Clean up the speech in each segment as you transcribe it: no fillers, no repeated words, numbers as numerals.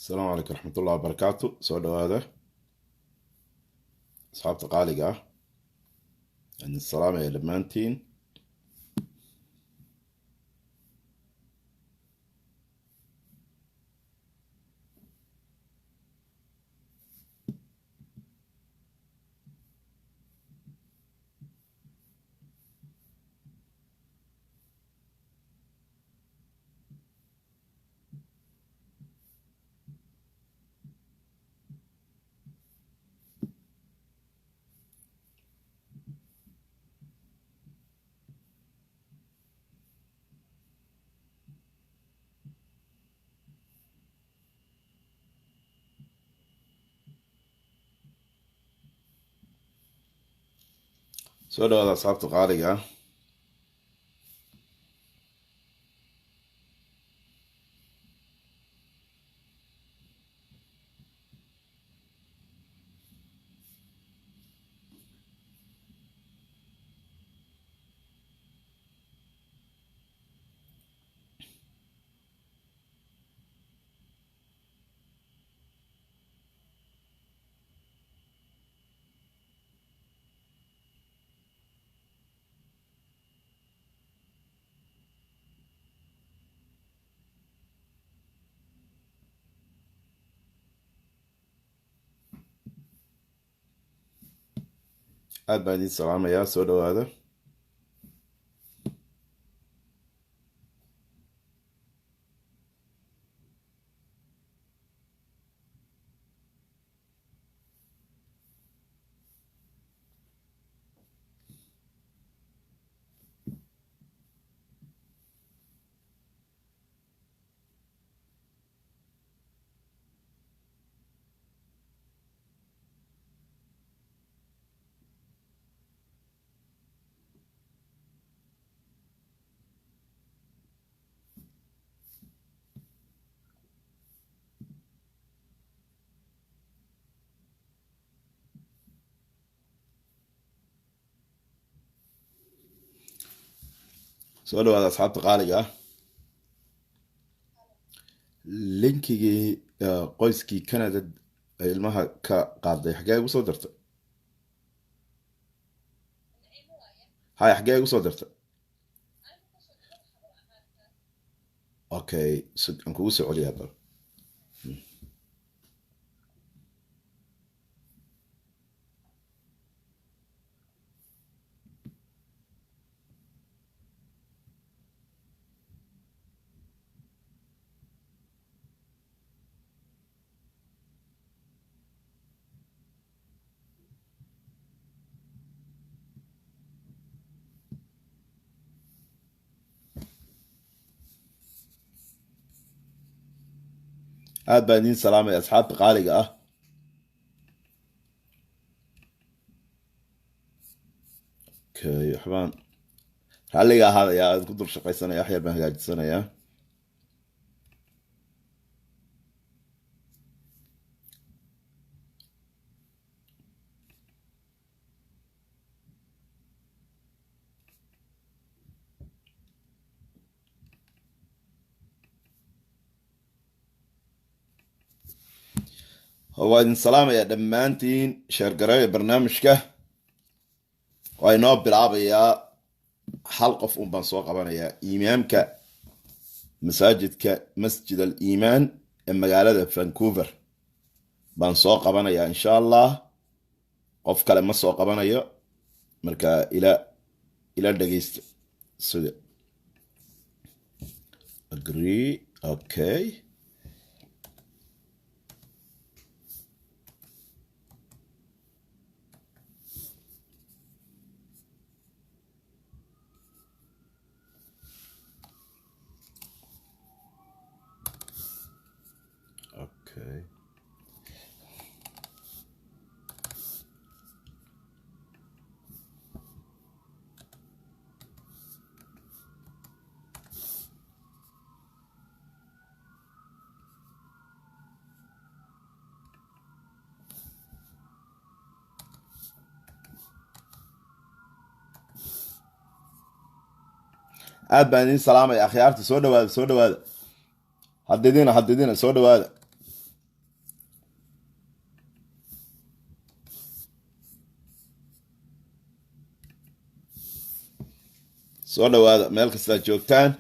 السلام عليكم ورحمة الله وبركاته. سؤال هذا أصحاب تقاليقة أن السلام يا لمانتين. سؤال هذا أصحاب تقاليقة aad baan idiin salaamayaa. soo dhawaada. soo dhawaada asxaabta qaaliga ah. linkigii qoyskii Canada ay ilmaha ka qaaday xagee igu soo dirtay? hay xagee igu soo dirtay? okay, aan kugu soo celiyaa bal. aad baan idiin salaamay asxaabta qaaliga ah. okay, waxbaan ralliga ahaadayaa, aad ku dul shaqaysanaya, wax yar baan hagaajisanayaa. waa idin salaamayaa dhammaantiin. sheergareeya barnaamijka waa inoo bilaabayaa. hal qof un baan soo qabanayaa, imaamka masaajidka masjid al iimaan ee magaalada Vancouver baan soo qabanayaa insha allah. qof kale ma soo qabanayo, marka ila dhageysta. sida agree. okay, okay. aad baan idiin salaamaya akhyaarta. soo dhawaada, soo dhawaada. hadidina soo dhawaada. soo dhawaada meel kasta joogtaan.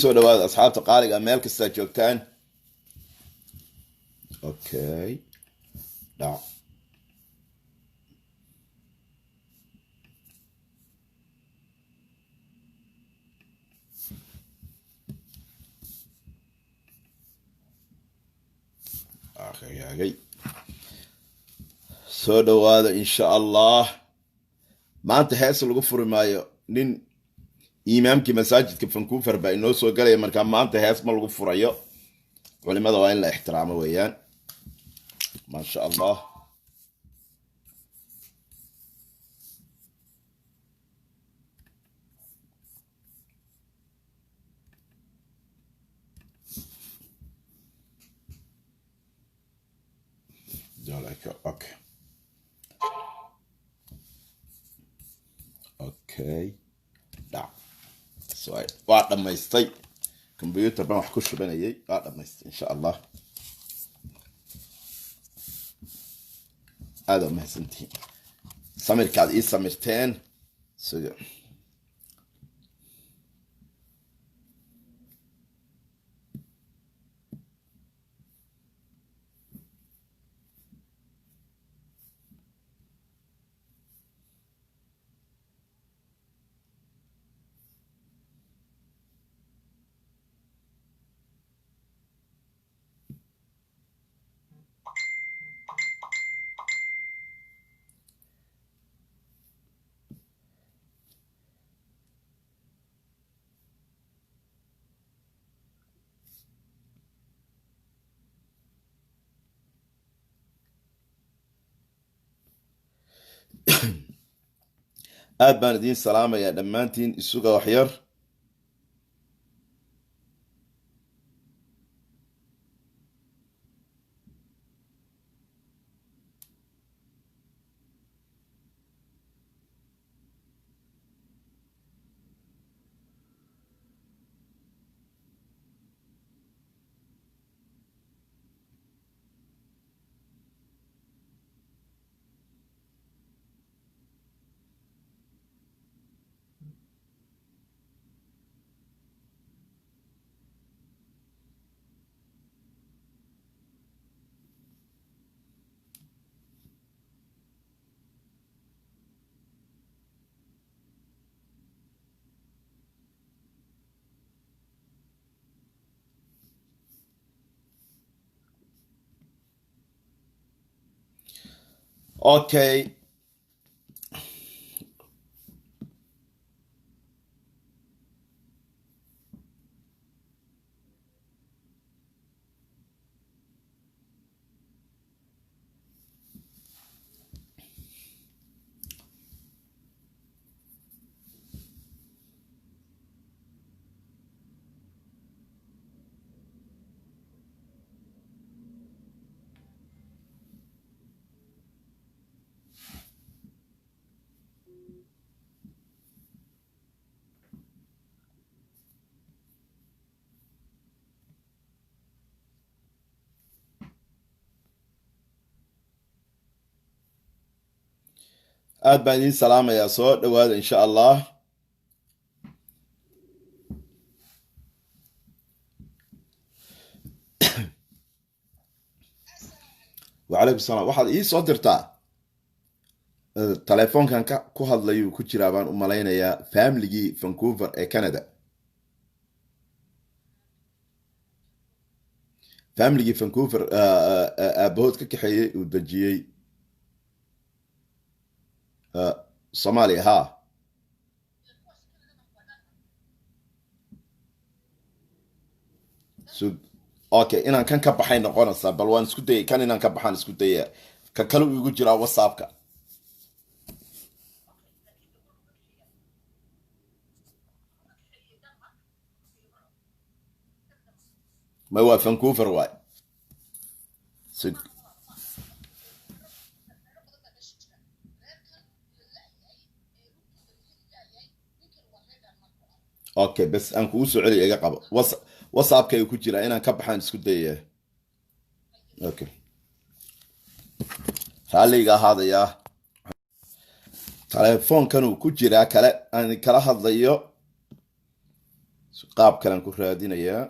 soo dhawaada asxaabta qaaliga meel kasta joogtaan. Okay. Dhac. Okay. soo dhawaada insha Allah. maanta hees lagu furi maayo nin imaamkii masaajidka Vancouver baa inoo soo galaya, markaa maanta hees ma lagu furayo. culimada waa in la ixtiraamo weeyaan. ما شاء الله. اوكي اوكي لا سؤال واحد لما يستي كمبيوتر ما وحكوش بنايي واحد لما يستي ان شاء الله. هذا ما سنتين سمر كاد إيه سمرتين سجى. aad baan idiin salaamayaa dhammaantiin. isuga wax yar. Okay. aad baan idiin salaamayaa. soo dhawaada insha Allah. وعليكم السلام. waxaad ii soo dirtaa telefoonkan ku hadlayu ku jiraa baan u malaynayaa family Vancouver ee Canada. family Vancouver aabahood ka kaxeeyay uu dajiyay Soomaaliya. ha okay inaan kan ka baxay noqonaysaa, bal waan isku dayay kan inaan ka baxaan isku dayay. ka kale uu igu jiraa WhatsApp-ka. ما هو فانكوفر واي. سج. اوكي بس ان كو سعودي ايغا قبو واتساب ku jira inaan ka baxaan isku dayay. Okay, xaliga hadaya telefoonkan uu ku jira kale aan kala hadlayo qaab kale aan ku raadinayaa.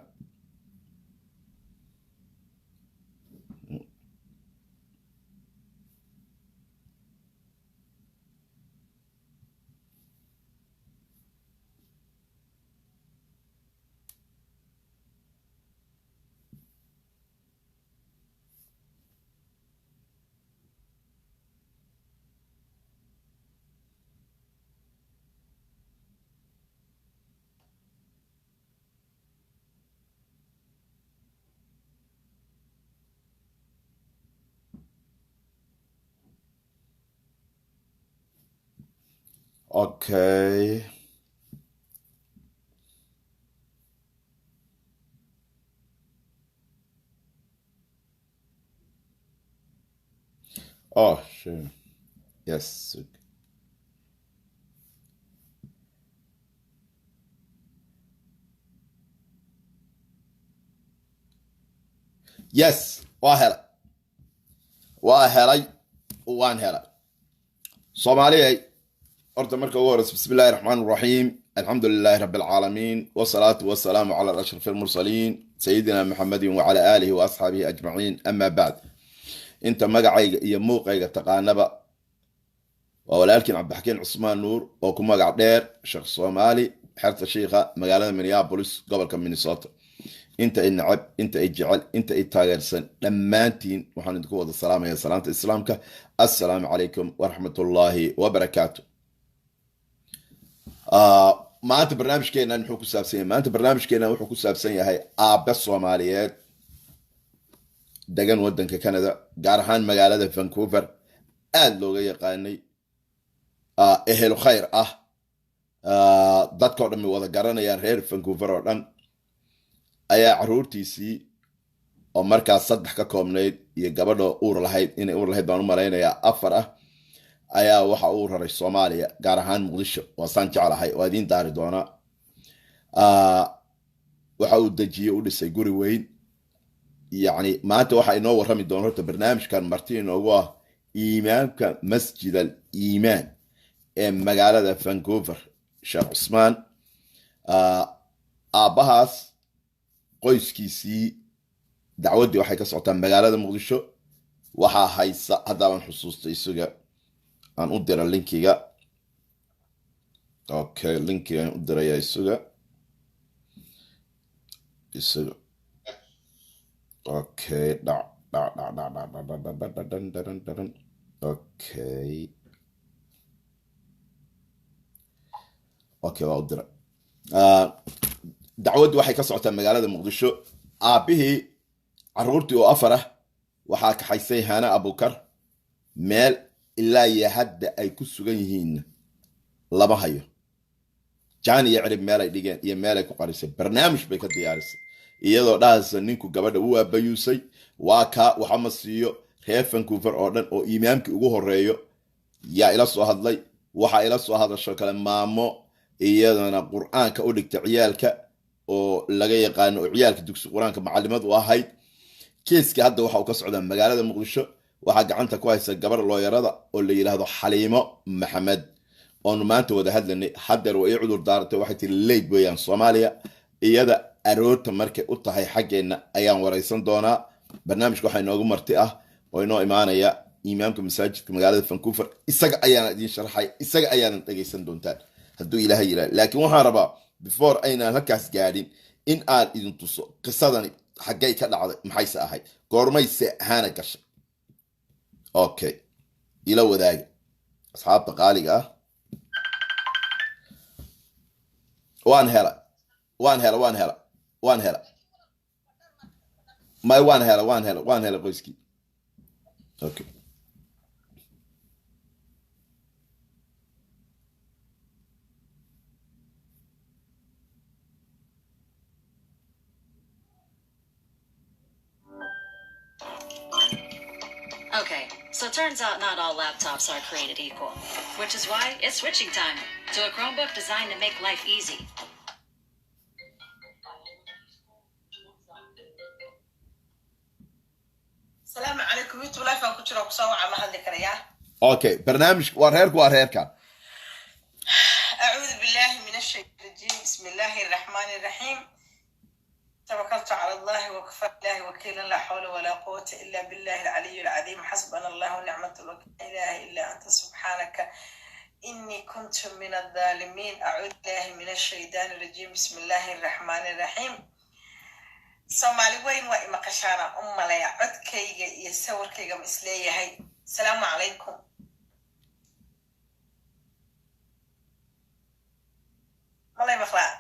Okay. Oh, sure. Yes. Yes. waa helay waan helay Soomaaliyeey horta marka ugu horeysa bismillaahi raxmaani raxiim alxamdulilaahi rabbil caalamiin wasalaatu wasalaamu calaa ashrafil mursaliin sayidina maxamedin wacala aalihi wa asxaabihi ajmaciin amaa bacd. inta magacayga iyo muuqayga taqaanaba waa walaalkiin cabdixakiin cusmaan nuur oo ku magac dheer sheekh Soomaali xerta shiikha magaalada Minneapolis gobolka Minnesota. inta ay nacab inta ay jecel inta ay taageersan dhammaantiin waxaan idinku wada salaamayaa salaanta islaamka. assalaamu calaykum waraxmatullaahi wabarakaatu. maanta barnaamijkeenan wuxuu ku saabsan yahay wuxuu ku saabsan yahay aabe Soomaaliyeed degan wadanka Canada gaar ahaan magaalada Vancouver aad looga yaqaanay ehel khayr dadka oo dhan wada garanayaan reer Vancouver oo dhan ayaa caruurtiisii oo markaas 3 ka koobnayd iyo gabadho uur lahayd baan u malaynayaa 4 ayaa waxa uu raray Soomaaliya gaar ahaan Muqdisho waa saan jeclahay oo idin daari doona. waxa uu dajiyay u dhisay guri weyn yani maanta waxa inoo warrami doona horta barnaamijkan marti inoogu imaamka Masjid al-Iimaan ee magaalada Vancouver Sheekh Cusmaan. aabahaas qoyskiisii dacwadii waxay ka socotaa magaalada Muqdisho waxaa haysa haddaan xusuustay isaga aan u dira linkiga. Okay, linkiga aan u diraya isaga okay okay waa u dira. dacwaddu waxay ka socotaa magaalada Muqdisho. aabihii caruurtii oo 4 waxaa kaxaysay Hana Abukar meel ilaa iyo hadda ay ku sugan yihiin laba hayo. jaan iyo cirib meel ay dhigeen iyo meel ay ku qarisay barnaamij bay ka diyaarisay iyadoo dhaasa ninku gabadha uu aabayusay waa ka waxa ma siiyo reer Vancouver oo dhan oo imaamkii ugu horeeyo yaa ila soo hadlay. waxa ila soo hadasho kale maamo iyadana quraanka u dhigtay ciyaalka oo laga yaqaan oo ciyaalka dugsi quraanka macallimad u ahayd. kiiska hadda waxa uu ka socdaa magaalada Muqdisho waxa gacanta ku haysa gabar looyarada oo la yiraahdo Xaliimo Maxamed oo maanta wada hadlanay haddar way cudur daartay waxay tiri leed weeyaan Soomaaliya iyada aroorta markay u tahay xageena ayaan wareysan doonaa. barnaamijku waxa inoogu marti oo inoo imaanaya imaamka masaajidka magaalada Vancouver isaga ayaan idin sharaxay isaga ayaan dhageysan doontaan hadduu Ilaahay yiraahdo. laakiin waxaan rabaa before aynaan halkaas gaadhin in aan idin tuso qisadani xaggay ka dhacday maxayse ahayd goormayse Hana gashay. okay ila wadaaga asxaabta qaaliga waan hela qoyskii. okay Okay, so it turns out not all laptops are created equal, which is why it's switching time to a Chromebook designed to make life easy. السلام عليكم يوتيوب لايف aan ku jiro ku soo waca ma hadli karaya okay barnaamij waa reerka أعوذ بالله من الشيطان الرجيم بسم الله الرحمن الرحيم توكلت على الله وكفى بالله وكيلا لا حول ولا قوة إلا بالله العلي العظيم حسبنا الله ونعمة الوكيل لا إله إلا أنت سبحانك إني كنت من الظالمين أعوذ بالله من الشيطان الرجيم بسم الله الرحمن الرحيم Somali weyn waa ima qashaana malaya codkayga iyo sawirkayga ma isleeyahay salaamu calaykum malay maqlaa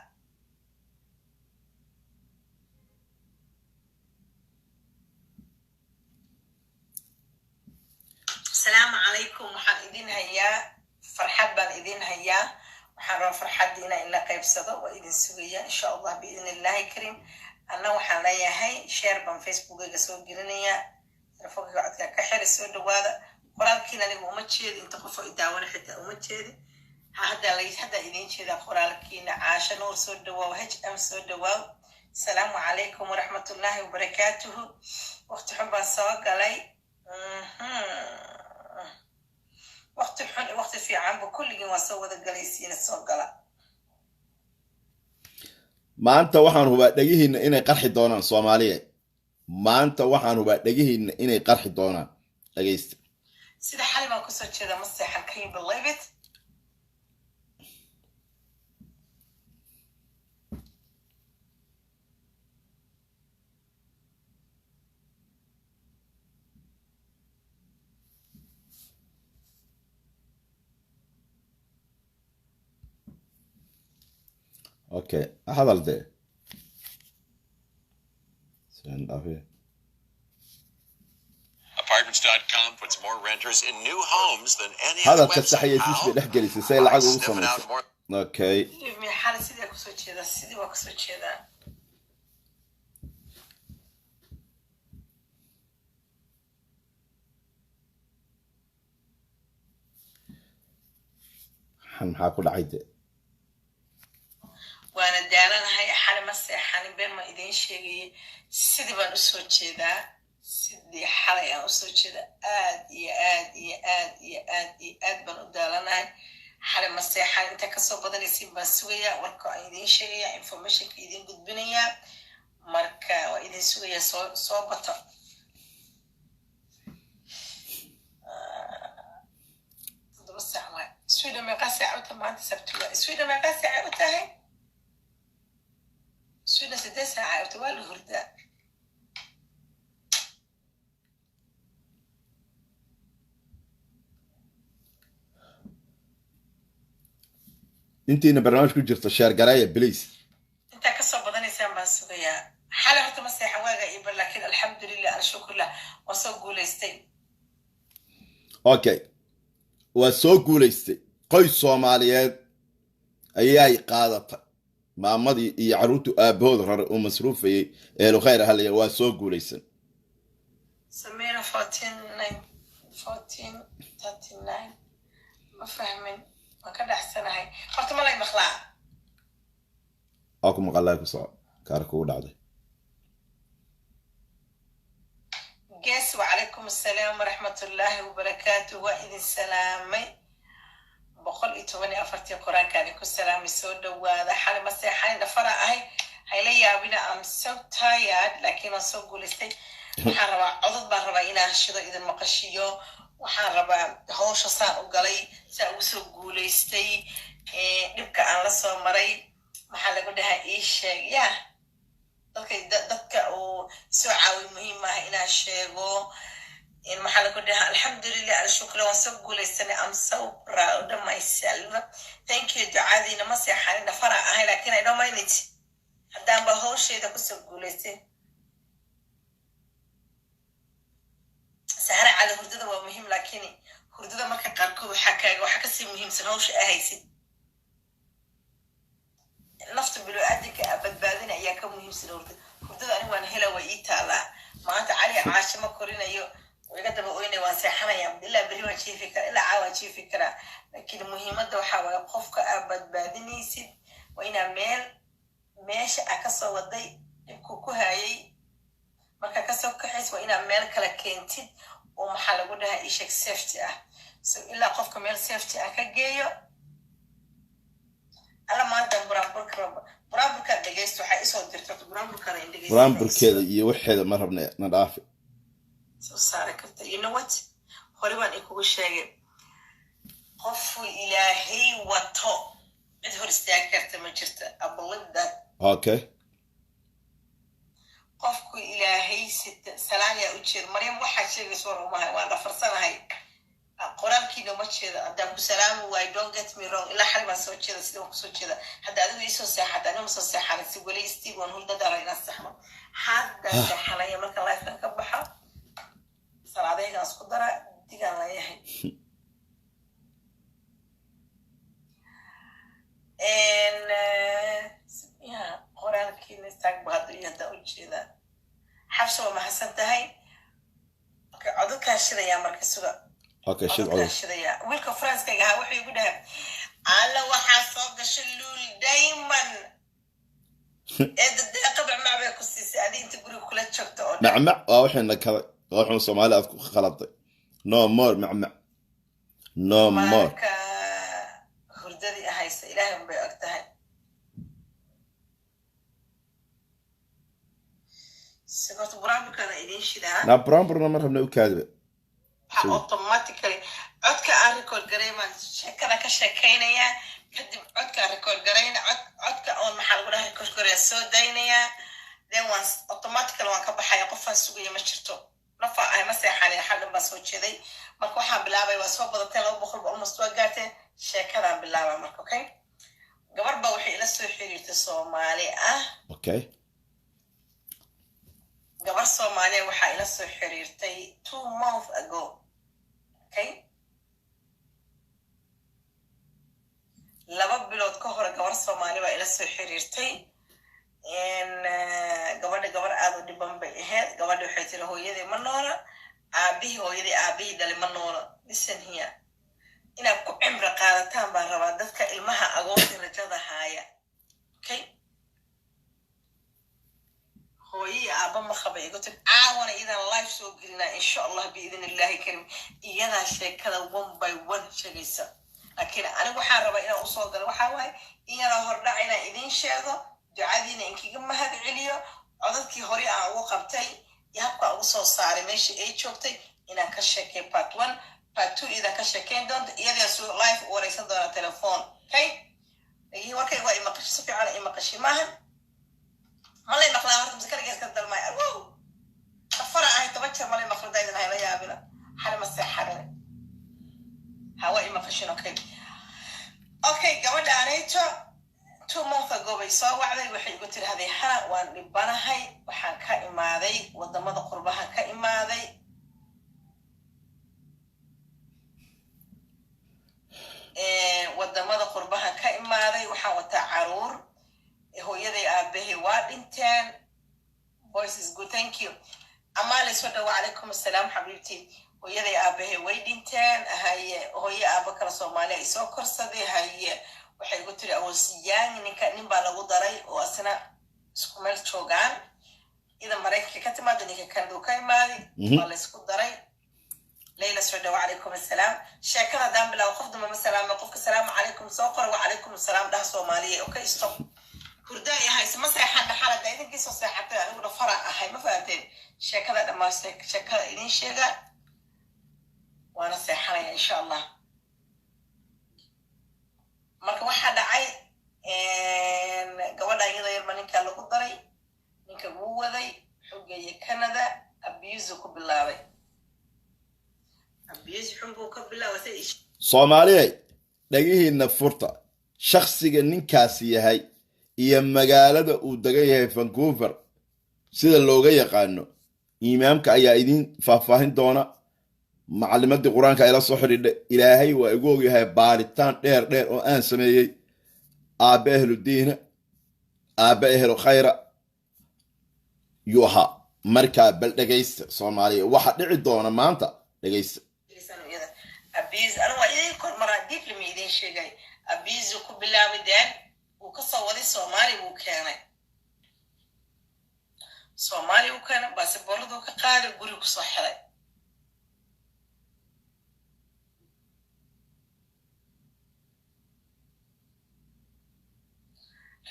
salaamu calaykum waxaan idin hayaa farxad baan idin hayaa waxaan rabaa farxadiina in la qaybsado waa idin sugaya insha allah biidni illaahi kariim أنا وحنا لياهي شير بان فيسبوك يسوي جرينيا تلفوك قاعد كحير يسوي دوادا قرال كنا اللي أمتشيد أنت قفوا إداونا حتى أمتشيد هذا اللي هذا إذين شيء قرال كنا عاش نور سود دوا وهج أم سود دوا السلام عليكم ورحمة الله وبركاته وقت حب السواق علي وقت في عام بكل يوم سوى ذا جليسين السواق على maanta waxaan hubaa dhagihiina inay qarxi doonaan Soomaaliya maanta waxaan hubaa dhagihiina inay qarxi doonaan dhageysta sida xalima ku soo jeeda masaxan can you believe it okay hadal de send up here Apartments.com puts more renters in new homes than any هذا other website. كالسحية تسبي لحقلي سي لعق وصمت اوكي من حالة سيدي ku soo jeeda sidii waa ku soo jeeda maxaa ku dhacay de waana daalanahay xal ma seexanin been ma idin sheegay sidii baan u soo jeedaa sidii xalay aan u soo jeeda aad iyo aad iyo aad iyo aad iyo aad baan u daalanahay xal ma seexan inta ka soo badanaysiin baan sugaya warka aan idin sheegaya informationka idin gudbinaya marka waa idin sugaya soo bato Sweden meeqa saac maanta sabtiga Sweden meeqa saac u tahay Sweden 6 saac waa la hurdaa intiina barnaamij ku jirto share gareeya please inta ka soo badanaysaan baan sugayaa xalay horta ma seexan waaga ibar laakiin alxamdulillah alshukrillah waa soo guulaystay okay waa soo guulaystay qoys Soomaaliyeed ayay qaadatay maamadii iyo caruurtu aabahood rar oo masruufayay ee loo khayr ahalayay waa soo guulaysan Samira 1439 ma fahmin ma ka dhaxsanahay horta ma lay maqlaa aku maqalay ku soo kaarku u dhacday gees wa alaykum asalaam wa rahmatullahi wa barakatuh wa idin salaamay boqol iyo toban iyo afartii quraankaani ku salaamay soo dhawaada xalay ma seexayn dhafara ahay hayla yaabina I'm so tired laakiin waan soo guulaystay waxaan rabaa codad baan rabaa inaan shido idin maqashiyo waxaan rabaa hawsha saan u galay saa ugu soo guulaystay dhibka aan la soo maray maxaa lagu dhahaa ii sheeg yaa dadka uu soo caawi muhiim ah inaan sheego in maxaa lagu dhahaa alxamdulillah alshukr waan soo guulaysanay I'm so proud of myself thank you ducaadiina ma seexanin dhafara ahay laakiin I don't mind it haddaan ba hawsheeda kusoo guulaystay sahara cali hurdada waa muhiim laakiin hurdada marka qaarkood waxaa kasii muhiimsan hawsha ahaysid nafta bilaadanka badbaadina ayaa ka muhiimsan hurdada ani waan hela way ii taalaa maanta cali caasho ma korinayo ويقدر بقولني واسحنا يا إلا بريمة شيء فكرة إلا عاوة شيء فكرة لكن مهمة ده وحاول قفك أبد بعدني يصير وإن ماشي أكسر ودي كوكو هاي marka ka soo kaxays waa inaad meel kale keentid oo maxaa lagu dhahaa ishak safety ah so ilaa qofka meel safety ah ka geeyo alla maanta buraanburka dhegeysto waxay isoo dirtay buraanburkana in dhegeysto buraanburkeeda iyo waxeeda ma rabna na dhaafi soo saari karta you know what hore waan ikugu sheegay qofu ilaahay wato cid hor istaagi karta ma jirta I believe that okay qofku ilaahay salaan yaa u jeed maryam waxaa sheegayso rumahay waan dhafarsanahay qoraalkiina ma jeeda haddaan ku salaamu waay don't get me wrong ilaa xal baan soo jeeda sida waan kusoo jeeda hadda adigu iisoo seexata anima soo seexana si weli steve waan hulda dara inaan saxno hadda seexanaya marka lifekan ka baxa salaadaygaan isku dara digaan layahay qoraalkiina istaagba hadda iyo hadda u jeeda xabsi waa mahadsan tahay codadkaa shidayaa marka suga okay codadkaa shidayaa wiilka faranskayga ahaa wuxuu igu dhahay alla waxaa soo gashay luul dayman deeqa macmac bay ku siisay adi inta guriga kula joogta oo macmac waa waxayna kala waxaan Soomaali aad ku khaladay no more macmac no more marka hurdadii ahaysa ilaahay un bay og tahay سقط برامج كذا إدين شدها. لا برامج ما رحنا وكذا. automatically عدك أريكول قريما شكرا كشكينا يا كدم عدك أريكول قرينا عدك أول محل ولا هيكول قرية سودينا يا then once automatically وانك بحياة قفا سوقي مشرتو نفع أي مسيح على حاجة بس وكذي مركو حاب بلعبة واسوا بدأت لو بخل بأمس وقعته شكرا باللعبة مركو أوكي قبل بوحي إلى السوحيل تصومالي أوكي gabar Soomaaliya waxa ila soo xiriirtay 2 months ago okay laba bilood ka hor gabar Soomaaliya waa ila soo xiriirtay gabar aad u dhiban bay ahayd gabadha waxay tiri hooyadii ma noola aabihii dhalay ma noola listen here inaad ku cimri qaadataan baan rabaa dadka ilmaha agoonta rajada haaya okay هوي أبا ما خبي قلت عاون إذا لايف سو قلنا إن شاء الله بإذن الله كريم إذا شيء كذا 1 by 1 شقيسة لكن أنا بحارب إلى أصول قال وحاوي إذا هرنا إلى إذن شيء دعادينا إنك جم هذا عليا عضتك هوري وقبتي يبقى أصول صار ماشي أي شوكتي إن كشكي part 1 part 2 إذا كشكين دون إذا سو لايف وليس دون تلفون كي هو كي هو إما قش صفي على إما قش ماهن مالي مخلا هرت مسكرة جالس كده الماء واو الفرع هاي تبتشر مالي مخلا دايما هاي لا يابلا حالة مسيح حالة هواء ما فشين اوكي قبل عنيتو 2 months ago بيسوا وعلي وحي قلت لي هذه حالة وان لبانا هاي وحان كائماذي ودمض قربها كائماذي ودمض قربها كائماذي وحان وتعرور هو يدي أبيه وادنتين voice is good thank you أمالي سودا وعليكم السلام حبيبتي هو يدي أبيه وادنتين هاي هو يا أبا كرسو مالي سوكر صدي هاي وحي قلت لي أول سيان إنك نبالا قدري وأسنا سكمل شوغان إذا مريك كتما دنيك كان دوكاي مالي والله سكو دري ليلى سودا وعليكم السلام شاكرا دام بلا وقفت من السلام وقفك السلام عليكم سوكر وعليكم السلام ده صومالي أوكي ستوب هرداي هاي سمسح حد حالة ده إذا كيسو ساحته أنا أقول فرع هاي ما فاتين شكله لما شكله إني شجع وأنا ساحرة إن شاء الله مركب واحد عاي قبل أن يغير من كله قدري منك هو ذي حقي كندا أبيزك بالله أبيز حبك بالله وسيش صومالي دقيه النفورتا شخصي نكاسي هاي iyo magaalada uu degan yahay Vancouver sida looga yaqaano imaamka ayaa idin faahfaahin doona macallimadii quraanka ay la soo xidhiidhay ilaahay waa igu og yahay baaritaan dheer oo aan sameeyay aabe ahlu diina aabe ahlu khayra yuha markaa bal dhegaysta Soomaaliya waxa dhici doona maanta dhegaysta abiis anu waa idin kor maraa dib lama idin sheegay abiis ku bilaabay daan uu ka soo waday Soomaaliya uu keenay Soomaaliya uu keenay baasabooradu ka qaaday guri ku soo xiray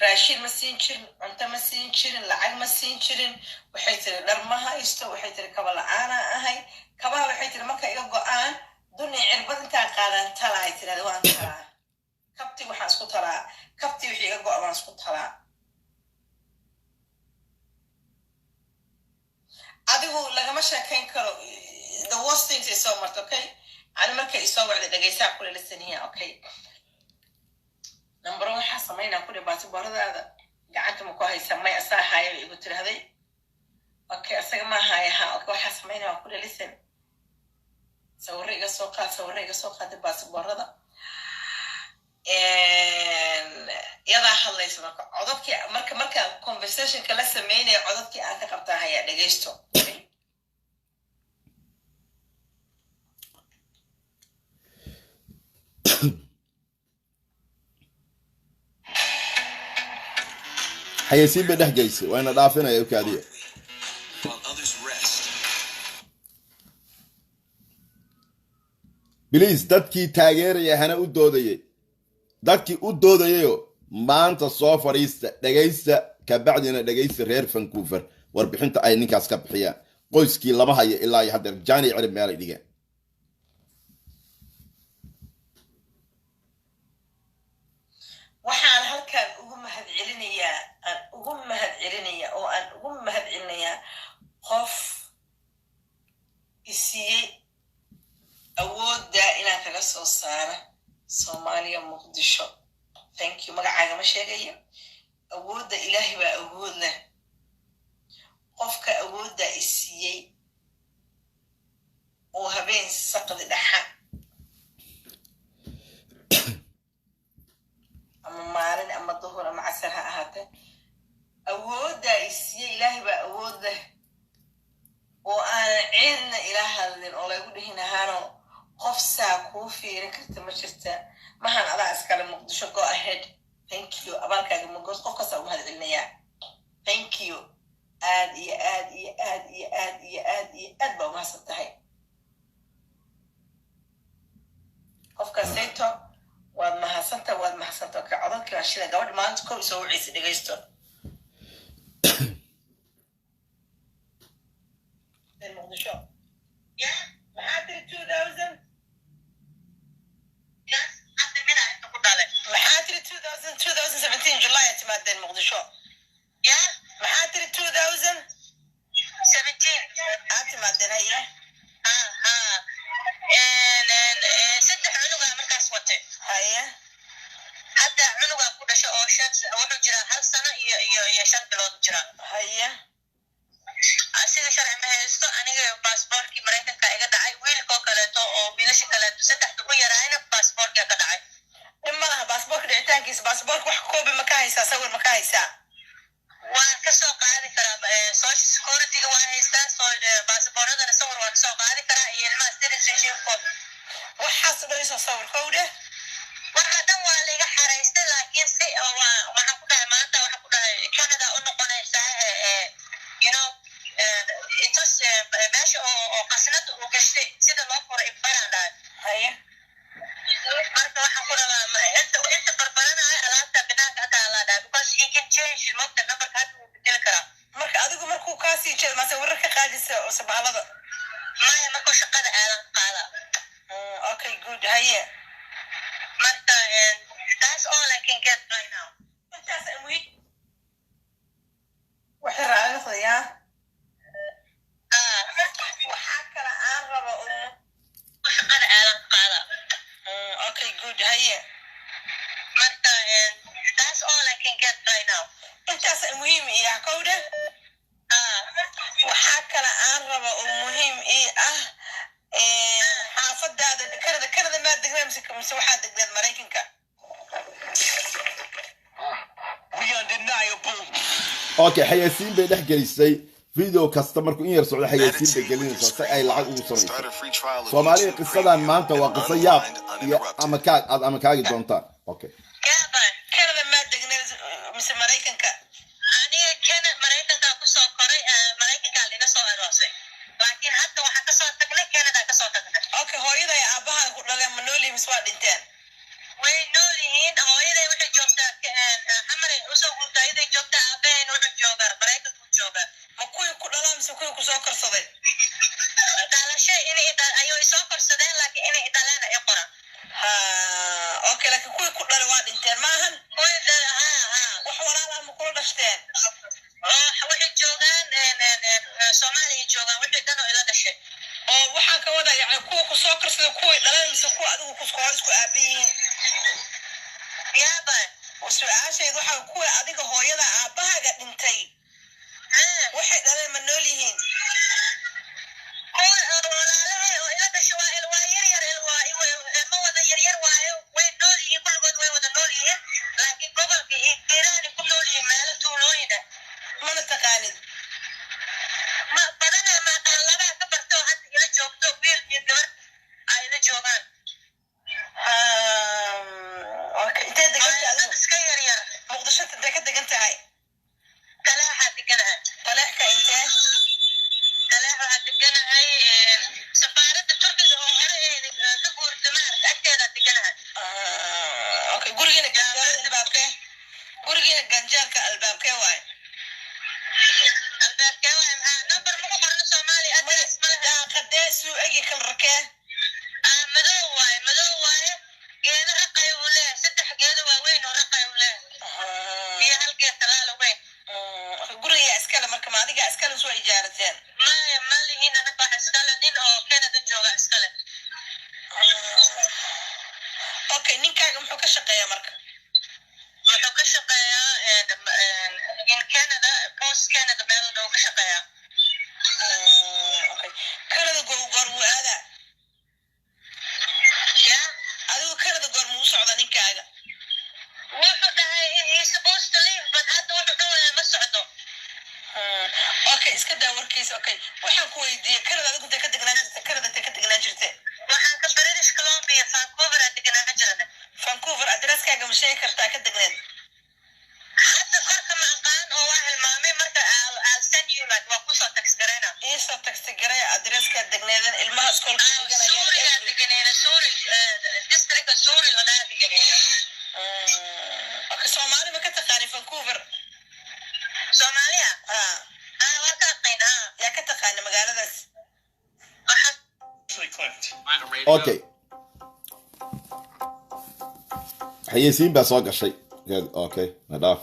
raashin ma siin jirin cunto ma siin jirin lacag ma siin jirin waxay tiri dhar ma haysto waxay tiri kaba la'aan ahay kabaha waxay tiri marka iga go'aan dunia cirbad intaan qaadan tala ay tiraahdo waan talaa kabti waxaan isku talaa kabti wixii iga go'a waan isku talaa adigu lagama sheekayn karo the worst things is so much okay ani markay isoo wacday dhagaysaa kula lisaniya okay number 1 waxa sameynaa ku dhibaato baradaada gacanta ma ku haysa may asaa hayo igu tirahday okay asaga ma hayo ha okay waxa sameynaa ku lisan sawirayga soo qaad baasaboorada yada hadlayso marka codadkii marka conversation kala sameynay codadkii aan ka qabtaa haya dhageysto xayeysiin bay dhex geysay waa ina dhaafinaya kaadiya please dadkii taageeraya hana u doodayay dadkii u doodayayo maanta soo fadhiista dhagaysta kabacdina dhagaysta reer Vancouver warbixinta ay ninkaas ka bixiyaan qoyskii lama hayo ilaa iyo hadda jaani cirib meel ay dhigeen waxaan halkan ugu mahadcelinayaa qof isiyay awoodda inaan kaga soo saara Soomaaliya Muqdisho thank you magacaaga ma sheegayo awoodda Ilaahay baa awood leh qofka awoodda isiyay oo habeen saqdi dhaxa ama maalin ama duhur ama casar ha ahaatee awoodda isiyay Ilaahay baa awood leh oo aan cidna ilaa hadlin oo lagu dhihin ahaano qof saa kuu fiirin karta ma jirta mahan adaa iskale Muqdisho go ahead thank you abaalkaaga ma goos qof kasta u mahadcelinayaa thank you aad baa mahadsan tahay qofka sayto waad mahadsantaa ka codadka shida gabadh maanta koob soo wiciisa dhageysto Muqdisho maxaa tiri 2000 maxaa tiri 2017 July timaadeen Muqdisho maxaa tiri 2017 timaadeen haya saddex cunuga markaas watay haya hadda cunuga ku dhashay oo wuxuu jiraa 1 sano iyo 5 bilood jira haya asiga sharci ma haysto aniga baasaboorkii Mareykanka iga dhacay wiilkoo kaleeto oo wiilasha kaleeto saddexda ku yaraayna baasaboorkii ka dhacay dhimanaha baasaboorka dhicitaankiisa baasaboorka wax koobi ma ka haysaa sawir ma ka haysaa waan ka soo qaadi karaa social security waan haystaa soo baasaboorada sawir waan ka soo qaadi karaa iyo ilmaha citizenship code waxaas dhayso sawirkooda waxa dhan waa la iga xareystay laakiin si waxa ku dhahay maanta waxa ku dhahay Canada u noqonaysaa you know intaas meesha oo qasnada u gashay sida loo qoray barandad haya marka waxa ku rabaa inta barbaranaya alaabta banaanka taala because he can change marka number card uu bedel karaa marka adigu markuu ka sii jeed ma sawir ka qaadisa oo sabaalada maya marka shaqada aadan qaada okay good haya marka that's all I can get right now intaas amwi waxa raacaya waxaa kala aan rabo shaqada aadan qaada okay good haya marka that's all I can get right now intaas muhiim ah kowda waxaa kala aan rabo muhiim ah xaafadaada Canada ma degnaamsi kamse waxaa degnaad Mareykanka we undeniable okay xayeysiin bay dhex gelisay video kasta markuu in yar socdo xayeysiin bay gelinaysaa si ay lacag ugu samayso Soomaaliya qisadan maanta waa qiso yaab iyo ama kaagi doontaan okay Canada ma degneed mise Mareykanka aniga kana Mareykanka ku soo koray Mareykanka laga soo aroosay laakiin hadda waxa ka soo tagnay Canada ka soo tagnay okay hooyada iyo aabaha ku dhaleen ma nool yihiin waa dhinteen way nool yihiin hooyada waxay joogtaa xamar u soo gurtayday joogtaa aabaheen wuxuu joogaa Mareykanka ku joogaa ma kuwii ku dhalaan mise kuwii ku soo korsaday dhalashay inay ayuu soo korsadeen laakiin inay dhalaan ay qoran okay laakiin kuwii ku dhalay waa dhinteen maahan kuwii dhalay wax walaalaha ma kula dhashteen waxay joogaan Soomaaliya joogaan wixii dhan oo ila dhashay oo waxaan ka wada yacni kuwa ku soo korsaday kuwii dhalay mise kuwa adigu ku soo isku aabiyiin yaaba su'aasheedu waxa kuwa adiga hooyada aabahaaga dhintay waxay dhaleen ma nool yihiin okay xayeysiin baa soo gashay okay nadaaf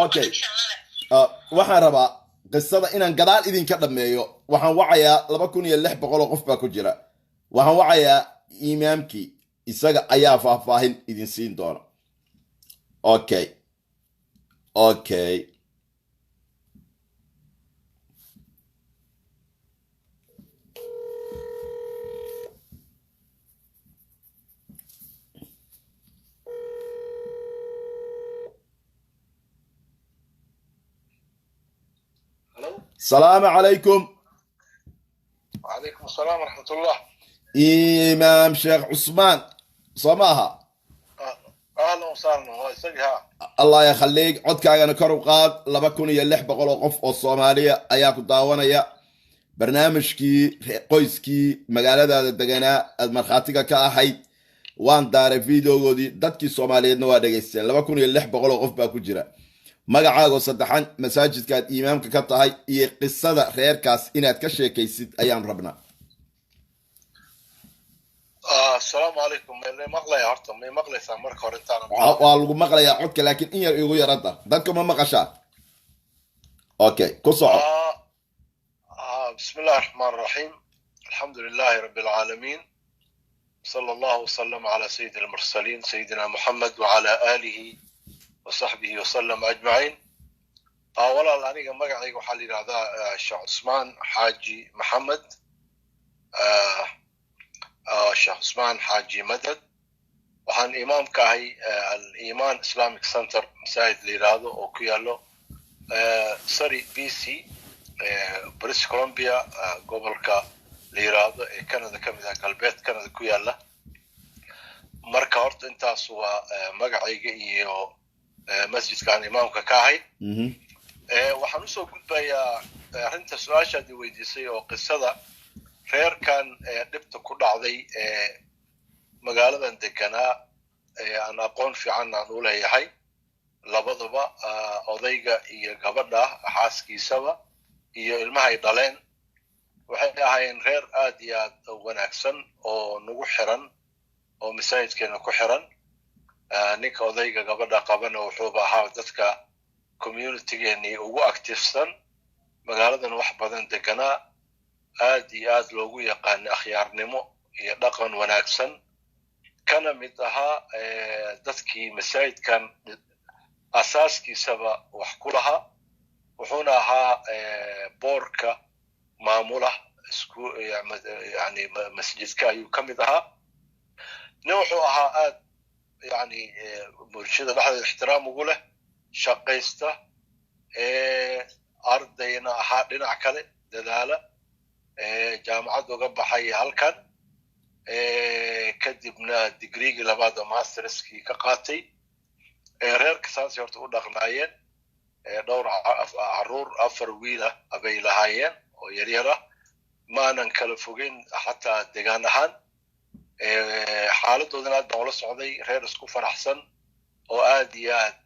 okay waxaan rabaa qisada inaan gadaal idinka dhameeyo waxaan wacayaa 2600 oo qof baa ku jira waxaan wacayaa imaamkii isaga ayaa faahfaahin idin siin doona okay السلام عليكم. وعليكم السلام ورحمة الله. إمام شيخ عثمان صماها. أهلا وسهلا وسهلا. الله يخليك عدك أنا كروقات لبكون يلح بقول قف الصومالية أياك داوانا يا برنامجكي قيسكي مقالة الدجنا المرخاتك كأحد وان دار فيديو جودي دتك الصومالية نوادق السنة لبكون يلح بقول قف باكوجرا magacaago saddexan masaajidkaad imaamka ka tahay iyo qisada reerkaas inaad ka sheekaysid ayaan rabnaa. Assalaamu alaykum ma maqlaya horta ma maqlaysaa marka hore intaan waa lagu maqlayaa codka laakiin in yar igu yarada dadka ma maqashaa okay ku soco bismillahir rahmanir rahim alhamdulillahi rabbil alamin sallallahu wasallam ala sayyidil mursalin sayyidina muhammad wa ala alihi وصحبه وسلم أجمعين walaal aniga magacayga waxaa la yidhahdaa sheekh cusmaan xaaji maxamed sheekh cusmaan xaaji madad waxaan imaam ka ahay al-iman islamic center masaajid la yidhaahdo oo ku yaalo Surrey BC British Columbia gobolka la yidhaahdo ee Canada ka mid ah galbeed Canada ku yaala marka horta intaas waa magacayga iyo masjidkaan imaamka ka ahay waxaan usoo gudbayaa arrinta su-aashaad i weydiisay oo qisada reerkan dhibta ku dhacday magaaladan deganaa aan aqoon fiican aan u leeyahay labadaba odayga iyo gabadha xaaskiisaba iyo ilmaha ay dhaleen waxay ahaayeen reer aad iyo aad wanaagsan oo nagu xiran oo masaajidkeena ku xiran ninka odayga gabadha qabana wuxuuba ahaa dadka communitygeenii ugu activesan magaaladan wax badan deganaa aad iyo aad loogu yaqaana akhyaarnimo iyo dhaqan wanaagsan kana mid ahaa dadkii masaajidkan asaaskiisaba wax ku lahaa wuxuuna ahaa boorka maamula isku yani masjidka ayuu ka mid ahaa nin wuxuu ahaa aad yani bulshada dhexdeeda ixtiraam ugu leh shaqaysta ardayna ahaa dhinac kale dadaala jaamacad uga baxay halkan kadibna digreegii labaad oo masterskii ka qaatay reerka saasay horta u dhaqnaayeen dhowr caruur 4 wiila abay lahaayeen oo yaryara maanan kala fogeyn xataa degaan ahaan xaaladoodana aad baan ula socday reer isku faraxsan oo aad iyo aad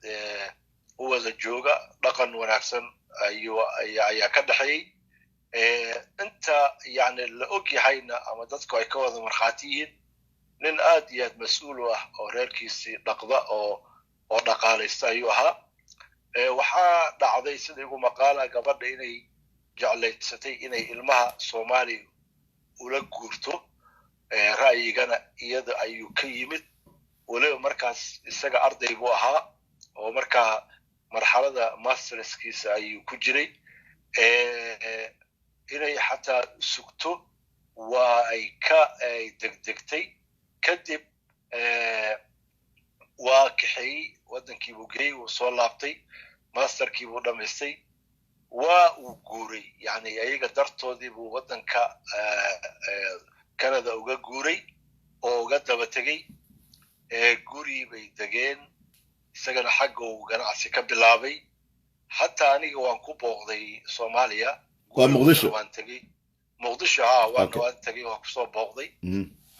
u wada jooga dhaqan wanaagsan ayaa ka dhexeeyey inta yani la og yahayna ama dadku ay ka wada markhaati yihiin nin aad iyo aad mas-uul u ah oo reerkiisii dhaqda oo dhaqaalaysta ayuu ahaa waxaa dhacday sida igu maqaala gabadha inay jeclaysatay inay ilmaha soomaali ula guurto ra'yigana iyada ayuu ka yimid waliba markaas isaga arday buu ahaa oo markaa marxalada masterskiisa ayuu ku jiray inay xataa sugto waa ay ka degdegtay kadib waa kaxeeyey waddankii buu geeyey wuu soo laabtay masterkii buu dhammaystay waa uu guuray yani ayaga dartoodii buu waddanka Canada uga guuray oo uga daba tegey guri bay degeen isagana xagga uu ganacsi ka bilaabay xataa aniga waan ku booqday Soomaaliya waa Muqdisho waan tegey Muqdisho waan tegey waan kusoo booqday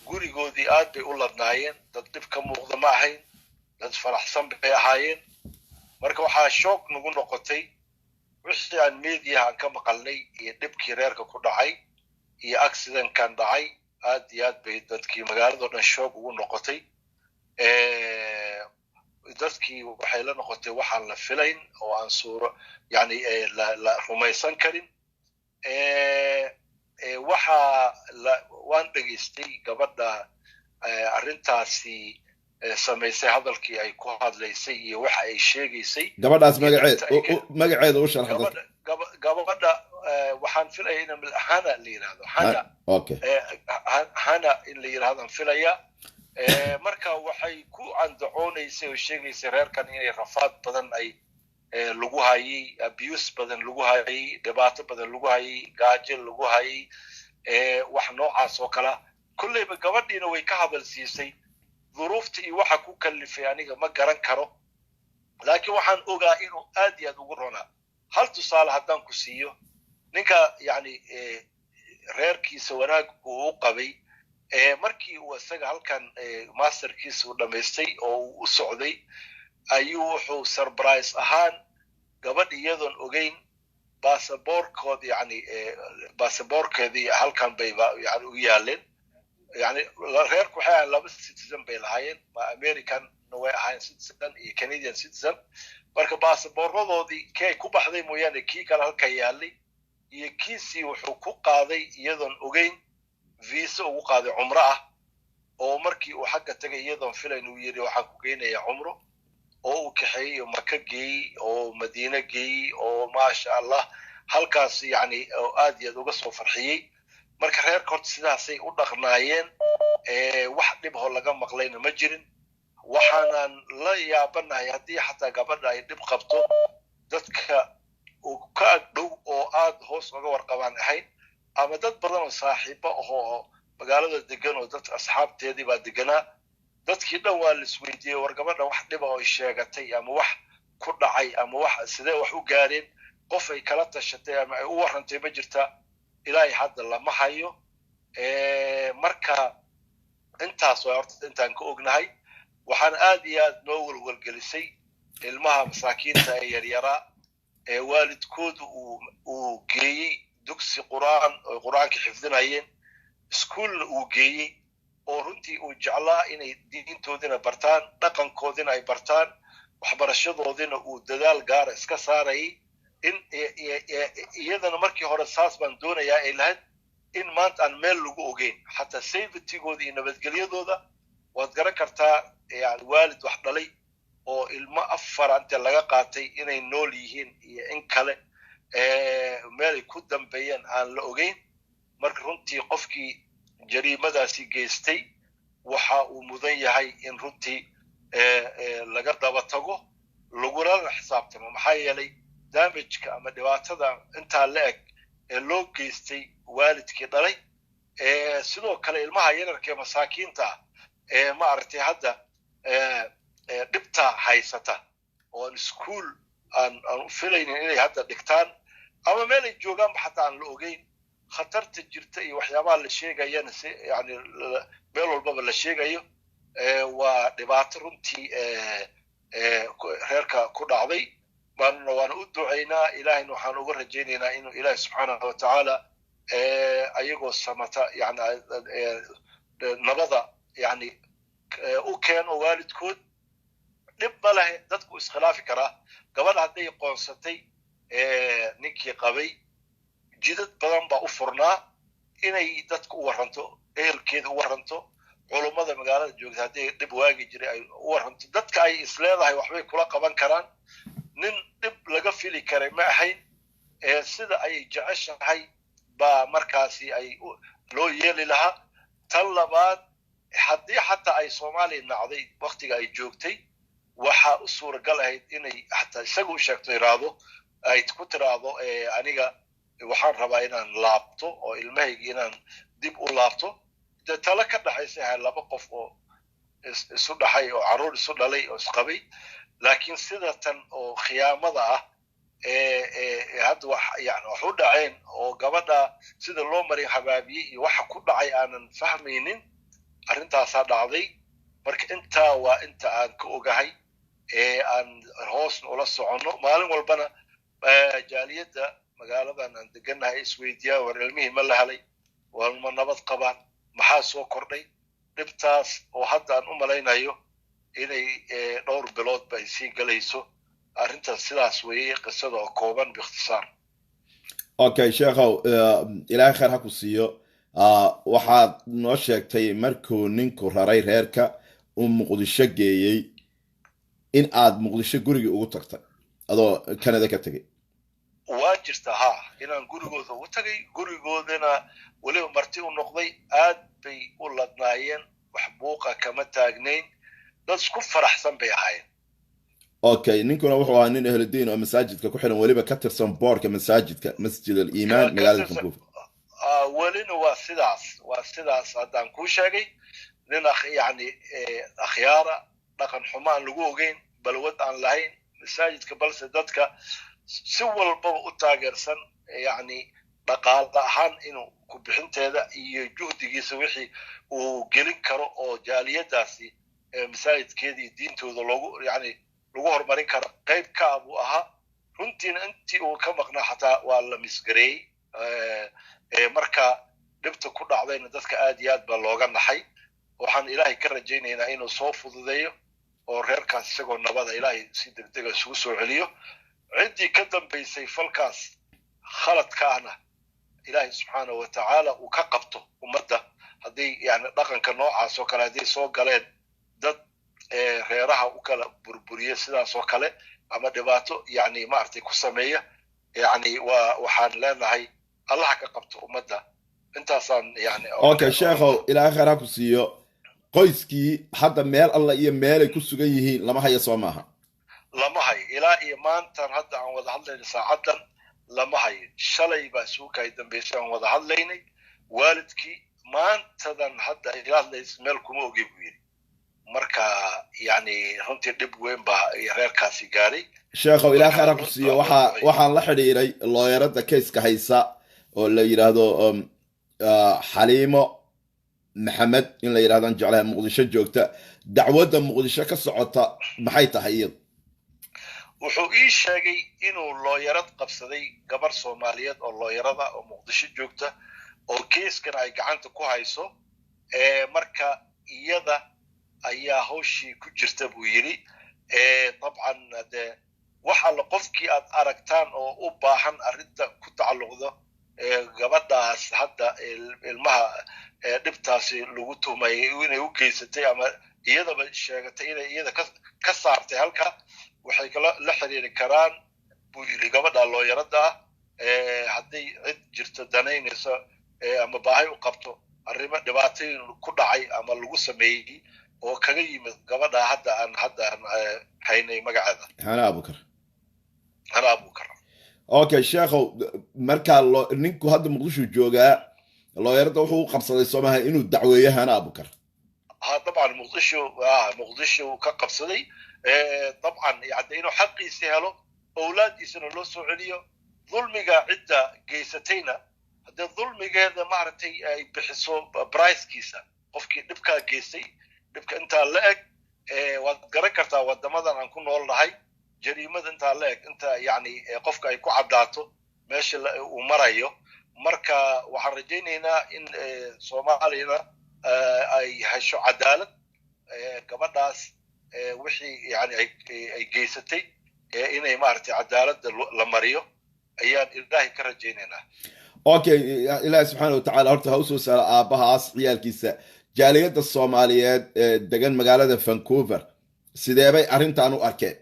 gurigoodii aad bay u ladnaayeen dad dhib ka muuqda ma ahayn dad faraxsan bay ahaayeen marka waxaa shoog nagu noqotay wixii aan media aan ka maqalnay iyo dhibkii reerka ku dhacay iyo accident-kan dhacay aad iyo aad bay dadkii magaaladoo dhan shoog ugu noqotay dadkii waxay la noqotay waxaan la filayn oo aan suuro yani la rumaysan karin waan dhegaystay gabadha arrintaasi samaysay hadalkii ay ku hadlaysay iyo waxa ay sheegaysay gabadhaas magaceeda u sharax gabadha waxaan filaya in hana la yiraahdo hana in la yiraahdo filaya marka waxay ku andacoonaysay oo sheegaysay reerkan inay rafaad badan ay lagu hayay abuse badan lagu hayay dhibaato badan lagu hayay gaajo lagu hayay wax noocaas oo kala kullayba gabadhiina way ka hadal siisay duruufta iyo waxa ku kalifay aniga ma garan karo laakiin waxaan ogaa inuu aad iyo aad ugu ronaa hal tusaale haddaan ku siiyo ninka yani reerkiisa wanaag uu u qabay markii uu isaga halkan masterkiisa u dhammaystay oo uu u socday ayuu wuxuu surprise ahaan gabadh iyadoon ogeyn baasaboorkeedii halkan bay yani u yaaleen yani reerku waxay ahayn 2 citizen bay lahaayeen American way ahaayeen citizen iyo Canadian citizen marka baasaboorradoodii kay ku baxday mooyaane kii kale halka yaalay iyo kiisii wuxuu ku qaaday iyadoon ogeyn visa ugu qaaday umra ah oo markii uu xagga tagay iyadoon filayn uu yiri waxaan ku geynayaa umro oo uu kaxeeyey oo maka geeyey oo madiine geeyey oo maasha allah halkaas yani oo aad iyo aad uga soo farxiyey marka reerka horta sidaasay u dhaqnaayeen wax dhib oo laga maqlayna ma jirin waxaanan la yaabanahay haddii xataa gabadha ay dhib qabto dadka uu ka agdhow oo aad hoos uga warqabaan ahayn ama dad badan oo saaxiibo ahoo magaalada degan oo dadka asxaabteedii baa deganaa dadkii dhan waa la isweydiiyey war gabadha wax dhiba oo sheegatay ama wax ku dhacay ama wax sidee wax u gaareen qof ay kala tashatay ama ay u warrantay ma jirta ilaahay hadda lama hayo marka intaas waa horta intaan ka ognahay waxaan aad iyo aad noo walwalgelisay ilmaha masaakiinta ee yaryaraa ee waalidkoodu uu geeyey dugsi qur'aan oo qur'aanka xifdinayeen iskuulna uu geeyey oo runtii uu jeclaa inay diintoodina bartaan dhaqankoodina ay bartaan waxbarashadoodina uu dadaal gaara iska saarayay in iyadana markii hore saas baan doonayaa ay lahayd in maanta aan meel lagu ogeyn xataa safetygooda iyo nabadgelyadooda waad garan kartaa yani waalid wax dhalay oo ilmo afar inta laga qaatay inay nool yihiin iyo in kale meelay ku dambeeyeen aan la ogeyn marka runtii qofkii jariimadaasi geystay waxa uu mudan yahay in runtii laga daba tago lagulana xisaabtamo maxaa yeelay damageka ama dhibaatada intaa la eg ee loo geystay waalidkii dhalay sidoo kale ilmaha yararka ee masaakiinta ah ee maaragtay hadda dhibta haysata oo aan iskuul aan u filaynin inay hadda dhigtaan ama meel ay joogaanba xataa aan la ogeyn khatarta jirta iyo waxyaabaha la sheegayana si yani meel walbaba la sheegayo waa dhibaato runtii reerka ku dhacday waana u ducaynaa ilaahayna waxaan uga rajaynaynaa inuu ilaahi subxaanahu watacaala ayagoo samata yani nabada yani u keeno waalidkood dhib ma leh dadku iskhilaafi karaa gabadha hadday qoonsatay ninkii qabay jidad badan baa u furnaa inay dadka u warranto ehelkeeda u warranto culummada magaalada joogta hadday dhib waagi jiray ay u warranto dadka ay isleedahay waxbay kula qaban karaan nin dhib laga fili karay ma ahayn sida ay jeceshahay baa markaasi ay loo yeeli lahaa tan labaad haddii xataa ay soomaaliya nacday waktiga ay joogtay waxaa u suuragal ahayd inay xataa isaga u sheegto iraado ay ku tiraahdo aniga waxaan rabaa inaan laabto oo ilmahayga inaan dib u laabto dee talo ka dhaxaysa ahay laba qof oo isu dhaxay oo carruur isu dhalay oo isqabay laakiin sida tan oo khiyaamada ah hadda wax u dhaceen oo gabadha sida loo maray habaabiyey iyo waxa ku dhacay aanan fahmaynin arrintaasaa dhacday marka intaa waa inta aan ka ogahay aan hoosna ula soconno maalin walbana jaaliyadda magaaladan aan degannahay isweydiiyaan war ilmihii ma la helay war ma nabad qabaan maxaa soo kordhay dhibtaas oo hadda aan u malaynayo inay dhowr biloodba ay sii galayso arrintaas sidaas weeye qisada oo kooban biikhtisaar okay sheekhow ilaahay khayr ha ku siiyo waxaad noo sheegtay markuu ninku raray reerka uu muqdisho geeyey in aad muqdisho gurigii ugu tagtay adoo Canada ka tegay waa jirta ha inaan gurigooda ugu tagay gurigoodana weliba marti u noqday aad bay u ladnaayeen wax buuqa kama taagnayn dad isku faraxsan bay ahaayeen okay ninkuna wuxuu ahaa nin ahludiin oo masaajidka ku xiran weliba ka tirsan boorka masaajidka masjid al-iimaan magaalada Vancouver welina waa sidaas haddaan kuu sheegay nin yani akhyaara dhaqan xumo aan lagu ogeyn balwad aan lahayn masaajidka balse dadka si walbaba u taageersan yani dhaqaale ahaan inuu ku bixinteeda iyo juhdigiisa wixii uu gelin karo oo jaaliyadaasi masaajidkeedii diintooda lagu horumarin karo qayb ka ah buu ahaa runtiina intii uu ka maqnaa xataa waa la misgareeyey marka dhibta ku dhacdayna dadka aad iyo aad baa looga naxay waxaan ilaahay ka rajaynaynaa inuu soo fududeeyo oo reerkaas isagoo nabada ilaahay si degdega isugu soo celiyo ciddii ka dambaysay falkaas khaladka ahna ilaahay subxaanahu watacaala uu ka qabto ummadda haddii yani dhaqanka noocaas oo kale hadday soo galeen dad reeraha u kala burburiya sidaas oo kale ama dhibaato yani maaragtay ku sameeya yani waxaan leenahay allah ka qabto ummadda intaasaan yani okay sheekhow ilaa khayr ha ku siiyo qoyskii hadda meel alla iyo meelay ku sugan yihiin lama hayo soo maaha lama hayo ilaa iyo maantan hadda aan wada hadlayna saacadan lama hayo shalay baa suukaay dambeysay aan wada hadlaynay waalidkii maantadan hadda ila hadlays meel kuma ogi buu yidhi marka yani runtii dhib weyn baa reerkaasi gaaray sheekhow ilaa khayr ha ku siiyo waxaan la xidhiiray looyarada kayska haysa oo la yidhaahdo xaliimo maxamed in la yidhahdan jeclaha muqdisho joogta dacwadda muqdisho ka socota maxay tahay iyada wuxuu ii sheegay inuu looyarad qabsaday gabar soomaaliyeed oo looyarada oo muqdisho joogta oo keeskan ay gacanta ku hayso marka iyada ayaa hawshii ku jirta buu yidhi dabcan de wax alla qofkii aad aragtaan oo u baahan arrinta ku tacalluqdo gabadhaas hadda ilmaha dhibtaasi lagu tuhmayay inay u geysatay ama iyadaba sheegatay inay iyada ka saartay halka waxay la xiriiri karaan buu yidhi gabadha looyarada hadday cid jirto danaynayso ama baahi u qabto arrimo dhibaatooyin ku dhacay ama lagu sameeyey oo kaga yimid gabadha hadda aan haynay magaceeda hana abukar okay sheekhow markaa ninku hadda muqdisho joogaa looyarada wuxuu u qabsaday soomaha inuu dacweeyo hana abukar dabcan muqdisho ka qabsaday dabcan yani inuu xaqiisi helo awlaadiisana loo soo celiyo dulmiga cidda geysatayna haddee dulmigeeda maaragtay ay bixiso bricekiisa qofkii dhibkaa geystay dhibka intaa la eg waad garan kartaa wadamadan aan ku nool nahay jariimada intaa la eg inta yani qofka ay ku caddaato meesha uu marayo marka waxaan rajaynaynaa in soomaaliyana ay hesho cadaalad gabadhaas wixii yani ay geysatay inay maaragtay cadaaladda la mariyo ayaan ilaahay ka rajaynaynaa okay ilaahi subxaana watacaala horta ha usoo saaro aabbahaas ciyaalkiisa jaaliyadda soomaaliyeed degan magaalada vancouver sidee bay arrintan u arkeen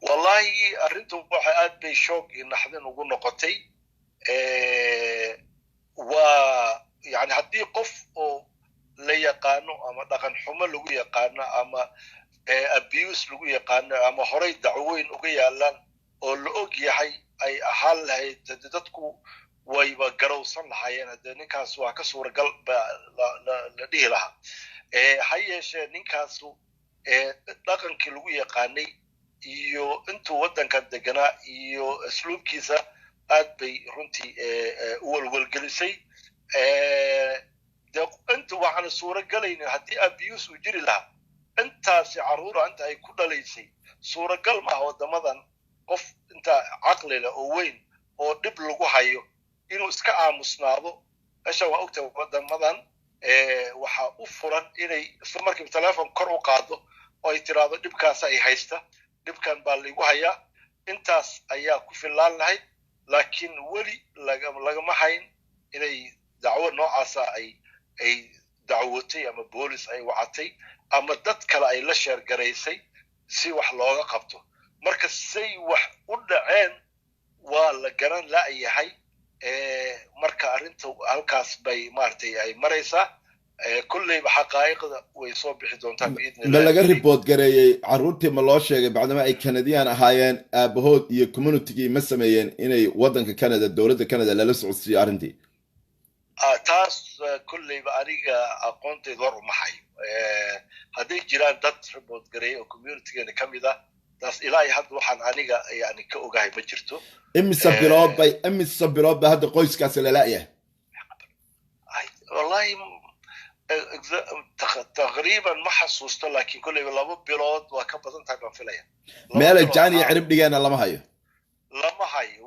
wallahi arrintu waxa aad bay shoog iyo naxdin ugu noqotay waa yani haddii qof oo la yaqaano ama dhaqan xumo lagu yaqaano ama abuse lagu yaqaano ama horay dacwoyn uga yaalaan oo la og yahay ay ahaan lahayd dadku wayba garowsan lahaayeen hadee ninkaas waa ka suuragal ba la dhihi lahaa ha yeeshee ninkaasu dhaqankii lagu yaqaanay iyo intuu waddankan deganaa iyo asluubkiisa aad bay runtii u walwalgelisay de inta waxaana suuragelaynin haddii abuse uu jiri lahaa intaasi carruura inta ay ku dhalaysay suuragal maaha waddamadan qof inta caqli leh oo weyn oo dhib lagu hayo inuu iska aamusnaado meesha waa ogtahay waddamadan waxaa u furan inay isla markiiba teleefon kor u qaado oo ay tiraahdo dhibkaas ay haysta dhibkan baa laygu hayaa intaas ayaa ku fillaan lahayd laakiin weli lagama hayn inay dacwo noocaasa ay dacwotay ama boolis ay wacatay ama dad kale ay la sheergaraysay si wax looga qabto marka say wax u dhaceen waa la garan la'yahay marka arrinta halkaas bay maaragtay ay maraysaa kulleyba xaqaa'iqda way soo bixi doontaa biidni ma laga ribood gareeyey carruurtii ma loo sheegay bacdama ay kanadiyaan ahaayeen aabahood iyo communitygii ma sameeyeen inay waddanka canada dowladda canada lala socodsiiyo arrintii taas kulleyba aniga aqoonteed war uma hayo hadday jiraan dad ribood gareeyay oo communitygeena ka mid ah taas ilaa iyo hadda waxaan aniga yani ka ogahay ma jirto imise bilood bay hadda qoyskaasi lala'yahay wallahi taqriiban ma xasuusto laakiin kolleyba 2 bilood waa ka badan tahay baan filaya meelay jaan iyo cirib dhigeena lama hayo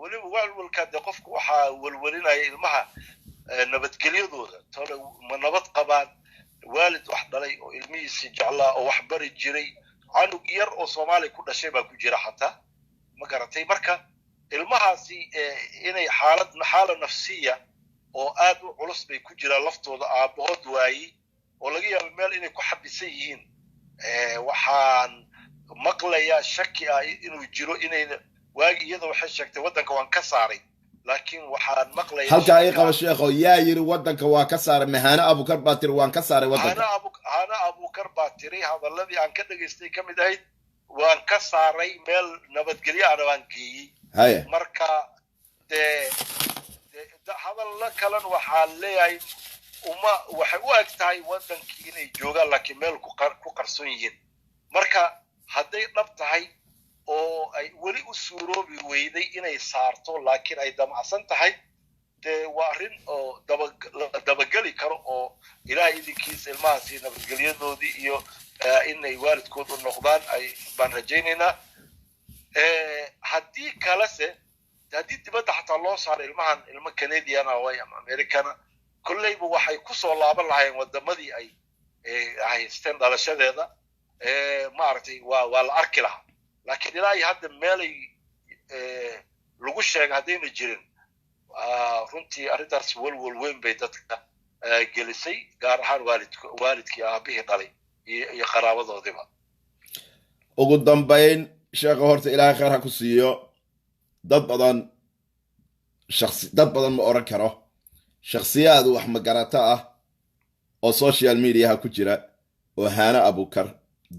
weliba walwalkaa dee qofku waxaa walwalinaya ilmaha nabadgelyadooda tole ma nabad qabaan waalid wax dhalay oo ilmihiisii jeclaa oo wax bari jiray canug yar oo soomaaliya ku dhashay baa ku jira xataa ma garatay marka ilmahaasi inay xaala nafsiya oo aad u culus bay ku jiraan laftooda aabbahood waayey oo laga yaabo meel inay ku xabisan yihiin waxaan maqlayaa shaki ah inuu jiro inayna waagi iyada waxay sheegtay waddanka waan ka saaray laakiin waxaan maqlayaa halka ay qaba sheekho yaa yiri waddanka waa ka saaray mahana abukar baa tiri waan ka saaray waddanka hana abukar baa tiri hadaladii aan ka dhageystay ka mid ahayd waan ka saaray meel nabadgelyo ana waan geeyey haye marka hadalla kalan waxaa leeyahay waxay u eg tahay waddankii inay joogaan laakiin meel ku qarsoon yihiin marka hadday dhab tahay oo ay weli u suuroobi weyday inay saarto laakiin ay damacsan tahay dee waa arrin oo dabageli karo oo ilaahay idinkiisa ilmahaasi nabadgelyadoodii iyo inay waalidkood u noqdaan baan rajaynaynaa haddii kalese haddii dibadda xataa loo saaro ilmahan ilmo canadiana way ama americana kolleyba waxay ku soo laaban lahaayeen waddamadii ay haysteen dhalashadeeda maaragtay waa la arki lahaa laakiin ilaa iyo hadda meelay lagu sheega haddayna jirin runtii arrintaas walwal weyn bay dadka gelisay gaar ahaan waalidkii aabihii dhalay iyo qaraabadoodiba ugu dambayn sheekha horta ilaahay khayr ha ku siiyo dad badan ma oran karo shakhsiyaad wax magarato ah oo social mediaha ku jira oo hana abukar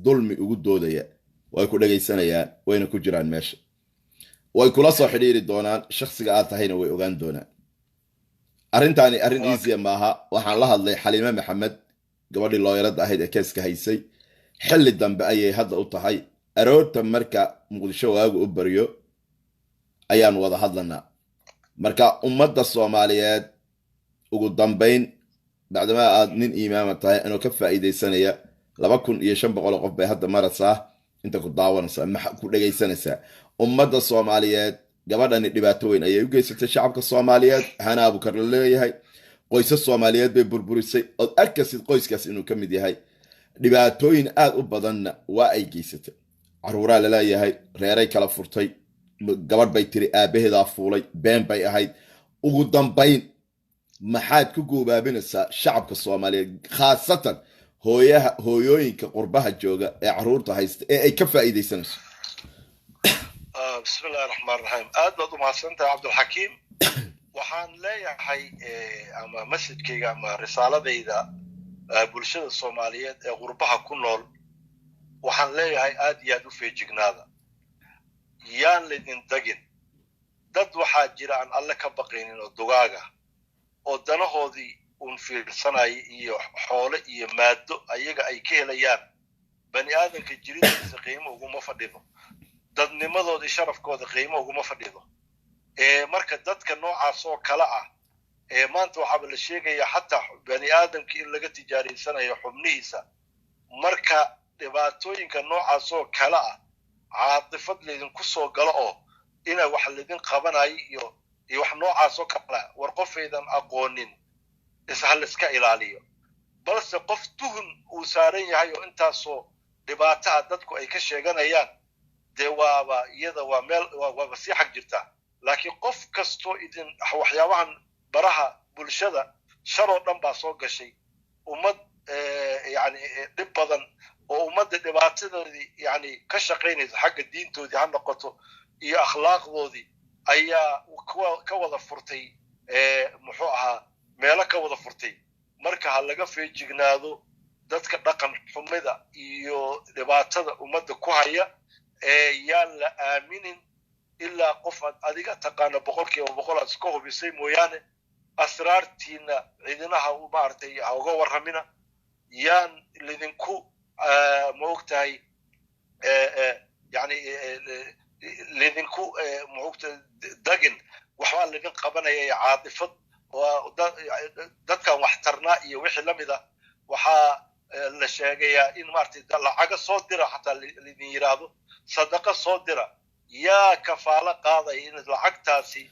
dulmi ugu doodaya way ku dhagaysanayaan wayna ku jiraan meesha way kula soo xidhiiri doonaan shakhsiga aad tahayna way ogaan doonaan arrintaani arrin easy maaha waxaan la hadlay xaliime maxamed gabadhii looyarada ahayd ee keeska haysay xilli dambe ayay hadda u tahay aroorta marka muqdisho waagu u baryo ayaan wada hadlanaa marka ummadda Soomaaliyeed ugu dambayn bacdama aad nin imaama tahay inuu ka faa'iideysanaya 2500 qof bay hadda maraysaa inta ku daawanaysaa ma ku dhagaysanaysaa ummadda Soomaaliyeed gabadhani dhibaato weyn ayay u geysatay shacabka Soomaaliyeed hana abukar leeyahay qoysas Soomaaliyeed bay burburisay oo arkasid qoyskaas inuu ka mid yahay dhibaatooyin aad u badanna waa ay geysatay caruuraa la leeyahay reeray kala furtay gabadh bay tiri aabaheedaa fuulay been bay ahayd ugu dambayn maxaad ku goobaabinaysaa shacabka Soomaaliyeed khaasatan hooyooyinka qurbaha jooga ee caruurta haysta ee ay ka faa'iideysanayso بسم الله الرحمن الرحيم أدنى ضمها سنة عبد الحكيم وحان لا يحي أما مسجد كي أما رسالة إذا بلشدة الصومالية غربها كنول وحان لا يحي آدي يدو في جنادا يان لدين دقين داد waxaa jira aan alle ka baqaynin oo dugaaga oo danahoodii unfiir sanay iyo xoolo iyo maado ayaga ay ka helayaan bani aadanka jiridiisa qiimo ugu fadhido dadnimadooda sharafkooda qiimo ugu fadhido marka dadka noocaas oo kala ah maanta waxa la sheegaya hatta bani aadanka in laga tijaariysanayo xubnihiisa marka dhibaatooyinka noocaas oo kala ah عاطفة لين كسو قلقو إنا وحلدين قبناي iyo wax noocaas oo kala warqofeedan aqoonin isahal iska ilaaliyo balse qof tuhun uu saaran yahay oo intaasoo dhibaato dadku ay ka sheeganayaan de waaba iyada waa meel waa si xaq jirta laakiin qof kasto idin waxyaabahan baraha bulshada sharo dhan baa soo gashay ummad yani dib badan oo ummadda dhibaatadoodii yani ka shaqeynaysa xagga diintoodii ha noqoto iyo akhlaaqdoodii ayaa ka wada furtay muxuu ahaa meelo ka wada furtay marka ha laga feejignaado dadka dhaqan xumida iyo dhibaatada ummadda ku haya yaan la aaminin ilaa qof adiga taqaana 100% aad iska hubisay mooyaane asraartiina ciidinaha u maartay ha uga warramina yaan lidinku moogtahay yani lidinku moogta dagin waxaa laga qabanaya caadifad dadkan waxtarnaa iyo wixii lamida waxaa la sheegayaa in maartay lacaga soo dira xataa lidin yiraahdo sadaqa soo dira yaa kafaala qaaday in lacagtaasi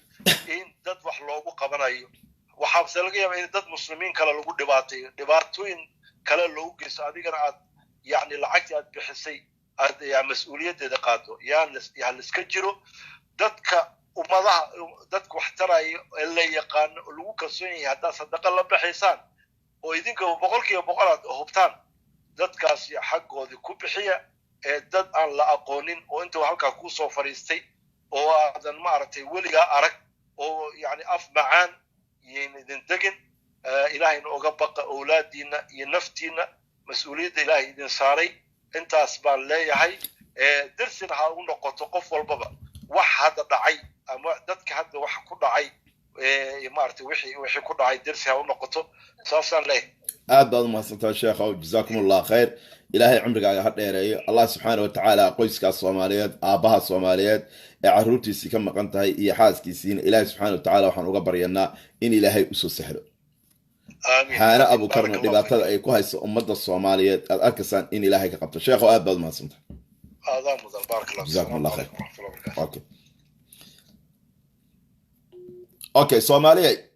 in dad wax loogu qabanayo waxaa laga yaabaa in dad muslimiin kale lagu dhibaatooyin kale loogu geysto adigana aad يعني لعقتي أد بحسي أد يعني مسؤولية دقاته يعني iska jiro dadka umadaha dadku waxtaray ilaa yaqaan lagu kalsoon yahay hadda sadaqa la bixisaan oo idinka 100% hubtaan dadkaasi xaggoodii ku bixiya dad aan la aqoonin oo intuu halkaa kuu soo fadhiistay oo aadan maaragtay weligaa arag oo yani af macaan iyoyn idin degin ilaahayna oga baqa owlaadiinna iyo naftiinna mas-uuliyadda ilaahay idin saaray intaas baan leeyahay darsina ha u noqoto qof walbaba wax hadda dhacay ama dadka hadda wax ku dhacay maaragtay wixii ku dhacay darsi ha u noqoto saasaan leeyahay aad baad umahadsantahay sheekhow jazaakum allah khayr ilaahay cumrigaaga ha dheereeyo allah subxaana watacaala qoyskaas soomaaliyeed aabbaha soomaaliyeed ee carruurtiisii ka maqan tahay iyo xaaskiisiina ilaahay subxaana watacaala waxaan uga baryanaa in ilaahay usoo sahlo xaana abukarna dhibaatada ay ku hayso ummadda soomaaliyeed aad arkaysaan in ilaahay ka qabto sheekhow aad baad umahadsantahay جزاكم الله خير اوكي سوماليا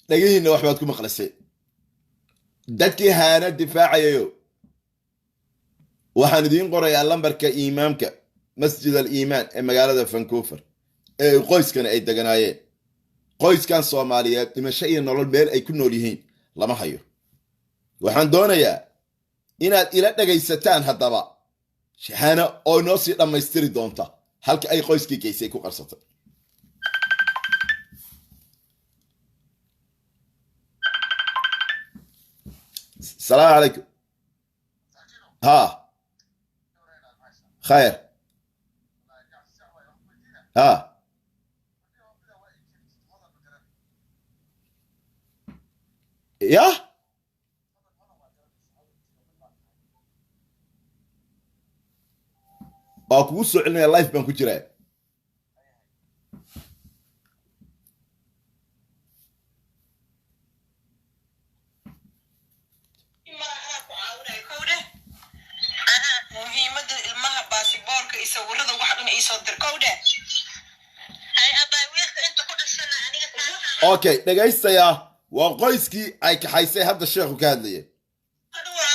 دغينا wax baad ku maqlasay dadkii haana difaacayo waxaan idin qorayaa lambarka imaamka masjid al-iimaan ee magaalada Vancouver ee qoyskan ay deganaayeen qoyskan Soomaaliyeed dhimasho iyo nolol meel ay ku nool yihiin lama hayo waxaan doonayaa inaad ila dhagaysataan haddaba shahaana oo noo sii dhammaystiri doonta halka ay qoyskii geysay ku qarsatay السلام عليكم ها خير ها يا waa kugu soo celinaya life baan ku jiraa muhiimada ilmaha baasiboorka iyo sawirada wax dhan ay soo dirkowde hay abay wiilka inta ku dhashana aniga okay dhagaystaya waa qoyskii ay kaxaysay hadda sheekhu ka hadlayay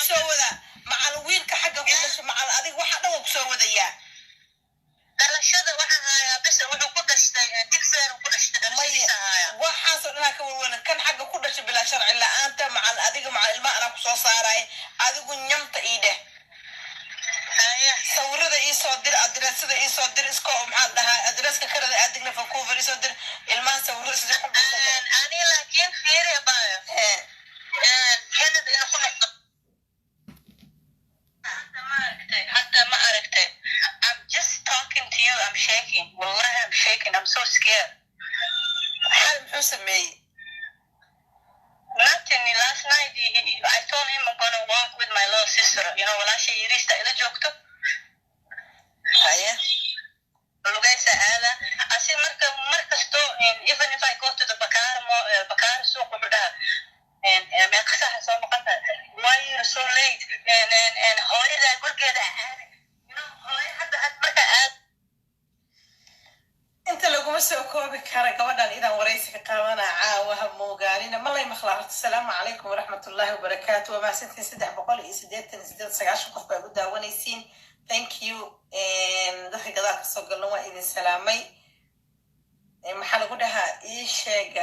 soo wada macal wiilka xagga ku dhashay macal adiga waxa dhan ku soo wadaya dalashada waxa haya bas wuxuu ku dhashtay digseer ku dhashtay dalashada haya waxa soo dhan ka warwana kan xagga ku dhashay bila sharci la'aanta macal adiga macal ilmaha ana ku soo saaray adigu nyamta iide sawirada ii soo dir adreesada ii soo dir iska maxaa dhahaa adreeska karada adigna Vancouver ii soo dir ilmaha sawirada sida ku dhashay ani laakiin fiiriya baayo kanada ina ku haysto hatta ma aragtay I'm just talking to you I'm shaking wallahi I'm shaking I'm so scared hal muxuu sameeyey nothing last night I told him I'm gonna walk with my little sister you know walaashay yirista ila joogto haya lugaysa aada asi markasto even if I go to the Bakar suuq wuxuu dhahaa ma qasaha soo noqonta why you so late and hooyada gurgeeda aada you know hooyada hadda marka aad inta laguma soo koobi kara gabadhan idan waraysi ka qaadana caawaha moogaanina malay makhlaaqad assalaamu calaykum waraxmatullaahi wabarakaatuh waa maasantiin 388 qof baa u daawanaysiin thank you dadka gadaal ka soo galno waa idin salaamay maxaa lagu dhahaa ii sheeg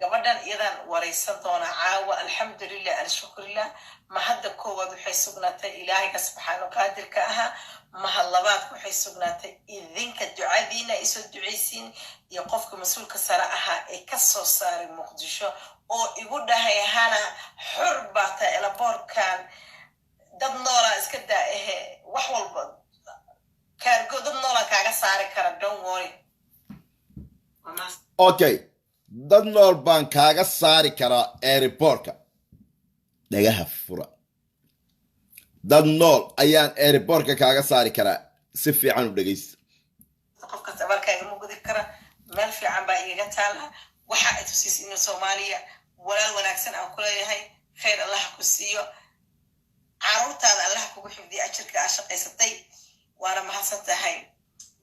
gabadhan iyadan waraysan doona caawa alxamdulilah alshukrillah ma hadda koowaad waxay sugnaatay ilaahayga subxaanahu qaadirka ahaa mahad labaad waxay sugnaatay idinka ducadiina isoo ducaysiin iyo qofka mas-uulka sare ahaa ee ka soo saaray muqdisho oo igu dhahay hana xor baa tahay elaboorkan dad noolaa iska daa ahe wax walba kaargo dad noolaa kaaga saari kara don't worry okay dad nool baan kaaga saari karaa airportka dhagaha fura dad nool ayaan airportka kaaga saari karaa si fiican u dhagaysta qofka tabarkaaga ma gudi kara meel fiican baa igaga taala waxa ay tusiis in Soomaaliya walaal wanaagsan aan ku leeyahay khayr Allah ku siiyo caruurtaada Allah kugu xifdiyo ajirka aad shaqaysatay waana mahadsan tahay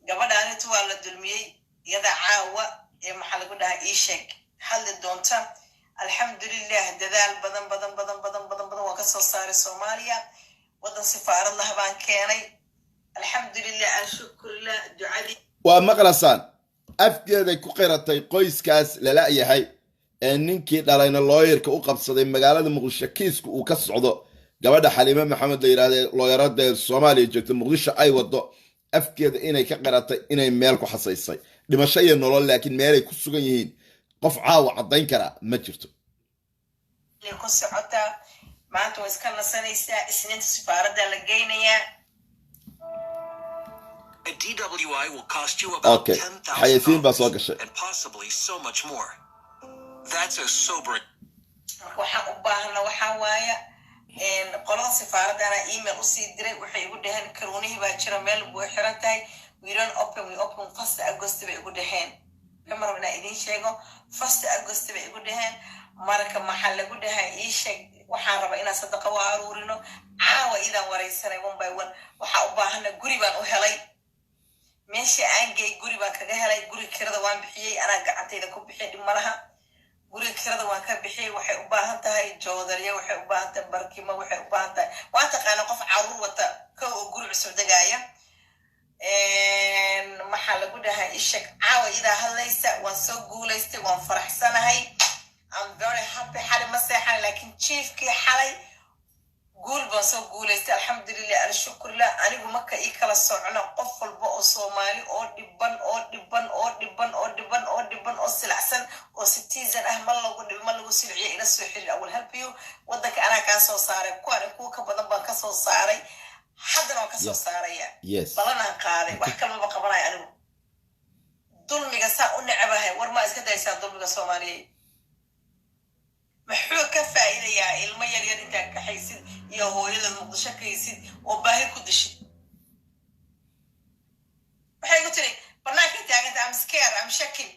gabadhaan inta waa la dulmiyey iyada caawa ee maxaa lagu dhahaa ii sheeg hadli doonta alxamdulilah dadaal badan waa ka soo saaray Soomaaliya wadan sifaarad lah baan keenay alxamdulilah alshukrillah ducadii waa maqlasaan afkeeday ku qiratay qoyskaas lala yahay ee ninkii dhalayna looyarka u qabsaday magaalada Muqdisho kiisku uu ka socdo gabadha xaliime maxamed la yidhahdee looyarada soomaaliya joogta muqdisho ay wado afkeeda inay ka qaratay inay meel ku xasaysay dhimasho iyo nolol laakiin meelay ku sugan yihiin qof caawa caddayn kara ma jirto ku socotaa maanta way iska nasanaysaa isniinta safaaradda la geynayaa A DWI will cost you about Okay. xayeysiin baa soo $10,000 gashay and possibly so much more. That's a sobering. marka waxaan u baahana waxaa waaya qolada safaaradana email usii diray waxay igu dhaheen karuunihii baa jira meel buu xiran tahay we open 1st August bay igu dhaheen kamar inaa idiin sheego 1st August bay igu dhaheen marka maxaa lagu dhahay ii sheeg waxaan rabaa inaan sadaqa u aruurino caawa idaan wareysanay 1 by 1 waxaa u baahana guri baan u helay meesha aan geey guri baan kaga helay guri kirada waan bixiyey anaa gacantayda ku bixiyay dhib malaha guri kirada waan ka bixiyey waxay u baahan tahay joodariya waxay u baahan tahay barkimo waxay u baahan tahay waa taqaana qof caruur wata ka oo guri cusub degaya maxaa lagu dhahay ishak caawa idaa hadlaysa waan soo guulaystay waan faraxsanahay I'm very happy xalay ma seexan laakiin chiefkii xalay guul baan soo guulaystay alxamdulilah alshukurlah anigu marka ii kala socno qof walba oo soomaali oo dhiban oo silacsan oo citizen ah ma lagu silciyo ila soo xiriir I will help you wadanka anaa kaa soo saaray kuwa ka badan baan ka soo saaray haddana waan ka soo saaraya balanaan qaaday wax kalmaba qabanayo anigu dulmiga saa u necabahay war maa iska daysaa dulmiga soomaaliyeed maxuu ka faa'iidayaa ilmo yaryar intaa kaxaysid iyo hooyada muqdisho kaysid oo baahi ku dishid waxay ku tiri banaanka taaganta I'm scared I'm shaking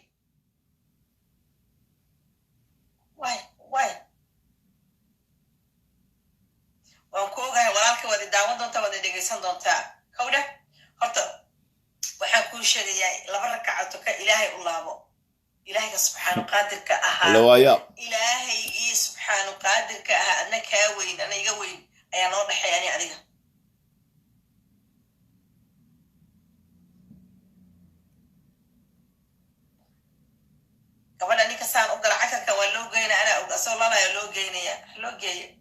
why waan ku ogahay walaalka waad daawan doontaa waad dhegaysan doontaa kawdha horta waxaan kuu sheegayaa 2 rakacato ka ilaahay u laabo إلهي سبحانه قادر كأها إلهي سبحانه قادر كأها أنا كاوين أنا يقوين أي أنا واضح يعني عليها قبل أني كسان أقدر عكر كوالو جينا أنا أصلا لا يلو جينا لو جي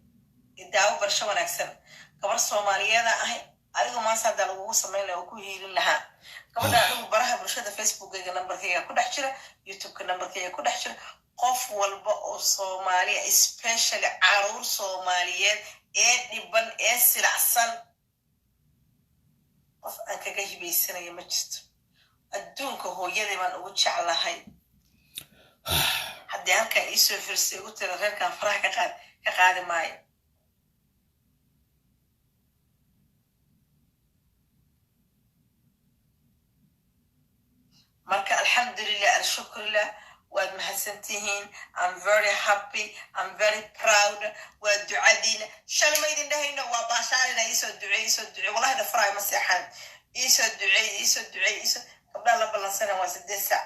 الدعوة برشوا نكسر قبل الصومالية ده هاي أريكم ما صار دلوا سمين لو كويه لها قبل أنو برها برشة فيسبوك جي نمبر كي كل حشرة يوتيوب كنمبر كي كل حشرة قف والبقى الصومالية especially عرور صوماليات نبان سلعسل قف أنك جاي بيسنا يمجد الدونك هو يدي من أقولش على هاي حد يانك يسوي فرس قلت له غير كان فرح كقاعد معي marka alxamdulilah alshukurlah waad mahadsantihiin I'm very happy I'm very proud waa ducadiina shalay ma idin dhahayno waa baashaalina iisoo duceey wallahi dhafraay ma seexan iisoo duceey gabdhaha la ballansana waa 8 saac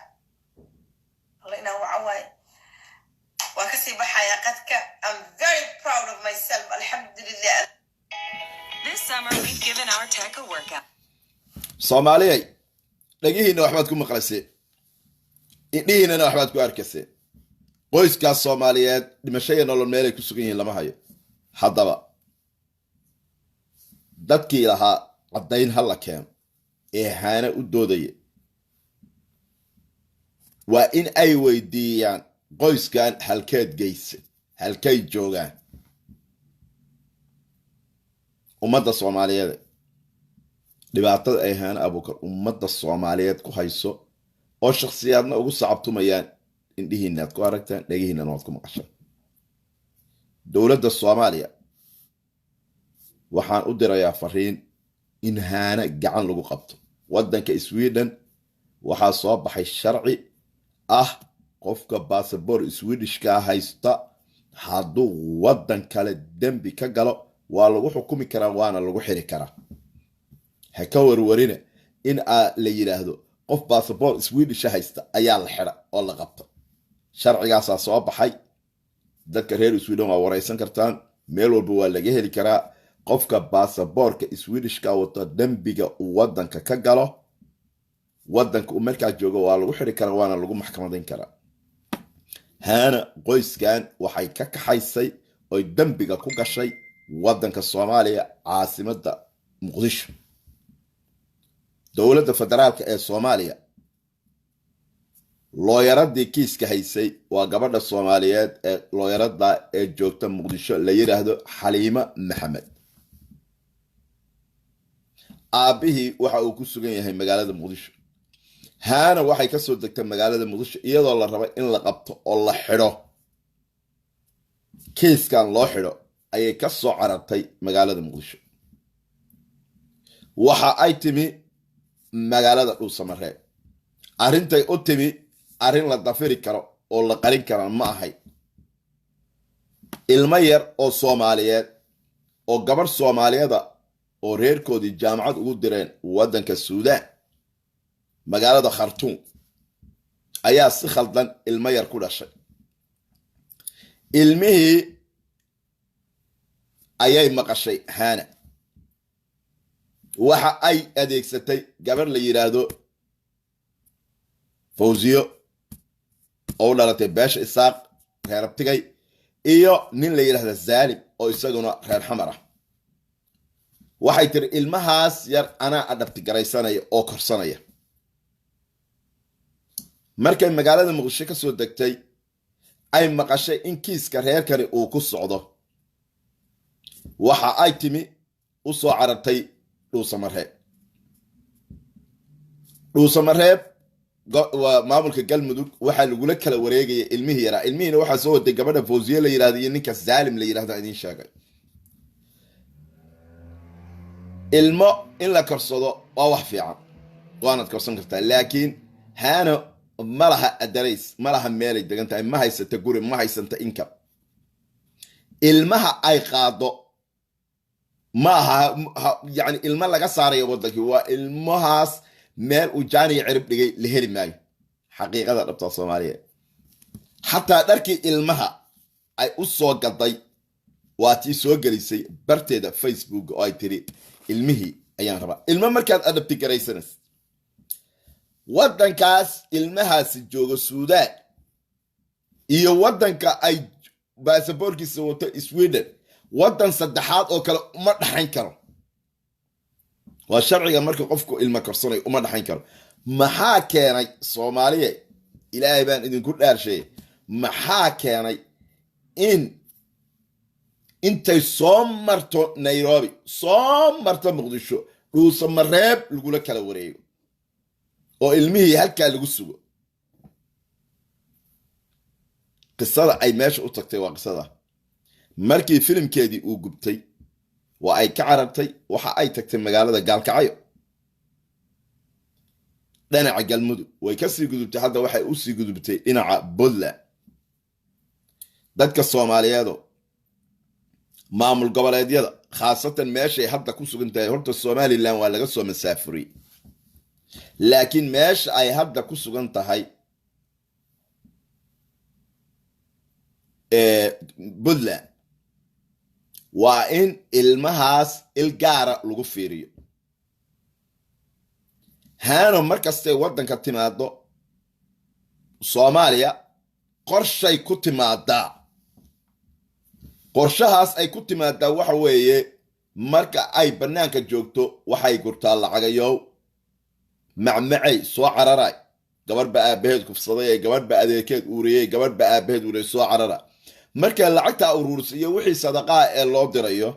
alla inaan wacawaaye waa kasii baxaya qadka I'm very proud of myself alxamdulilah This summer we've given our tech a workout Soomaaliyay dhagihiina waxbaad ku maqlaysay indhihiinana waxbaad ku arkaysay qoyskaas Soomaaliyeed dhimasho iyo nolol meel ay ku sugan yihiin lama hayo haddaba dadkii lahaa caddayn hal keen ee haana u doodaya waa in ay weydiiyaan qoyskan halkeed geyse halkay joogaan ummadda Soomaaliyeed dhibaatada ay haana abuukar ummadda Soomaaliyeed ku hayso oo shakhsiyaadna ugu sacabtumayaan indhihiinaad ku aragtaan dhagihiinana waad ku maqashaan dowladda Soomaaliya waxaan u dirayaa fariin in haana gacan lagu qabto wadanka Sweden waxaa soo baxay sharci qofka passport Swedish ka haysta hadduu wadan kale dambi ka galo waa lagu xukumi karaa waana lagu xiri karaa haka warwarina in la yiraahdo qof passport Swedish haysta ayaa la xira oo la qabto sharcigaas soo baxay dadka reer Sweden waa wareysan kartaan meel walba waa laga heli karaa qofka passportka Swedish ka wata dambiga wadanka ka galo wadanka uu markaa joogo waa lagu xiri karaa waana lagu maxkamadeyn karaa haana qoyskan waxay ka kaxaysay oo dambiga ku gashay waddanka Soomaaliya caasimadda Muqdisho dowladda federaalka ee Soomaaliya looyaradii kiiska haysay waa gabadha Soomaaliyeed ee looyarada ee joogta Muqdisho la yiraahdo Xaliima Maxamed aabihii waxa uu ku sugan yahay magaalada Muqdisho haana waxay ka soo degtay magaalada Muqdisho iyadoo la rabo in la qabto oo la xidho kiiskan loo xidho ayay ka soo carartay magaalada Muqdisho waxa ay timi magaalada Dhuusamareeb arintay u timi arin la dafiri karo oo la qarin karo ma ahay ilmo yar oo Soomaaliyeed oo gabar Soomaaliyeed oo reerkoodii jaamacad ugu direen waddanka Suudaan magaalada Khartoum ayaa si khaldan ilmo yar ku dhashay ilmihii ayay maqashay haana waxa ay adeegsatay gabar la yiraahdo Fawziyo oo dhalatay beesha Isaaq reer Abtigay iyo nin la yiraahdo Zaalim oo isaguna reer Xamar ah waxay tiri ilmahaas yar ana adabti garaysanaya oo korsanaya markay magaalada Muqdisho ka soo degtay ay maqashay in kiiska reerkani uu ku socdo waxa ay timi u soo carartay Dhuusamareeb waa maamulka Galmudug waxa lagu kala wareegay ilmihii yara ilmihiina waxa soo waday gabadha Fawziye la yiraahdo iyo ninka Zaalim la yiraahdo idin sheegay ilmo in la korsado waa wax fiican waana korsan kartaa laakiin haana malaha adarays malaha meel ay degan tahay ma haysata guri ma haysanta income ilmaha ay qaado ما يعني ilma laga saarayo wadankii waa ilmahaas meel u jaani cirib dhigay la heli maayo xaqiiqada dhabta Soomaaliyeed hatta dharkii ilmaha ay u soo gaday waa tii soo galisay barteeda Facebook oo ay tiri ilmihii ayaan rabaa ilma markaad adabti garaysanas wadankaas ilmahaas jooga Suudaan iyo wadanka ay baasaboorkiisa wato Sweden wadan saddexaad oo kale uma dhaxayn karo waa sharciga marka qofku ilma korsanay uma dhaxayn karo maxaa keenay Soomaaliye ilaahay baan idinku dhaarshay maxaa keenay in intay soo marto Nairobi soo marto Muqdisho Dhuusamareeb lagu kala wareego oo ilmihii halka lagu sugo qisada ay meesha u tagtay waa qisada markii filimkeedii uu gubtay waa ay ka carartay waxa ay tagtay magaalada Gaalkacyo dhinaca Galmudug way ka sii gudubtay hadda waxay u sii gudubtay dhinaca Puntland dadka Soomaaliyeed maamul goboleedyada khaasatan meeshay hadda ku sugan tahay horta Somaliland waa laga soo masaafuri laakiin meesha ay hadda ku sugan tahay Puntland waa in ilmahaas ilgaara lagu fiiriyo haano markastay wadanka timaado Soomaaliya qorshay ku timaadaa qorshahaas ay ku timaadaa waxa weeye marka ay banaanka joogto waxay gurtaa lacagayow macmacay soo cararay gabarba aabaheed kufsaday gabarba adeekeed uuriyay gabarba aabaheed uuriyay soo cararay marka lacagta urursiyo wixii sadaqa ee loo dirayo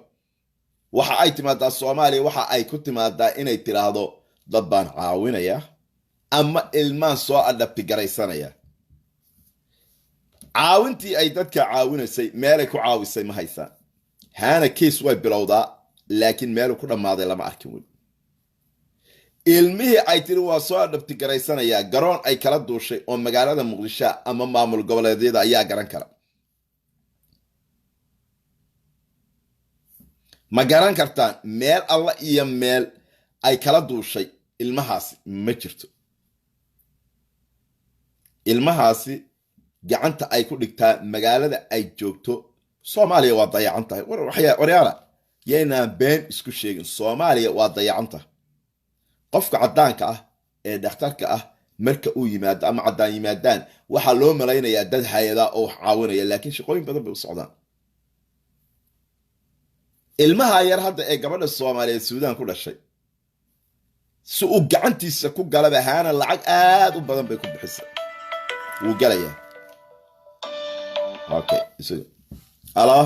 waxa ay timaadaa Soomaaliya waxa ay ku timaadaa inay tiraahdo dad baan caawinaya ama ilmaan soo adabti garaysanaya caawintii ay dadka caawinaysay meel ay ku caawisay ma haysan haana case way bilowdaa laakiin meel ku dhamaaday lama arkin wali ilmihii ay tiri waa soo adabti garaysanaya garoon ay kala duushay oo magaalada Muqdisho ama maamul goboleedyada ayaa garan kara ma garan kartaan meel alla iyo meel ay kala duushay ilmahaasi ma jirto ilmahaasi gacanta ay ku dhigtaa magaalada ay joogto Soomaaliya waa dayacan tahay waryaala yeena been isku sheegin Soomaaliya waa dayacan tahay qofka cadaanka ah ee dhakhtarka ah marka uu yimaado ama cadaan yimaadaan waxa loo malaynayaa dad hay'ada oo caawinaya laakiin shaqooyin badan bay u socdaan ilmaha yar hadda ee gabadha Soomaaliyeed Suudaan ku dhashay si uu gacantiisa ku galaba haana lacag aad u badan bay ku bixisay wuu galaya okay isu ala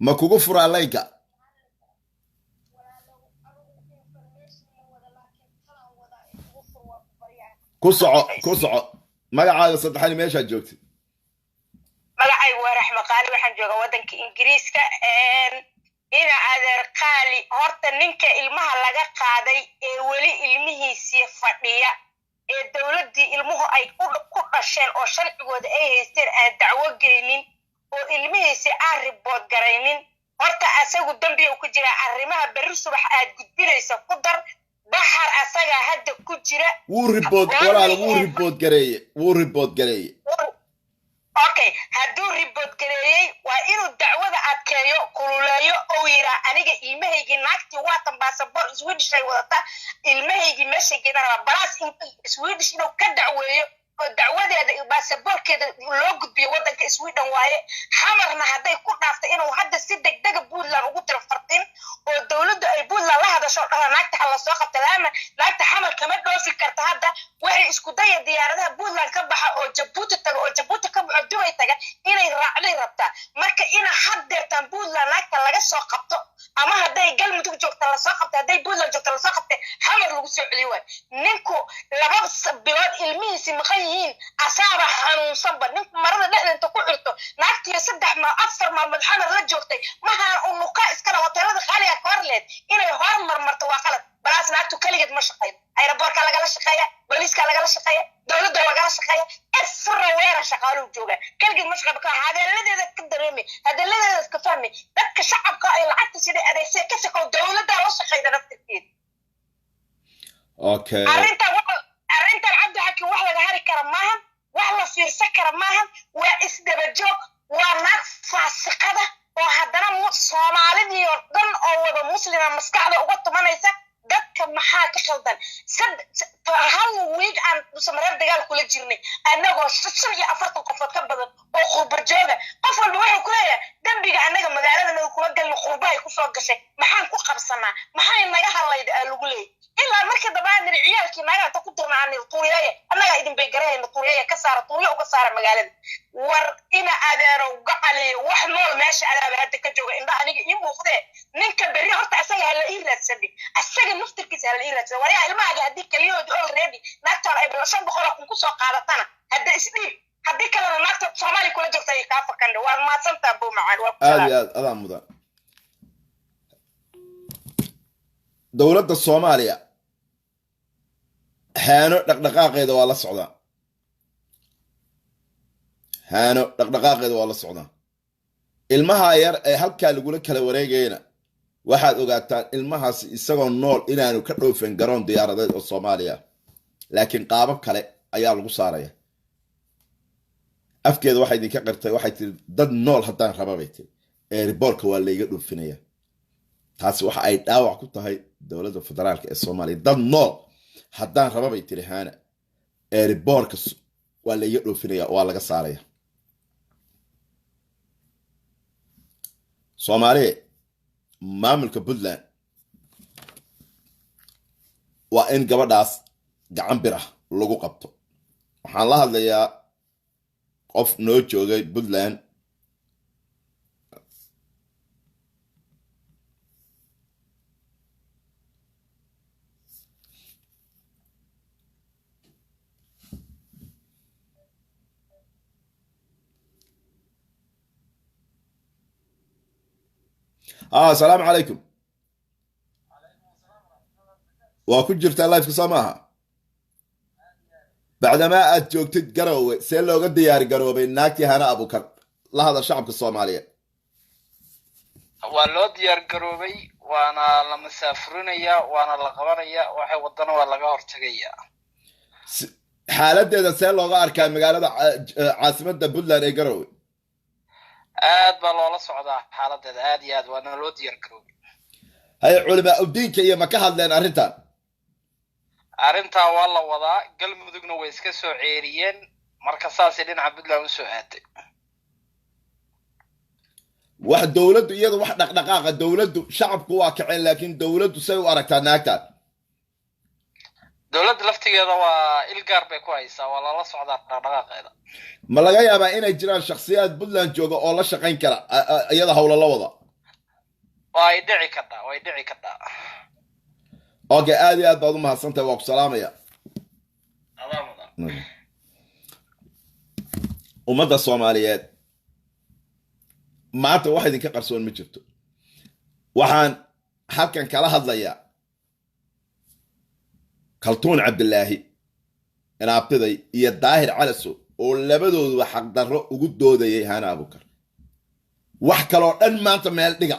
ma kugu furaa layga ku soco magacaaga saddexani meesha joogtay magacaygu waa raxma qaali waxaan joogaa wadanka ingiriiska ina adeer qaali horta ninka ilmaha laga qaaday ee weli ilmihiisii fadhiya ee dowladdii ilmuhu ay ku dhasheen oo sharcigooda ay haysteen aan dacwo geynin oo ilmihiisii aan ribood garaynin horta asagu dambiga ku jira arrimaha berri subax aad gudbinaysa ku dar baxar asaga hadda ku jira wuu ribood gareeye okay hadduu ribood gareeyey waa inuu dacwada adkeeyo kululeeyo oo yiraa aniga ilmahaygii naagtii waatan baasabor Swedish ay wadata ilmahaygii meesha geedana balaas Swedish inuu ka dacweeyo oo dacwadeeda baasaborkeeda loo gudbiyo wadanka Sweden waaye xamarna hadday ku dhaaftay inuu hadda si degdeg Puntland ugu tiro fartin oo dawladdu ay Puntland la hadasho dhaha naagta hal soo qabtay lama naagta xamar kama dhoofi karta hadda waxay isku dayay diyaaradaha Puntland ka baxa oo Djibouti tago oo Djibouti ka baxo Dubai taga inay raacday rabta marka ina haddeertan Puntland naagta laga soo qabto ama hadday galmudug joogta la soo qabtay hadday Puntland joogta la soo qabtay xamar lagu soo celiyo ninku laba bilood ilmihiisi maqan yihiin asaaba xanuunsanba ninku marada dhexdeeda ku xirto naagtii 3 ma 4 maalmood xamar la joogtay maha unuka iskala hoteelada qaaliga korleed inay hormarmarto waa qalad balaas naagtu kaligeed ma shaqeyn aeroboortka lagala shaqeeya booliiska lagala shaqeeya dowladda lagala shaqeeya everywhere shaqaalu jooga kaligeed ma shaqeyn ka hadaladeeda ka dareemi hadaladeeda ka fahmi dadka shacabka ay lacagta sida adeegsay ka shaqo dowladda la shaqeeyda nafteed okay arrintan cabdi xaki wax laga hari kara maaha wax la fiirsan kara maaha waa isdaba joog waa naag faasiqada oo haddana Soomaalidii oo dhan oo wada muslima maskaxda uga tumanaysa dadka maxaa ka khaldan hal week aan Soomaaliya dagaal kula jirnay anagoo 40 qofood ka badan oo qurba jooga qof walba wuxuu ku leeyahay dambiga anaga magaalada nagu kula galno qurba ay ku soo gashay maxaan ku qabsanaa maxay naga hadlayda lagu leeyahay ilaa markii dabaan ciyaalkii naagta ku dirnaan tuuriyay anaga idin bay gareen tuuriyay ka saar tuuriyo uga saar magaalada war ina adeero gacali wax nool meesha alaaba hadda ka jooga inda aniga ii muuqdee ninka bari horta asaga hala ii raadsan asaga naftirkiisa hala ii raadsan war yaa ilmaha hadii kaliyood already naagta ay bilashan boqol ku soo qaadatana hadda isdhiib hadii kale naagta Soomaali kula joogta ay ka fakan waa maadsanta buu macaan waa aad mudan dowladda Soomaaliya haano dhaqdhaqaaqeeda waa la socdaa ilmaha yar ee halka lagu kala wareegayna waxaad ogaataan ilmahaas isagoo nool inaanu ka dhoofin garoon diyaaradeed oo Soomaaliya laakiin qaabab kale ayaa lagu saaraya afkeeda waxay idinka qirtay waxay tiri dad nool haddaan rababaytay ee riboorka waa la iga dhoofinaya taasi waxa ay dhaawac ku tahay dowladda federaalka ee Soomaaliya dad nool haddaan rababay tiri haana ee riboorka waa la iga dhoofinaya waa laga saaraya Soomaaliya maamulka Puntland waa in gabadhaas gacan bir ah lagu qabto waxaan la hadlayaa qof noo joogay Puntland السلام عليكم وكجرت لايف كسامها بعدما أتجوكت قروي سيلو قد ديار قروي ناكي هنا أبو كر لهذا الشعب الصومالي والله ديار قروي وانا لما سافرونيا وانا لقبانيا وحي وطنا ولا قهر تغيا حالة إذا سيلو غار كان مقالة عاصمة بلدان اي قروي aad baa loola socdaa xaaladeeda aad iyo aad waana loo diyaar garoobay hay culama diinka iyo ma ka hadleen arrintan arrintaa waa la wadaa galmudugna way iska soo ceeriyeen marka saasay dhinaca puntland usoo aaday wax dowladdu iyada wax dhaqdhaqaaqa dowladdu shacabku waa kaceen laakiin dowladdu say u aragtaa naagtaan dowladda laftigeeda waa ilgaar bay ku haysaa waa lala socdaa dhaqdhaqaaqeeda ma laga yaabaa inay jiraan shakhsiyaad puntland jooga oo la shaqayn kara iyada howla la wada way dhici kadhaa okay aad iyo aad baad u mahadsantahay waa ku salaamaya ummadda soomaaliyeed maanta wax idinka qarsoon ma jirto waxaan halkan kala hadlayaa kaltuun cabdilaahi inaabtiday iyo daahir calaso oo labadooduba xaqdarro ugu doodayay hana abukar wax kaloo dhan maanta meel dhiga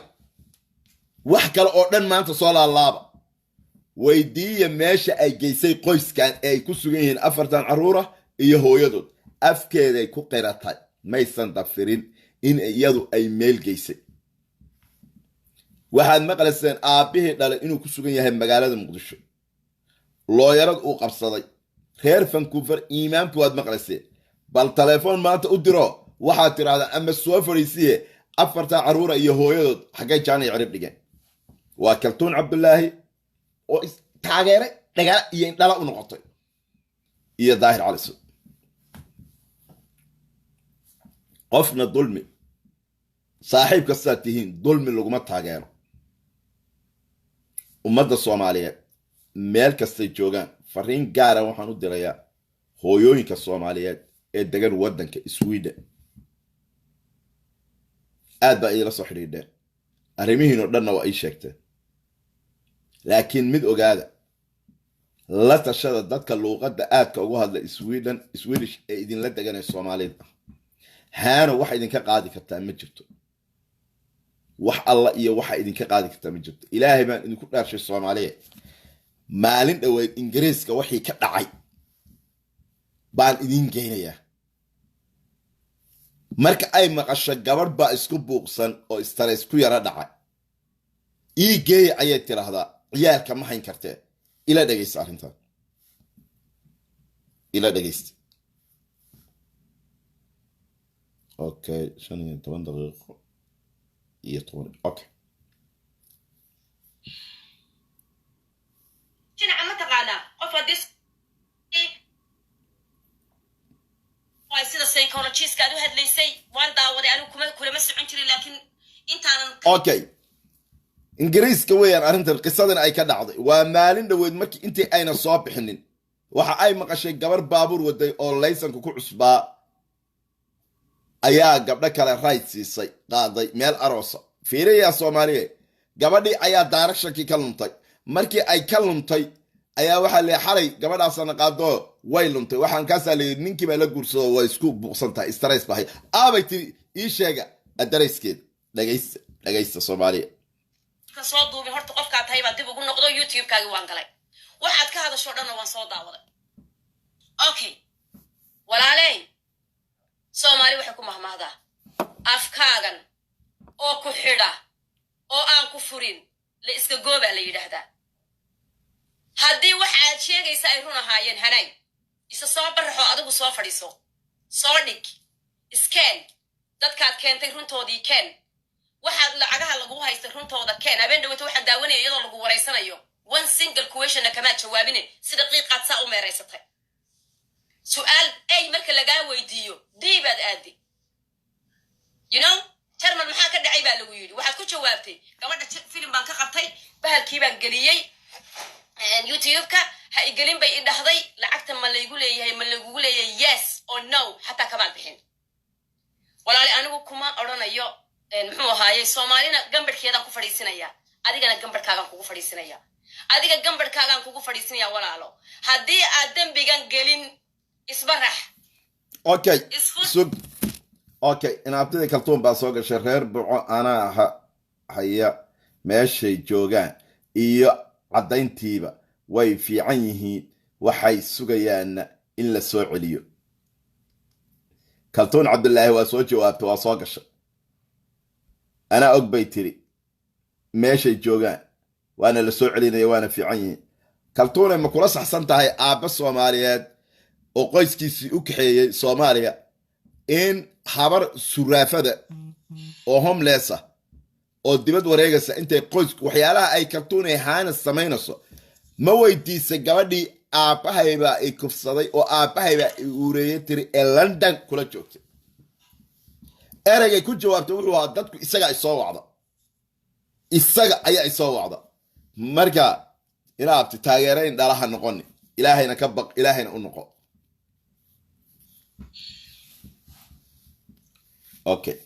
wax kale oo dhan maanta soo laalaaba weydiiya meesha ay geysay qoyskan ee ay ku sugan yihiin 4 carruura iyo hooyadood afkeeday ku qiratay maysan dafirin in iyadu ay meel geysay waxaad maqlayseen aabbihii dhalay inuu ku sugan yahay magaalada muqdisho looyarad uu qabsaday reer Vancouver iimaamku waad maqlayseen bal telefoon maanta u diro waxaad tiraahdaa ama soo fariisiye 4 carruura iyo hooyadood xagay jaanay cirib dhigeen waa kaltuun cabdulaahi oo taageeray dhagaa iyo indhala u noqotay iyo daahir caliso qofna dulmi saaxiib kasta tihiin dulmi laguma taageero ummadda Soomaaliyeed meel kasta joogaan fariin gaara waxaan u dirayaa hooyooyinka Soomaaliyeed ee degan wadanka Sweden aad baa ila soo xiriireen arrimihiin oo dhanna waa ay sheegteen laakiin mid ogaada la tashada dadka luuqadda aadka ugu hadla Swedish ee idin la deganay Soomaalida haana wax idinka qaadi kartaa ma jirto wax alla iyo waxa idinka qaadi kartaa ma jirto ilaahay baan idinku dhaarshay Soomaaliyeed maalin dhaweyd ingiriiska wixii ka dhacay baan idin geynayaa marka ay maqasho gabadh baa isku buuqsan oo stress ku yara dhacay ii geey ayay tiraahdaa ciyaalka ma hayn kartee ila dhageysta arrintan ila dhageysta okay 15 daqiiqo iyo 10 okay جينا عم تقانا قف ديس واي سيدا سايكولوجيست كادو هاد ليسي وان داودي انو كولا ما سocon jirin laakiin intaan okay ingiriiska weeyaan arrintan qisadan ay ka dhacday waa maalin dhaweyd markii intii ayna soo bixinin waxa ay maqashay gabar baabuur waday oo laysanka ku cusbaa ayaa gabdho kale right siisay qaaday meel aroosa fiiriya Soomaaliyeed gabadhii ayaa directionkii ka luntay markii ay ka luntay ayaa waxa la xalay gabadhaasna qaado way luntay waxaan ka saalay ninkii baa la guursado way isku buuqsantahay stress bahay aabayti ii sheega adreeskeed dhageysta Soomaaliyeed ka soo duubay horta qofka tahay baa dib ugu noqdo YouTube-kaaga waan galay waxaad ka hadasho dhan waan soo daawaday okay walaalay Soomaali waxa ku mahmahdaa afkaagan oo ku xidha oo aan ku furin la iska gooba la yiraahdaa haddii wax aad sheegaysa ay run ahaayeen hanay isa soo barxo adigu soo fadhiiso soo dhig iskeen dadkaad keentay runtoodii keen waxaad lacagaha lagu haystay runtooda keen habeen dhawata waxaad daawanaya iyadoo lagu wareysanayo one single question kama jawaabine si daqiiqaad saa u meereysatay su'aal ay marka lagaa weydiiyo diibaad aadi you know jarmal maxaa ka dhacay baa lagu yiri waxaad ku jawaabtay gabadha film baan ka qabtay bahalkii baan geliyay YouTube-ka ha igelin bay i dhahday lacagta ma laygu leeyahay yes or no hatta kama bixin walaali anigu kuma oranayo muxuu ahaayay Soomaalina gambarkeedan ku fadhiisinaya adigana gambarkaagan kugu fadhiisinaya adiga gambarkaagan kugu fadhiisinaya walaalo haddii aad dambigan gelin isbarax okay okay inaabtida kaltuun baa soo gashay reer buco ana haya meeshay joogaan iyo cadayntiiba way fiican yihiin waxay sugayaan in la soo celiyo kaltuun cabdulaahi waa soo jawaabtay waa soo gashay ana og bay tiri meeshay joogaan waana la soo celinaya waana fiican yihiin kaltuune ma kula saxsan tahay aabba soomaaliyeed oo qoyskiisii u kaxeeyey soomaaliya in habar suraafada oo homelessa oo dibad wareegaysa intay qoysku waxyaalaha ay kaltuune haana samaynayso ma weydiisay gabadhii aabbahaybaa i kufsaday oo aabbahaybaa i uureeyey tiri ee london kula joogtay ereygay ku jawaabtay wuxuu ahaa dadku isaga ayaa isoo wacda marka inaabti taageerayn dhalaha noqoni ilaahayna ka baq ilaahayna u noqo okay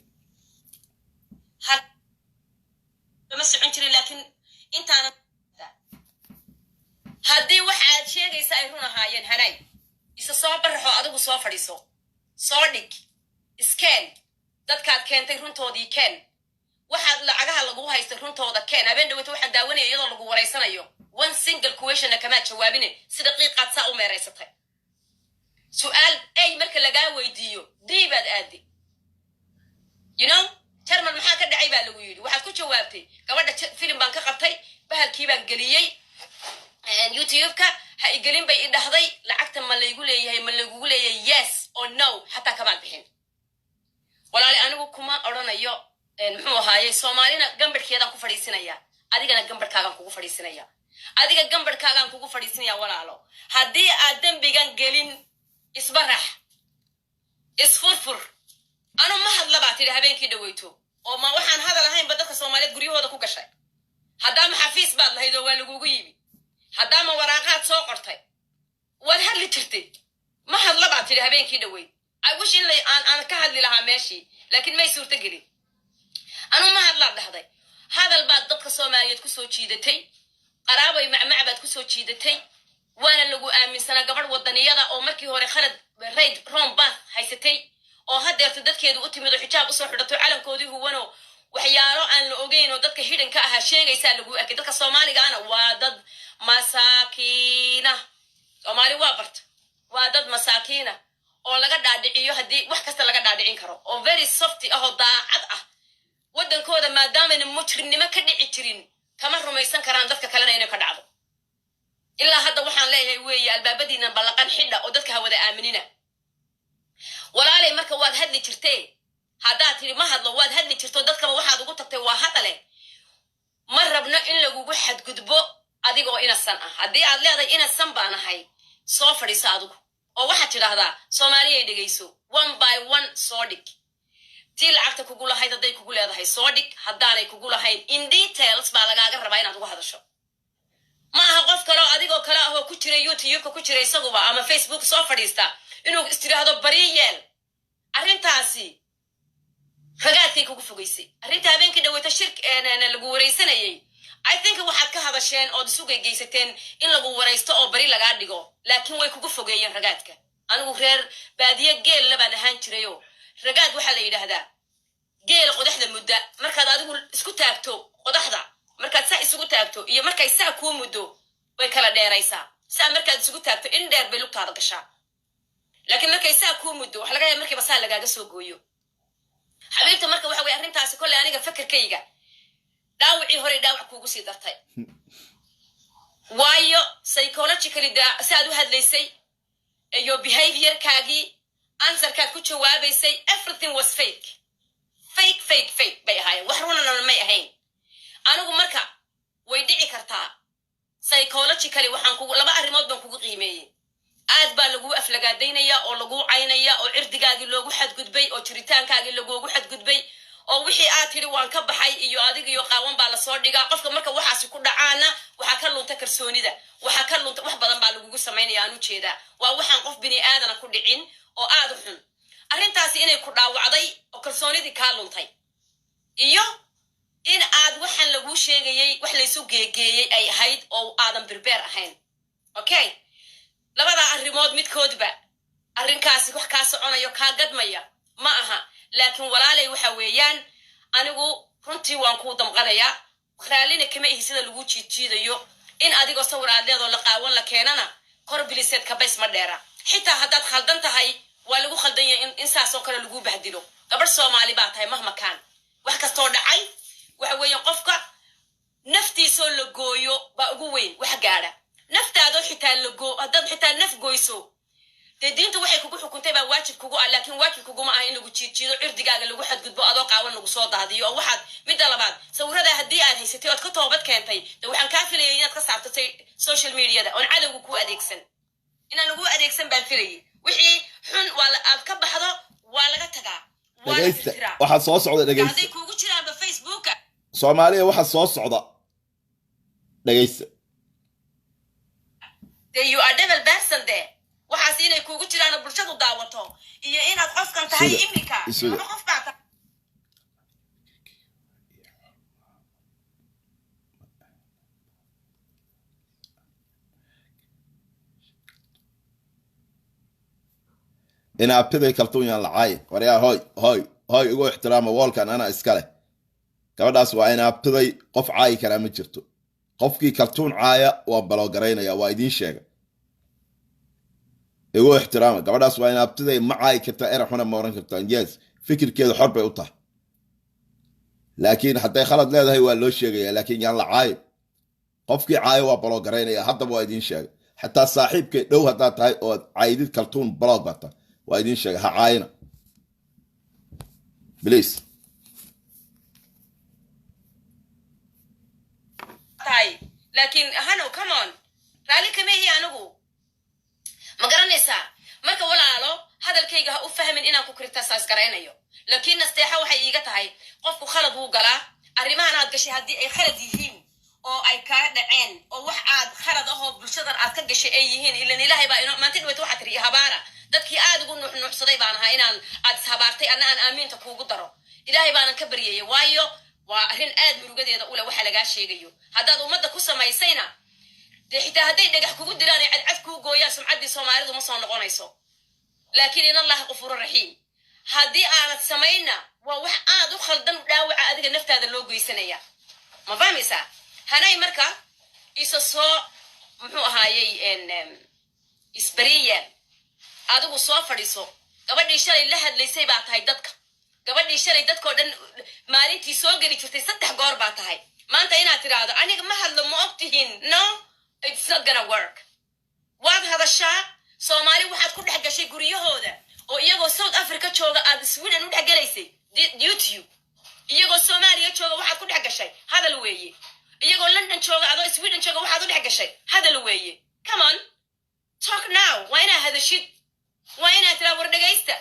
ma socon jirin laakiin intaana haddii waxa aad sheegaysa ay run ahaayeen hanay isa soo baraxo adigu soo fadhiiso soo dhig iskeen dadkaad keentay runtoodii keen waxaad lacagaha lagu haystay runtooda keen habeen dhaweyta waxaan daawanaya iyadoo lagu wareysanayo one single questionna kamaad jawaabine si daqiiqaad saa u meeraysatay su'aal ay marka lagaa weydiiyo diibaad aadi you know jarmal maxaa ka dhacay baa lagu yidhi waxaad ku jawaabtay gabadha filim baan ka qabtay bahalkii baan geliyey youtube-ka ha igelin bay i dhahday lacagta ma laygu leeyahay ma lagugu leeyahay yes or no xataa kamaad bixin walaali anigu kuma odhanayo muxuu ahaaye soomaalina gambadhkeedaan ku fadhiisinaya adigana gambadhkaagaan kugu fadhiisinaya adiga gambadhkaagaan kugu fadhiisinaya walaalo haddii aad dembigan gelin isbarax isfurfur anu ma hadla baa tidhi habeenkii dhaweyto oo ma waxaan hadal ahaynba dadka soomaaliyeed guryahooda ku gashay haddaama xafiis baad lahayd oo waa lagugu yimi haddaama waraaqaad soo qortay waad hadli jirtay ma hadla baa tidhi habeenkii dhaweyd I wish in aan ka hadli lahaa meeshii laakiin may suurta gelin anu ma hadlaad dhahday hadal baad dadka soomaaliyeed ku soo jiidatay qaraabay macmac baad ku soo jiidatay waana lagu aaminsanaa gabadh wadaniyada oo markii hore khalad rayd rom bath haysatay oo haddeerta dadkeedu u timid oo xijaab usoo xidhato calankoodii huwano waxyaalo aan la ogeyn oo dadka hidhanka ahaa sheegaysaa lagu arkay dadka soomaaligaana waa dad masaakiina soomaali waa barta waa dad masaakiina oo laga dhaadhiciyo haddii wax kasta laga dhaadhicin karo oo very softy ah oo daacad ah waddankooda maadaamayna mujrimnimo ka dhici jirin kama rumaysan karaan dadka kalena inay ka dhacdo ilaa hadda waxaan leeyahay weeye albaabadiina ballaqan xidha oo dadka ha wada aaminina walaalay marka waad hadli jirtee haddaad tidhi ma hadlo waad hadli jirto dadkaba waxaad ugu tagtay waa hadale ma rabno in lagugu xadgudbo adigoo inasan ah haddii aad leedahay inasan baan ahay soo fadhiiso adigu oo waxaad tidhaahdaa soomaaliyay dhegayso one by one soo dhig tii lacagta kugu lahayd hadday kugu leedahay soo dhig haddaanay kugu lahayn in details baa lagaaga rabaa inaad ugu hadasho ma aha qof kaleo adigoo kale ah oo ku jira youtube-ka ku jira isaguba ama facebook soo fadhiista inuu istiraahdo bari yeel arrintaasi ragaadkay kugu fogaysay arrinta habeenkii dhaweyta lagu waraysanayay I think waxaad ka hadasheen ood isugay geysateen in lagu waraysto oo bari lagaa dhigo laakiin way kugu fogeeyeen ragaadka anigu reer baadiye geel labaan ahaan jirayo ragaad waxaa la yidhaahdaa geel qodaxda mudda markaad adigu isku taagto qodaxda markaad saa isugu taagto iyo markay saa kuu muddo way kala dheeraysaa saa markaad isugu taagto in dheer bay lugtaada gashaa laakiin markay saa kuu muddo waxa laga yaaba markiiba saa lagaaga soo gooyo xabiibta marka waxa weye arrintaasi kolley aniga fakerkayga dhaawacii hore dhaawac kuugu sii dartay waayo psychologically saaad u hadlaysay iyo behaviorkaagii answerkaad ku jawaabaysay everything was fake bay ahaayeen wax runana may ahayn anigu marka way dhici kartaa psychologically waxaan laba arrimood baan kugu qiimeeyey aad baa lagu aflagaadaynaya oo lagu caynaya oo cirdigaagii loogu xadgudbay oo jiritaankaagii lagoogu xadgudbay oo wixii aad tidhi waan ka baxay iyo adig iyo qaawan baa lasoo dhigaa qofka marka waxaasi ku dhacaana waxaa ka lunta kalsoonida waxaa ka lunta wax badan baa lagugu samaynaya aan u jeedaa waa waxaan qof bini aadana ku dhicin oo aad u xun arrintaasi inay ku dhaawacday oo kalsoonidii kaa luntay iyo in aad waxaan laguu sheegayey wax laysu geegeeyey ay ahayd oo aadan birbeer ahayn okay labada arrimood midkoodba arrinkaasi wax kaa soconayo kaa gadmaya ma aha laakiin walaalay waxa weeyaan anigu runtii waan kuu damqanayaa raallina kama ihi sida lagu jiidjiidayo in adigoo sawir aad leedoo la qaawan la keenana kor biliseed kabays ma dheera xitaa haddaad khaldan tahay waa lagu khaldan yahay in saasoo kale lagu bahdilo gabadh soomaali baa tahay mahmakaan wax kastoo dhacay waxa weeyaan qofka naftiisoo la gooyo baa ugu weyn wax gaadha nafta حتى لجو هذا حتى نف جويسو تدينتو waxay kugu xukuntay baa waajib kugu ah laakiin waajib kugu ma aha in lagu jiijiido cirdigaaga lagu xadgudbo adoo qaawan lagu soo daadiyo oo waxaad mid labaad sawirada hadii aad haysatay oo ka toobad keentay waxaan ka filayay inaad ka saartay social media-da oo cadawgu ku adeegsan inaan lagu adeegsan baan filayay wixii xun waa aad ka baxdo waa laga tagaa waxa soo socda dhageysta hadii kugu jiraan Facebook Soomaaliya waxa soo socda dhageysta you are devil person there waxaas inay kugu jiraan bulshadu daawato iyo inaad qofkan tahay imika qof baad ina abtiday kaltuun yaan lacay wariyaa hoy ugu ixtiraama walkan ana iska leh gabadhaas waa ina abtiday qof caay kara ma jirto qofkii kaltuun caaya waa baloogareynaya waa idin sheega ugu ixtiraama gabadhaas waa ina abtiday ma caay karta eraxuna ma oran karta yes fikirkeedu xor bay u tahay laakiin hadday khalad leedahay waa loo sheegaya laakiin yaan la caay qofkii caaya waa baloogareynaya hadda waa idin sheega xataa saaxiibkay dhow haddaa tahay oo caydid kaltuun baloog bata waa idin sheega ha caayina please laakiin hano come on raali kama hi anigu ma garanaysaa marka walaalo hadalkayga ha u fahmin inaan ku kirtasaas garaynayo laakiin nasteexa waxay iiga tahay qofku khalad uu galaa arrimahan aad gashay haddii ay khalad yihiin oo ay kaa dhaceen oo wax aad khalad ahoo bulshadan aad ka gashay ay yihiin ilan ilaahay baa inoo maanta dhaweyta waxaa tiri habaara dadkii aad ugu nuuxnuuxsaday baan ahaa inaan aad ishabaartay anna aan aamiinta kuugu daro ilaahay baanan ka baryayay waayo waa arrin aad murugadeeda ule waxa lagaa sheegayo haddaad ummadda ku samaysayna dee xitaa hadday dhagax kugu diraan ee cadcad kuu gooyaan sumcaddii soomaalidu ma soo noqonayso laakiin in allaha qafuuru raxiim haddii aanad samayna waa wax aad u khaldan dhaawaca adiga naftaada loo geysanaya ma fahmaysaa hanay marka isa soo muxuu ahaayey isbariyeen adigu soo fadhiiso gabadhii shalay la hadlaysay baa tahay dadka gabadhii shalay dadkoo dhan maalintii soo geli jirtay 3 goor baa tahay maanta inaad tiraahdo aniga ma hadlo ma ogtihiin no it's not gonna work waad hadashaa soomaali waxaad ku dhex gashay guryahooda oo iyagoo South Africa jooga aad Sweden u dhex galaysay YouTube iyagoo Soomaaliya jooga waxaad ku dhex gashay hadal weeye iyagoo London jooga adoo Sweden jooga waxaad u dhex gashay hadal weeye come on talk now waa inaa hadashid waa inaa tiraa war dhagaysta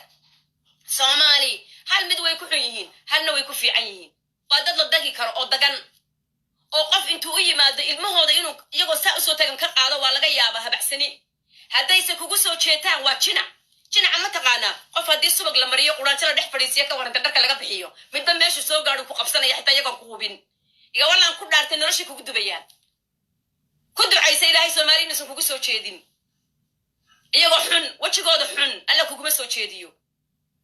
Soomaali hal mid way ku xun yihiin halna way ku fiican yihiin waa dad la dagi karo oo dagan oo qof intuu u yimaado ilmahooda inuu iyagoo saa u soo tagan ka qaado waa laga yaabaa habacsani haddayse kugu soo jeetaan waa jinaca ma taqaanaa qof haddii subag la mariyo quraanjo la dhex fadhiisiyo ka waranta dharka laga bixiyo midba meesha soo gaadhu ku qabsanaya xitaa iyagoon ku hubin iga wallaan ku dhaartay nolosha kugu dubayaan ku ducaysa ilaahay Soomaali inaysan kugu soo jeedin iyagoo xun wajigooda xun alla kuguma soo jeediyo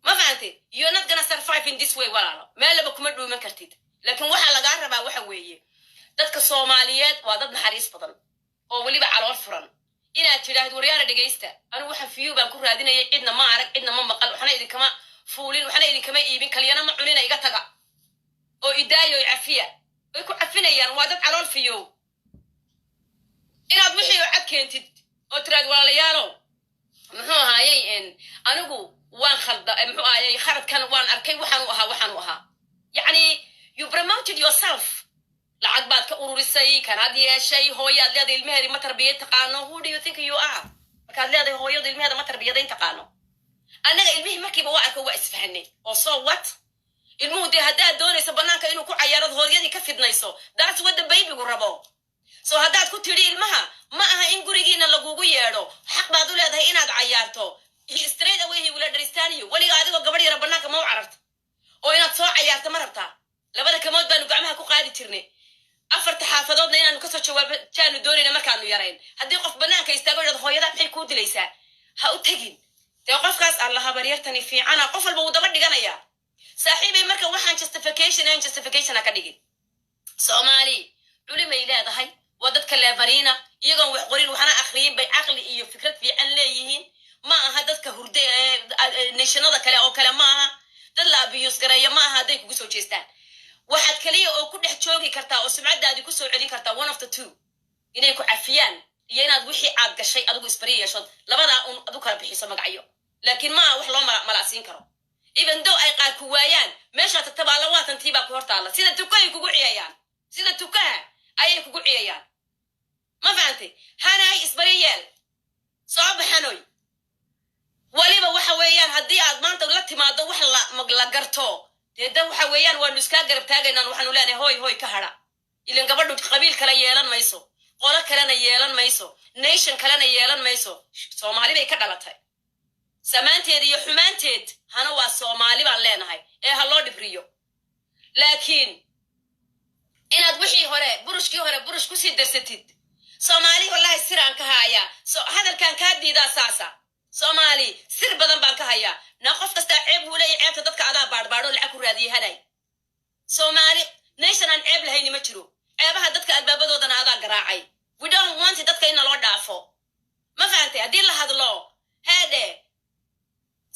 ma fahantay you're not gonna survive in this way walaalo meelaba kuma dhuuman kartid laakiin waxa laga rabaa waxa weeye dadka Soomaaliyeed waa dad naxariis badan oo waliba calool furan inaad tiraahdo waryaara dhageysta anigu waxaan fiyo baan ku raadinayay cidna ma arag cidna ma maqal waxna idin kama fuulin waxna idin kama iibin kaliyana ma cunina iga taga oo idaayo cafiya way ku cafinayaan waa dad calool fiyo inaad wixii cad keentid oo tiraahdo walaalayaalo muxuu ahaayay anigu waan khalda muxuu ahaayay khaladkan waan arkay waxaan u ahaa yani you promoted yourself lacag baad ka ururisay kanaad yeeshay hooyaad leedahay ilmaheedii ma tarbiyad taqaano who do you think you are markaad leedahay hooyada ilmaheeda ma tarbiyadayn taqaano annaga ilmihii markiiba waa arko waa isfahanay oo so what ilmuhu dee haddaad doonayso bannaanka inuu ku cayaarado hooyadii ka fidnayso that's what the babygu rabo so haddaad ku tidhi ilmaha ma aha in gurigiina lagugu yeedho xaq baad u leedahay inaad cayaarto straight away he will understand you weliga adigoo gabadh yara bannaanka ma u cararta oo inaad soo cayaarta ma rabtaa labada kamood baanu gacmaha ku qaadi jirnay afarta xaafadoodna inaanu kasoo jawaabjaanu doonayna markaanu yarayn haddii qof bannaanka istaago yidhahdo hooyadaa maxay kuu dilaysaa ha u tegin dee qofkaas allaha baryartani fiicana qof walba wuu daba dhiganayaa saaxiibay marka waxaan justification ha ka dhigin Soomaali culimay leedahay waa dadka leebariina iyagoon wax qorin waxana akhriyin bay caqli iyo fikrad fiican leeyihiin ma aha dadka hurday nationada kale oo kale ma aha dad la abuse gareeyo ma aha hadday kugu soo jeestaan waxaad kaliya oo ku dhex joogi kartaa oo sumcadaadi ku soo celin kartaa one of the two inay ku cafiyaan iyo inaad wixii aad gashay adigu isbari yeeshood labadaa un adu kala bixiso magacyo laakiin ma wax loo malacsiin karo even though ay qaar ku waayaan meesha tagtaba alla waatantii baa ku hortaalla sida tukahay kugu ciyayaan sida tukaha ayay kugu ciyayaan ma fahantay hanay isbari yeel soo baxanoy waliba waxa weeyaan haddii aad maanta la timaado wax la garto dee da waxa weeyaan waanu iskaa garab taagaynaan waxaanu leenahay hoy ka hadha ilan gabadhu qabiil kale yeelan mayso qolo kalena yeelan mayso nation kalena yeelan mayso soomaali bay ka dhalatay samaanteed iyo xumaanteed hana waa soomaali baan leenahay ee ha loo dhibriyo laakiin inaad wixii hore burushkii hore burush kusii darsatid soomaali wallahi siraan ka hayaa hadalkan kaa diidaa saasa soomaali sir badan baan ka hayaa na qof kastaa ceeb buu leeyahay ceebta dadka adaa baadhbaadho lacag ku raadiyey hanay soomaali nation aan ceeb lahayni ma jiro ceebaha dadka albaabadoodana adaa garaacay we don't want dadka in loo dhaafo ma fahantay haddii la hadlo heede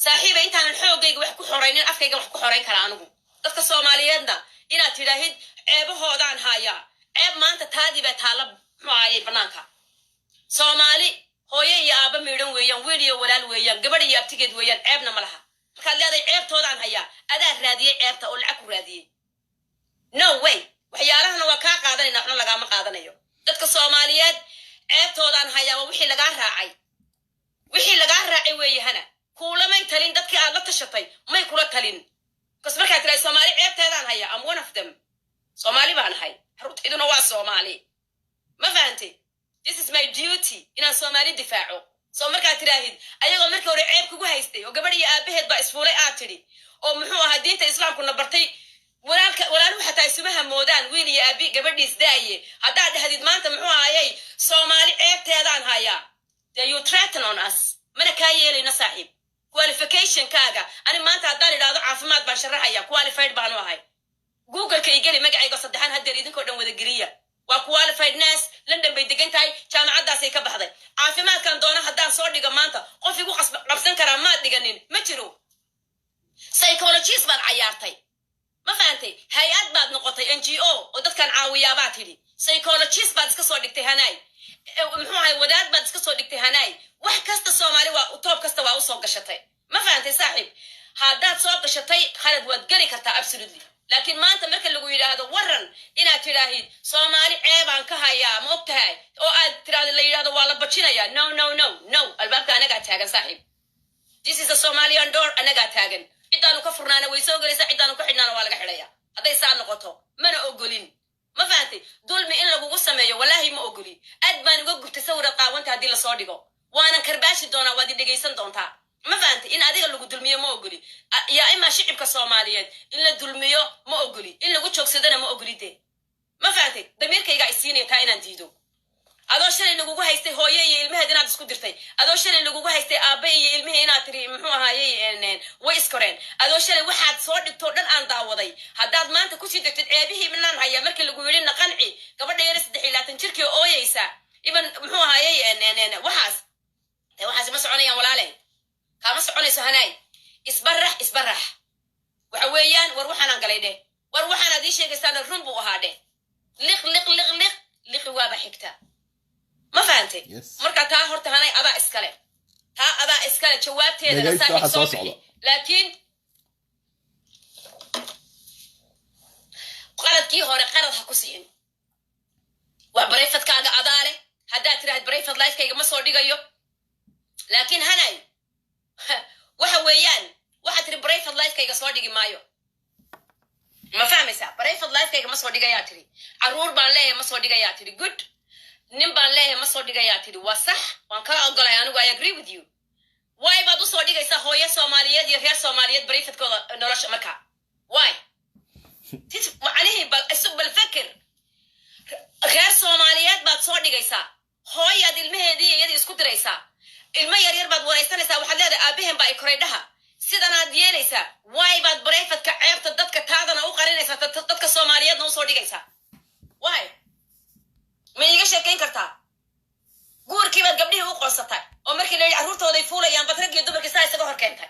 saaxiiba intaanan xoogayga wax ku xoraynin afkayga wax ku xorayn kara anigu dadka soomaaliyeedna inaad tidhaahid ceebahoodaan hayaa ceeb maanta taadii baa taala muxuu ahaayey bannaanka soomaali hooye iyo aaba miidhan weeyaan wiil iyo walaal weeyaan gabadh iyo abtigeed weeyaan ceebna ma laha markaad leedahay ceebtoodaan hayaa adaa raadiyey ceebta oo lacag ku raadiyey no way waxyaalahana waa kaa qaadanayna waxna lagaama qaadanayo dadka soomaaliyeed ceebtoodaan hayaa waa wixii lagaa raacay weeye hana kuulamay talin dadkii aad la tashatay may kula talin kas markaa tiray soomaali ceebteedaan hayaa am one of them soomaali baan ahay xaruntayduna waa soomaali ma fahantay this is my duty inaan soomaali difaaco soo markaa tiraahid ayagoo markii hore ceeb kugu haystay oo gabadh iyo aabaheed baa isfuulay aad tidhi oo muxuu ahaa diinta islaamkuna bartay walaaluhu xataa isumaha moodaan wiil iyo aabi gabadhiis daaye haddaad dhahdid maanta muxuu ahaayey soomaali ceebteedaan hayaa dee you threaten on us mana kaa yeelayna saaxiib qualificationkaaga ani maanta haddaan idhaahdo caafimaad baan sharaxaya qualified baanu ahay googleka igeli magacayga saddexaan haddeer idinkoo dhan wada geliya waa qualified nurse london bay degan tahay jaamacaddaasay ka baxday caafimaadkan doona haddaan soo dhiga maanta qof igu qabsan karaa maad dhiganin ma jiro psychologist baad cayaartay ma fahantay hay-ad baad noqotay NGO oo dadkan caawiyaabaad tidhi psychologist baad iska soo dhigtay hanaay muxuu ahay wadaad baad iska soo dhigtay hanaay wax kasta soomaali waa toob kasta waa u soo gashatay ma fahantay saaxiib haddaad soo gashatay khalad waad geli kartaa absolutely laakiin maanta marka lagu yidhaahdo waran inaad tidhaahid soomaali ceebaan ka hayaa ma og tahay oo aad tidhaahdo la yidhahdo waa la bajinayaa no albaabka anagaa taagan saaxiib this is a somalian door anagaa taagan ciddaanu ka furnaana way soo gelaysaa ciddaanu ka xidhnaana waa laga xidhaya hadday saa noqoto mana ogolin ma fahantay dulmi in lagugu sameeyo wallaahi ma ogoli aad baan uga gubtay sawira qaawanta haddii lasoo dhigo waanan karbaashi doonaa waad i dhegaysan doontaa ma fahantay in adiga lagu dulmiyo ma ogoli yaa imaa shicibka soomaaliyeed in la dulmiyo ma ogoli in lagu joogsadana ma ogoli dee ma fahantay damiirkaygaa isiinaya taa inaan diido adoo shalay lagugu haystay hooye iyo ilmaheed inaad isku dirtay adoo shalay lagugu haystay aabe iyo ilmihii inaad tiri muxuu ahaayey way iskoreen adoo shalay waxaad soo dhigtoo dhan aan daawaday haddaad maanta kusii degtid ceebihii minaan hayaa markii lagu yidhi naqanci gabadha yara 36 jirkii ooyeysa iban muxuu ahaayey waxaas ma soconayaan walaale kaama soconayso hanaay isbarax waxa weeyaan war waxaanaan galay dheh war waxaanaad ii sheegaysaana run buu ahaa dheh liqi waaba xigta ma fahantay marka taa horta hanay adaa iskale jawaabteedana saaxiib soo bixi laakiin qaladkii hore qalad ha ku siin waa barayfadkaaga adaa leh haddaad tiraahid barayfad lifekayga ma soo dhigayo laakiin hanay waxa weeyaan waxaad tiri barayfad lifekayga soo dhigi maayo ma fahmaysaa barayfad lifekayga ma soo dhigayaa tiri carruur baan leeyahay ma soo dhigayaa tiri good nin baan leeyahay ma soo dhigayaa tiri waa sax waan kaa ogolay anigu I agree with you why baad u soo dhigaysaa hooyo soomaaliyeed iyo reer soomaaliyeed barayfadkooda nolosha markaa why macnihii bal fakir reer soomaaliyeed baad soo dhigaysaa hooyaad ilmaheedii iyadii isku diraysaa ilmo yaryar baad waraysanaysaa waxaad leedahay aabaheen baa i koray dhaha sidanaad yeelaysaa why baad barayfadka ceebta dadka taadana u qarinaysaa dadka soomaaliyeedna usoo dhigaysaa why ma iiga sheekayn kartaa guurkii baad gabdhihii u qoonsatay oo markii la yidhi carruurtooday fuulayaan bad rag iyo dumarkii saa isaga hor keentay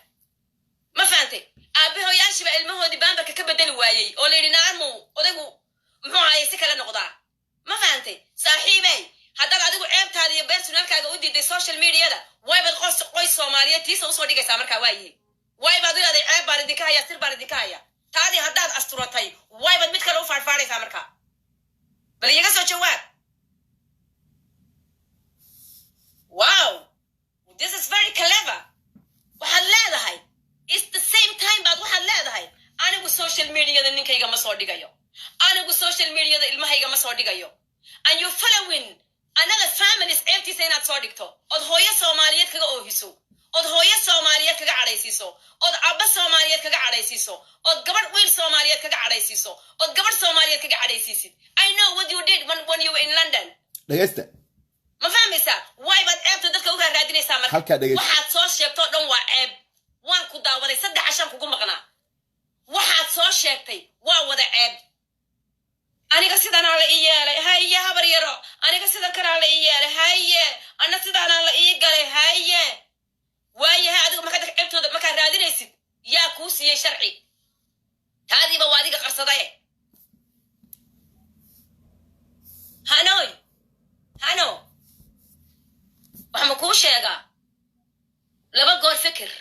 ma fahantay aabahoyaashiiba ilmahoodii baambarka ka bedeli waayey oo la yidhi naamu odaygu muxuu ahaayey si kale noqdaa ma fahantay saaxiibey haddaad adigu ceebtaadii iyo personalkaaga u diiday social mediada waybaad qoys soomaaliyeed tiisa usoo dhigaysaa markaa waayihi waybaad u leeday ceeb baan idinka haya sir baan idinka haya taadii haddaad asturatay waybaad mid kale u faadfaadhaysaa markaa bal iyaga soo jawaab wow this is very clever waxaad leedahay it's the same time baad waxaad leedahay anigu social mediada ninkayga ma soo dhigayo anigu social mediada ilmahayga ma soo dhigayo and you following another families ceebtiisa inaad soo dhigto ood hooyo soomaaliyeed kaga oohiso ood hooyo soomaaliyeed kaga cadhaysiiso ood abba soomaaliyeed kaga cadhaysiiso ood gabadh wiil soomaaliyeed kaga cadhaysiiso ood gabadh soomaaliyeed kaga cadhaysiisid I know what you did when you were in London dhegeysta ma fahmaysaa waybaad ceebta dadka uga raadinaysaa marka halkaa dhegeysta waxaad soo sheegtoo dhan waa ceeb waan ku daawaday 3 cashan kugu maqnaa waxaad soo sheegtay waa wada ceeb aniga sidanaa la ii yeelay haye habar yaro aniga sidan kanaa la ii yeelay haye ana sidaanaa la ii galay haye waayahay adigu markaad ceebtooda markaad raadinaysid yaa kuu siiyey sharci taadiiba waa adiga qarsadaye hanoy hano waxma kuu sheegaa 2 goor fikir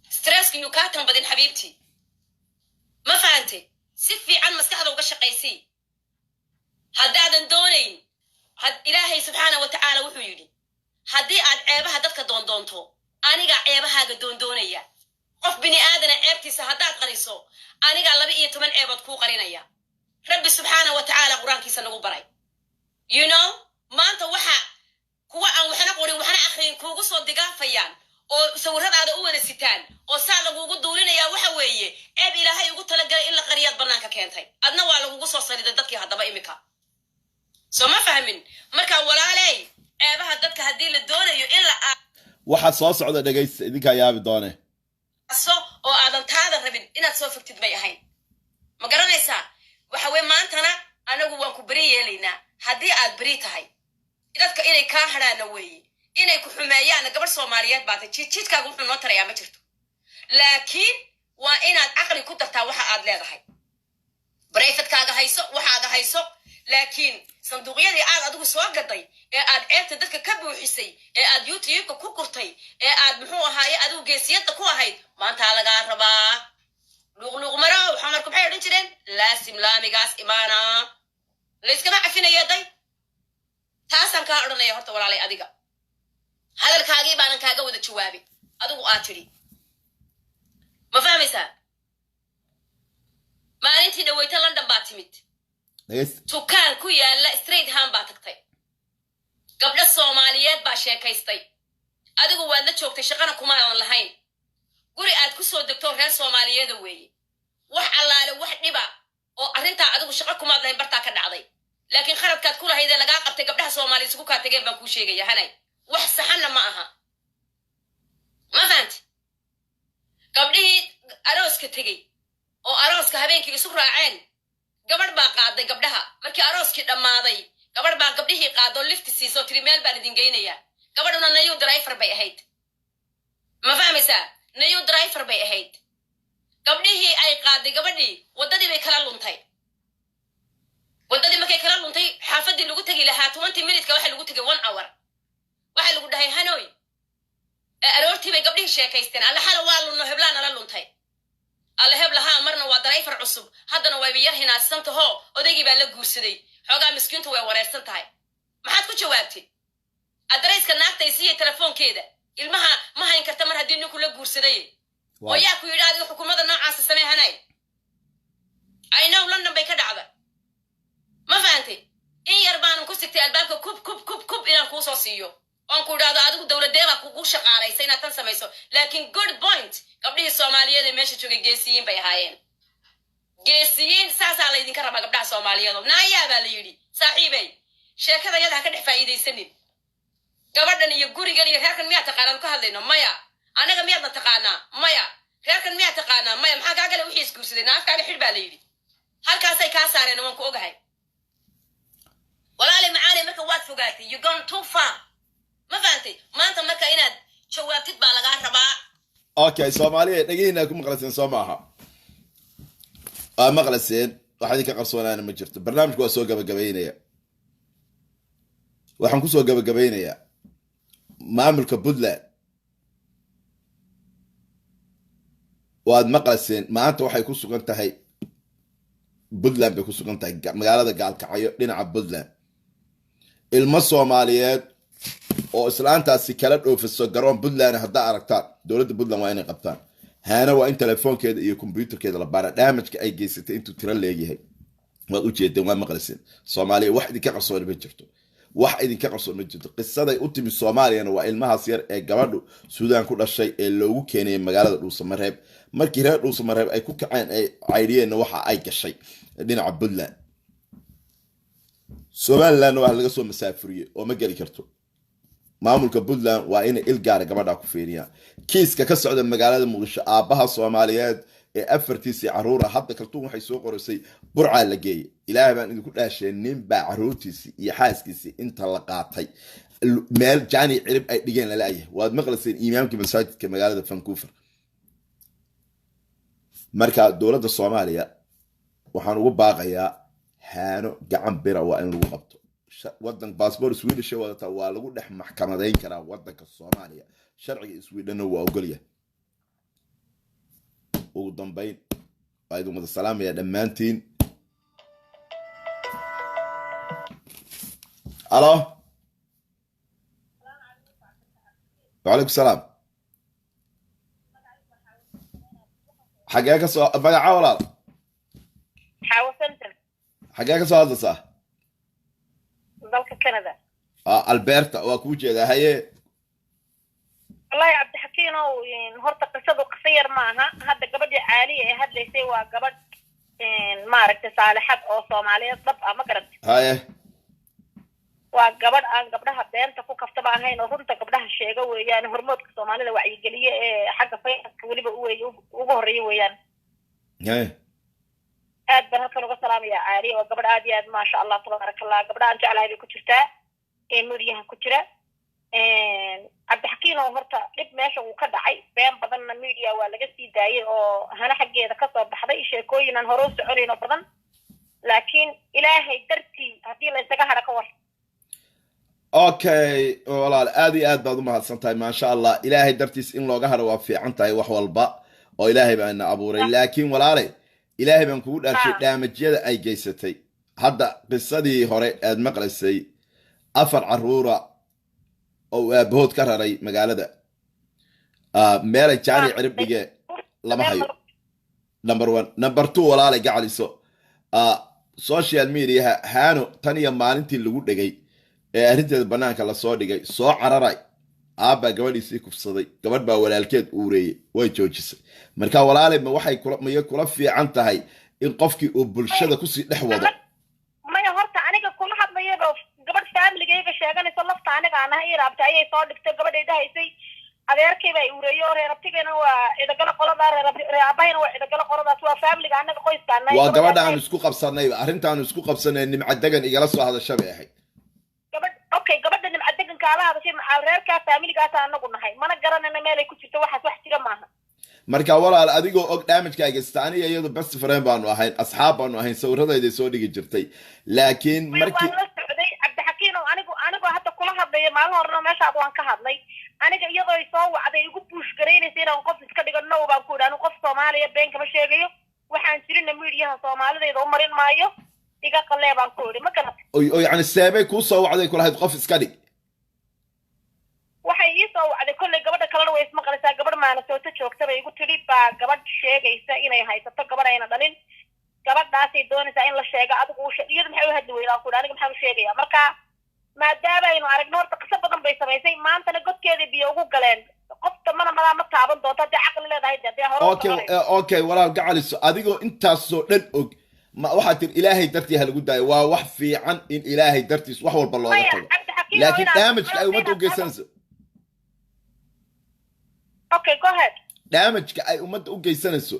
stresska yuu kaa tanbadin xabiibtii ma fahante si fiican maskaxda uga shaqaysii haddaadan doonayn ilaahay subxaana wa tacaala wuxuu yidhi haddii aad ceebaha dadka doondoonto anigaa ceebahaaga doondoonaya qof bini aadana ceebtiisa haddaad qariso anigaa 12 ceebood kuu qarinaya rabbi subxaana wa tacaala qur-aankiisa nagu baray you know maanta waxa kuwa aan waxna qorin waxna akhriin kuugu soo digaafayaan oo sawiradaada u wada sitaan oo saa lagugu duulinayaa waxa weeye ceeb ilaahay ugu talagalay in la qariyaad bannaanka keentay adna waa lagugu soo saliday dadkii haddaba imika soo ma fahmin marka walaaley ceebaha dadka haddii la doonayo in la waxa soo socda dhegeysta idinkaa yaabi doone oo aadan taada rabin inaad soo fogtid may ahayn ma garanaysaa waxa weye maantana anagu waan ku beri yeelaynaa haddii aad beri tahay dadka inay kaa hadhaana weeye inay ku xumeeyaan gabadh soomaaliyeed baatay jidkaaga wuxuu noo tarayaa ma jirto laakiin waa inaad caqli ku dartaa waxa aad leedahay barayfadkaaga hayso waxaaga hayso laakiin sanduuqyadii aad adigu soo gaday ee aad ceebta dadka ka buuxisay ee aad youtube-ka ku gurtay ee aad muxuu ahaaye adigu geesiyadda ku ahayd maantaa lagaa rabaa luuqluuq marow xamarku maxay odhan jireen laasim laamigaas imaana layskama cafinaya day taasaan kaa odhanaya horta walaalay adiga hadalkaagii baanan kaaga wada jawaabin adigu aad tidhi ma fahmaysaa maalintii dhaweyta London baa timid tukaan ku yaala straight ham baa tagtay gabdha soomaaliyeed baa sheekaystay adigu waad la joogtay shaqana kuma aan lahayn guri aad ku soo degto reer soomaaliyeed weeye wax allaale wax dhiba oo arrintaa adigu shaqo kuma lahayn bartaa ka dhacday laakiin khaladkaad ku lahayd ee lagaa qabtay gabdhaha soomaaliyeed isku kaa tageen baan kuu sheegaya hanay wax saxanna ma aha ma fahanti gabdhihii arooska tegey oo arooska habeenkii isu raaceen gabadh baa qaaday gabdhaha markii arooskii dhammaaday gabadh baa gabdhihii qaado lifti siisoo tiri meel baan idin geynayaa gabadhuna nayu driver bay ahayd ma fahmaysaa nayu driver bay ahayd gabdhihii ay qaaday gabadhii waddadii bay kala luntay waddadii markay kala luntay xaafadii lagu tegi lahaa 20 minute waxa lagu tegay 1 hour waxa lagu dhahay hanoy aroortii bay gabdhihii sheekaysteen alla xala waa lunno heblaana la luntay alla heblaha marna waa driver cusub haddana way yar hinaadsan taho odaygii baa la guursaday xoogaa miskiintu way wareersan tahay maxaad ku jawaabtay adreyska naagtay siiyay telefoonkeeda ilmaha ma hayn karta mar haddii ninku la guursaday oo yaa ku yidhi adiga xukuumadda noocaasa samee hanay I know London bay ka dhacda ma fahantay in yar baanan ku sigtay albaabka kub inaan kuu soo siiyo oon ku idhaahdo adigu dowladeebaa kugu shaqaalaysa inaad tan samayso laakiin good point gabdhihii soomaaliyeed ee meesha joogay geesiyiin bay ahaayeen geesiyiin saasaa laydinka rabaa gabdhaha soomaaliyeed naayaa baa la yidhi saaxiibey sheekada yada ha ka dhex faa'iidaysanin gabadhan iyo gurigan iyo reerkan miyaad taqaanaan ka hadlayno maya annaga miyaadna taqaanaa maya reerkan miyaad taqaanaa maya maxaa kaa gale wixii isguursaday naafkaaga xidh baa la yidhi halkaasay kaa saareen waan ku ogahay walaali macaanay marka waad fogaatay you gone too far ma fahantay maanta marka inaad jawaabtid baa lagaa rabaa okay soomaaliya dhagihiina ku maqlaseen soo maaha maqlaseen waxa idinka qarsoonaana ma jirto barnaamijku waa soo gabagabaynaya waxaan kusoo gabagabeynayaa maamulka Puntland waad maqlayseen maanta waxay ku sugan tahay Puntland bay ku sugan tahay magaalada Gaalkacyo dhinaca Puntland ilmo Soomaaliyeed oo islaantaasi kala dhoofiso garoon Puntland hadda aragtaan dowladda Puntland waa inay qabtaan haana waa in telefoonkeeda iyo computerkeeda la baara damage ay geysatay intuu tiro leeyahay waad u jeedeen waa maqlayseen Soomaaliya wax idinka qarsoon ma jirto wax idinka qarsoon ma jirto qisaday u timi Soomaaliyana waa ilmahaas yar ee gabadhu Suudaan ku dhashay ee loogu keenay magaalada Dhuusamareeb markii reer Dhuusamareeb ay ku kaceen ay caydiyeen waxa ay gashay dhinaca Puntland Somaliland waa laga soo masaafuriyay oo ma gali karto maamulka Puntland waa in il gaar gabadha ku fiiriyaa kiiska ka socda magaalada Muqdisho aabaha Soomaaliyeed ee afartiisi caruura hadda kaltuun waxay soo qoraysay burca la geeyay ilaahay baan idinku dhaashay nin baa caruurtiisi iyo xaaskiisi inta la qaatay meel jaani cirib ay dhigeen la laayahay waad maqlayseen imaamka masaajidka magaalada Vancouver marka dowladda Soomaaliya waxaan ugu baaqayaa haano gacan bira waa in lagu qabto wadan passport Swedish wadata waa lagu dhex maxkamadeyn karaa wadanka Soomaaliya sharciga Sweden waa ogol yahay ugu dambeyn aydu mada salaam ya dhamaantiin alo وعليكم السلام حقاك سو بقى ولا حاوسنت حقاك سو هذا صح dalka Canada البرتا waa ku jeeda haye والله عبد الحكيم horta qisadu qasayar maaha hadda gabadhii caaliye ee hadlaysay waa gabadh maaragtay saalixad oo Soomaaliyeed dab ama garad haye waa gabadh aan gabdhaha beenta ku kaftaba ahayn oo runta gabdhaha sheega weeyaan hormoodka Soomaalida wacyi galiye ee xagga fayska waliba ugu horeeyay weeyaan haye aad baan halkan uga salaamayaa caaliye oo gabadh aad iyo aad ma sha Allah tabarakallah gabdhaha aan jeclahay bay ku jirtaa ee muriyaha ku jira عبد الحكيم horta dib meesha uu ka dhacay been badanna media waa laga sii daayay oo hana xageeda ka soo baxday sheekooyin aan hore u soconayno badan laakiin ilaahay dartii hadii la isaga hara ka war okay walaal aad iyo aad baad u mahadsantahay ma sha Allah ilaahay dartiis in looga haro waa fiican tahay wax walba oo ilaahay baa ina abuuray laakiin walaale ilaahay baan kugu dhaafay damajyada ay geysatay hadda qisadii hore aad maqlaysay afar caruura oo aabahood ka raray magaalada meel jaani cirib dhige lama hayo number 1 number 2 walaal gacaliso social media haano tan iyo maalintii lagu dhagay ee arinteeda banaanka la soo dhigay soo cararay aaba gabadhiisii kufsaday gabadh baa walaalkeed uureeyay way joojisay marka walaal ma waxay kula fiican tahay in qofkii uu bulshada ku sii dhex wado ma horta aniga kula hadlayaba gabadh family-gayga sheeganayso lafta aniga aan ahay raabtay ayay soo dhigtay gabadheeda haysay adeerkay bay ureeyo reerabtigana waa idagala qolada reebabayna waa idagala qoladaas waa family-ga anaga qoyskaana waa gabadha aan isku qabsanay arintaan isku qabsanay nimca degan igala soo hadashay bay ahayd gabadh okay gabadha nimca degan kaala hadashay macal reerka family-gaas anagu nahay mana garanayna meel ay ku jirto waxaas wax jira maaha marka walaal adigoo og damage-ka geystay iyadu best friend baanu ahayn asxaab baanu ahayn sawiradeeda soo dhigi jirtay laakiin markii anigu hadda kula hadlay maalin horena meesha aan ka hadlay aniga iyadoo ay soo wacday igu push gareynaysa inaan qof iska dhigo no baan ku dhaanu qof Soomaaliya been kama sheegayo waxaan jirina meediyaha Soomaaliyeed u marin maayo iga qalee baan ku yiri ma garad oo yani saabay ku soo wacday kula hayd qof iska dhig waxay ii soo wacday kulli gabadha kale way isma qaraysaa gabadh maana soo joogta bay igu tiri baa gabadh sheegaysa inay haysato gabadh ayna dhalin gabadhaasay doonaysaa in la sheego adigu iyada maxay u hadli weeyaan ku aniga maxaan u sheegayaa marka maadaama aynu aragno horta qisa badan bay samaysay maantana godkeeda biyo ugu galeen qofta mana ma taaban doonto hadii caqli leedahay hadii hore okay walaal gacaliso adigoo intaas soo dhan og ma waxa tir ilaahay dartii hal guday waa wax fiican in ilaahay dartiis wax walba looga tago laakiin damage ay umada u geysanayso okay go ahead damage ay umada u geysanayso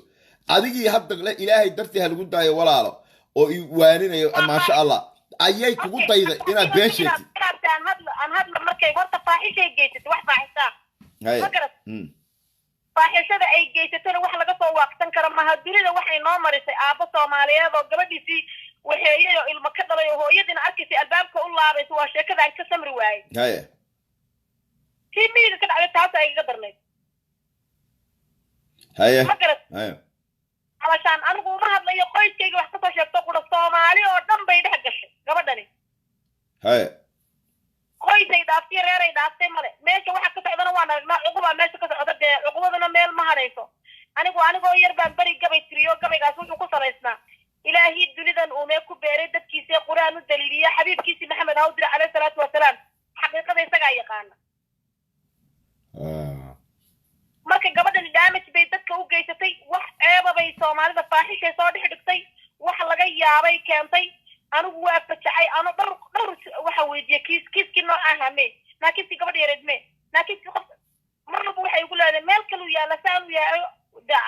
adigii hadda ilaahay dartii hal guday walaalo oo i waaninayo ma sha Allah ayay kugu dayday inaad been sheegtid aan hadla markay horta faaxishay geysatay wax faaxisha faaxishada ay geysatay wax laga soo waaqsan karo ma hadurida waxay noo marisay aabo Soomaaliyeed oo gabadhiisii waxeeyo ilmo ka dhalay oo hooyadina arkisay albaabka u laabayso waa sheekada aan ka samri waayey هاي tii miyiga ka dhacday taas ay iga darnayd هاي ma garat هاي alashaan anigu uma hadlayo qoyskayga wax kasoo sheegto qura soomaali oo dhan bay dhex gashay gabadhani هاي qoysay dhaaftay reeray dhaaftay male meesha waxa ka socdana waan aragnaa cuquba meesha ka socda dee cuqubadana meel ma harayso anigoo yar baan beri gabay tiriyo gabaygaas wuxuu ku salaysnaa ilaahi dunidan uu mee ku beeray dadkiisa quraan u daliiliya xabiibkiisi maxamed hawdire calayhi salaatu wasalaam xaqiiqada isagaa yaqaana marka gabadhani damage bay dadka u geysatay wax ceeba bay soomaalida faaxishay soo dhex dhigtay wax laga yaabay keentay anigu waa fajacay ano dhowr waxa weydiiyey kiiskii noocaha me laakiinsi gabadh yareed me laakiinsi qof marnaba waxay igu leedahay meel kaluu yaalla saan u yahay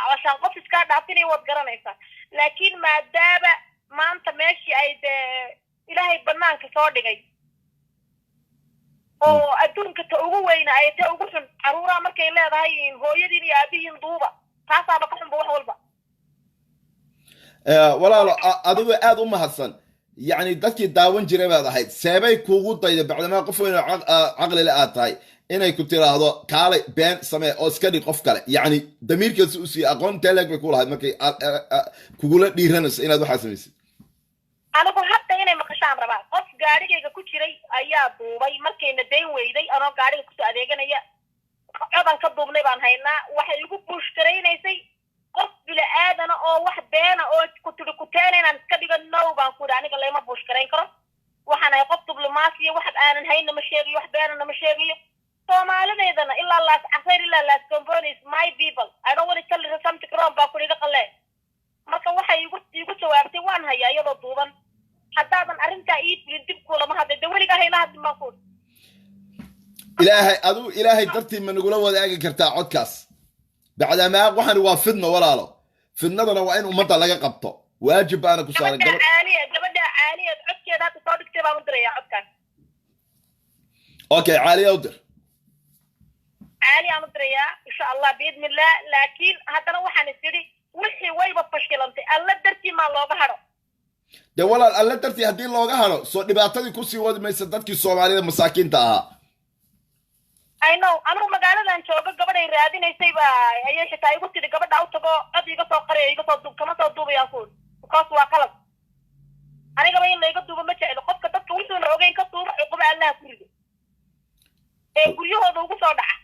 alashaan qof iskaa dhaafinaya waad garanaysaa laakiin maadaama maanta meeshii ay dee ilaahay banaanka soo dhigay oo adduunka ta ugu weyna ay ta ugu xun caruuraa markay leedahay hooyadiin iyo aabihiin duuba taasaaba ka xunba wax walba walaalo adigu aad u mahadsan يعني dadkii daawan jiray baad ahayd seebay kuugu dayda bacdamaa qof weyn oo caqli le aad tahay inay ku tiraahdo kaalay been samee oo iska dhig qof kale yani damiirkiisa u siiya aqoon teleg bay ku lahayd markay kugula dhiiranayso inaad waxaa samaysid anigu hadda inay maqashaan rabaa qof gaarigayga ku jiray ayaa duubay markayna dayn weyday anoo gaariga kusoo adeeganaya codan ka duubnay baan haynaa waxay igu buushgaraynaysay qof bila aadana oo wax beena oo ku tiri ku teena inaan iska dhigo no baan ku yidhi aniga lama buushgarayn karo waxaan ahay qof diblomaasiya wax aanan hayna ma sheegayo wax beenana ma sheegayo soomaalideedana ilaa laas casayr ilaa laas company is my people I don't want to tell you something wrong baa ku dhiga qalee marka waxay igu jawaabtay waan hayaa iyadoo duuban haddaadan arrintaa ii filin dib kulama hadlay de weligaa hayla hadlin baan ku ilaahay dartii ma nagula wadaagi kartaa codkaas bacdamaa waxaan waa fidno walaalo fidnadana waa in ummadda laga qabto waajib baana ku saaran gabadha caaliya codkeeda hadda soo dhigtay baan u dirayaa codkaan okay caaliya u dir caaliya aan u dirayaa insha allah biidni illah laakiin haddana waxaan is idhi wixii wayba fashilantay alla dartii maa looga hadho de walaal alla dartii haddii looga hadho soo dhibaatadii kusii wadi maysa dadkii soomaalida masaakiinta ahaa I know anigu magaaladan joogo gabadhay raadinaysay baa ayay xitaa igu tidhi gabadha u tago cod iga soo qariya iga soo duub kama soo duubayaan kuul because waa qalab anigaba in layga duubo ma jeclo qofka dadka wuxuuna ogeyn ka duubo cuquba allaha ku rido ee guryahooda ugu soo dhaca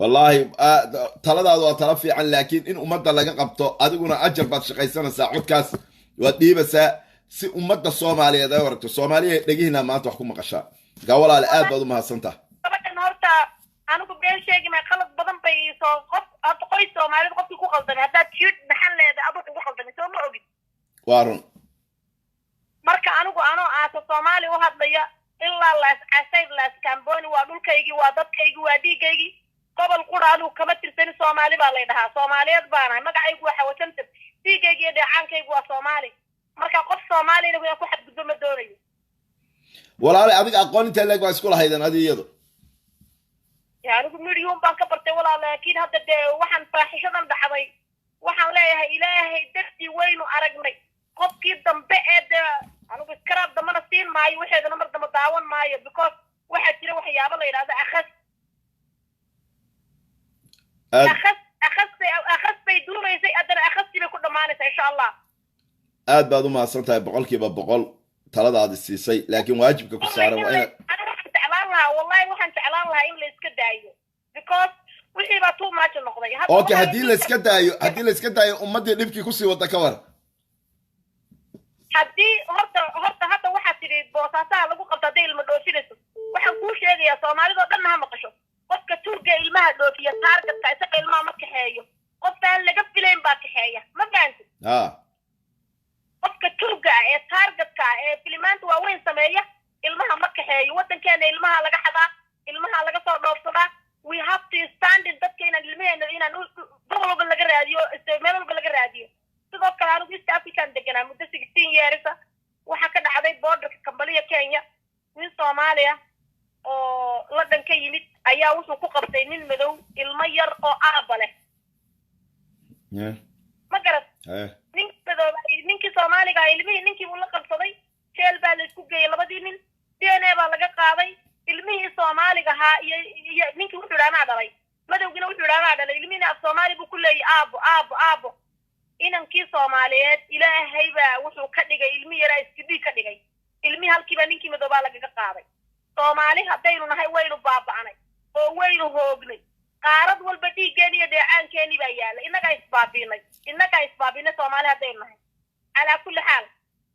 wallaahi taladaadu waa tala fiican laakiin in ummadda laga qabto adiguna ajar baad shaqaysanaysaa codkaas waad dhiibaysaa si ummadda soomaaliyeed ay waragto soomaaliya dhegihina maanta wax ku maqashaa gaa walaale aad baad u mahadsantaha gabadhan horta anigu been sheegi may qalad badan bay soo qof horta qoys soomaalida qofkii ku qaldamay haddaad jiid maxan leedahay aduu kugu qaldamay soo ma ogid waa run marka anigu anoo aasa soomaali u hadlaya ilaa laas casayr laas kamboni waa dhulkaygii waa dadkaygii waa dhiigaygii gobol qura anigu kama tirsani soomaali baa lay dhahaa soomaaliyeed baanahay magacaygu waa xawasantab dhiigaygi iyo dheecaankaygu waa soomaali marka qof soomaalina inaan ku xadgudbo ma doonayo walaale adiga aqoon inta leeg baa isku lahaydan adi iyadu anigu milyuun baan ka bartay walaal laakiin hadda dee waxaan faaxishadan dhacday waxaan leeyahay ilaahay dartii waynu aragnay qofkii dambe ee dee anigu iskaraab dambana siin maayo waxeedana mar damba daawan maayo because waxaa jira waxyaabo la yidhahda akhas bay duumaysay haddana akhastii bay ku dhammaanaysaa insha allah aad baad u mahadsan tahay 100% taladaadi siisay laakiin waajibka ku saaran waa inaad wallahi waxaan jeclaan lahaa in la iska daayo because wixii baa too much noqday okay haddii la iska daayo ummadii dhibkii kusii wada ka war haddii horta hadda waxaa tidhi boosaasaha lagu qabto hadday ilma dhoofinayso waxaan kuu sheegayaa soomaalidoo dhanna ha maqasho qofka turga ilmaha dhoofiya taargetka isaga ilmaha ma kaxeeyo qofkaan laga filayn baa kaxeeya ma fahanti qofka turga ah ee taargetka ah ee filimaanta waaweyn sameeya ilmaha ma kaxeeyo waddankeena ilmaha laga xadaa ilmaha laga soo dhoofsadaa we have to stand in dadka inaan ilmaheena inaan gobol walba laga raadiyo meel walba laga raadiyo sidoo kale anigu east african deganaa muddo 16 years waxaa ka dhacday borderka kambaliya kenya nin soomaaliya oo ladhan ka yimid ayaa wuxuu ku qabtay nin madow ilmo yar oo aaba leh ma garad ninkii soomaaliga ilmihii ninkii uu la qabsaday jeel baa baa la isku geeyay labadii nin DNA baa laga qaaday ilmihii Soomaaliga ahaa iyo ninkii wuxuu dhaanaa dhalay madowgina wuxuu dhaanaa dhalay ilmihii af Soomaali buu ku leeyahay aabo inankii Soomaaliyeed ilaahay baa wuxuu ka dhigay ilmi yar iskidii ka dhigay ilmi halkiiba ninkii madooba laga qaaday Soomaali hadaynu nahay waynu baaba'nay oo waynu hoognay qaarad walba dhiigeen iyo dheecaankeeni baa yaala inaga isbaabinay Soomaali hadaynu nahay ala kulli xaal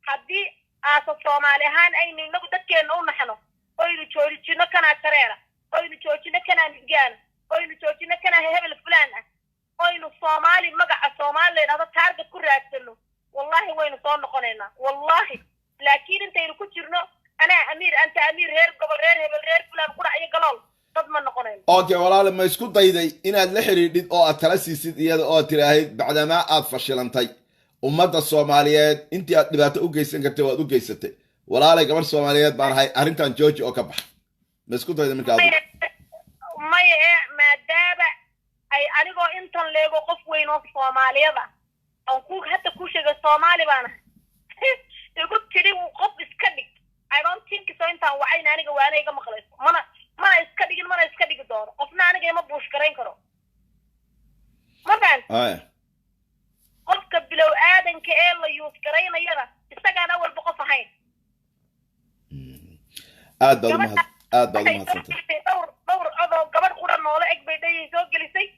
hadii aasa Soomaali ahaan aynu inagu dadkeena u naxno oynu joojino kana tareera oynu joojino kana midgaan oynu joojino kana hebel fulaan ah oynu Soomaali magaca Soomaaliyeed hada target ku raadsano wallahi waynu soo noqonaynaa wallahi laakiin intaynu ku jirno ana amiir anta amiir reer gobol reer hebel reer fulaan ku dhacayo galool dad ma noqonayno okay walaal ma isku dayday inaad la xiriidid oo aad kala siisid iyada oo tiraahid bacdama aad fashilantay ummadda Soomaaliyeed intii aad dhibaato u geysan kartay waad u geysatay walaalay gabar Soomaaliyeed baan ahay arrintan jooji oo ka bax ma isku dayday markaa maadaaba ay anigoo intan leego qof weyn oo Soomaaliyada oo ku hadda ku sheegay Soomaali baan igu tiri qof iska dhig I don't think so intaan wacayna aniga waanayga maqlayso mana iska dhigi doono qofna aniga ma buush gareyn karo markaan qofka bilow aadanka ee la yuus gareynayada isagaana walba qof ahayn aad baad mahadsantahay dhowr codoo gabadh qura noole eg bay dhayay soo gelisay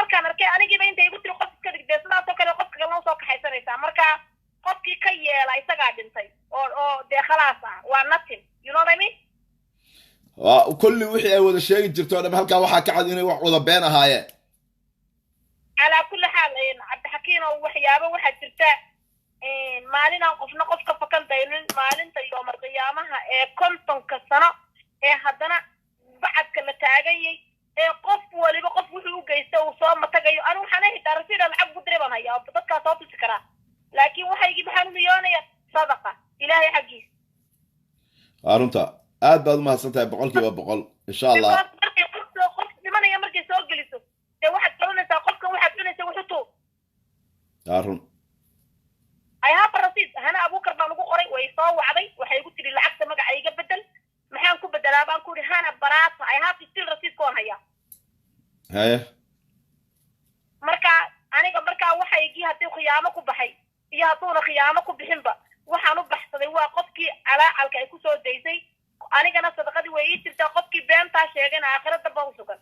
markaan arkay anigiiba intay igu tiri qof iska dhigdee sidaasoo kale qofka kalena soo kaxaysanaysaa marka qofkii ka yeela isagaa dhintay oo dee khalaas ah waa nothing you know what I mean kulli wixii ay wada sheegi jirto dhan halkaa waxaa ka cad inay wax wada been ahaayeen ala kulli xaal Cabdixakiin oo waxyaabo waxa jirta maalinaan qofna qofka fakan daynin maalinta yoomar qiyaamaha ee kontonka sano ee haddana bacadka la taagayay ee qof waliba qof wuxuu u geystay uu soo matagayo anu waxaan xitaa rasiida lacag ku diray baan hayaa dadkaa soo tusi karaa laakiin waxaygii maxaan u niyoonaya sadaqa ilaahay xaggiis arunta aad baad u mahadsantahay 100% insha Allah qof dhimanaya markay soo geliso ee waxaad doonaysaa qofkan waxaad cunaysaa wuxuu tuu arun ay ha rasiid hana Abuukar baan ugu qoray way soo wacday waxay igu tiri lacagta magacayga bedel maxaan ku bedelaa baan ku yiri hana baraata ay ha still rasiid koon haya haya marka aniga marka waxaygii hadii khiyaamo ku baxay iyo haduuna khiyaamo ku bixinba waxaan u baxsaday waa qofkii calaalka ay ku soo daysay anigana sadaqadii way ii jirtaa qofkii beenta sheegay aakhirada baa u sugan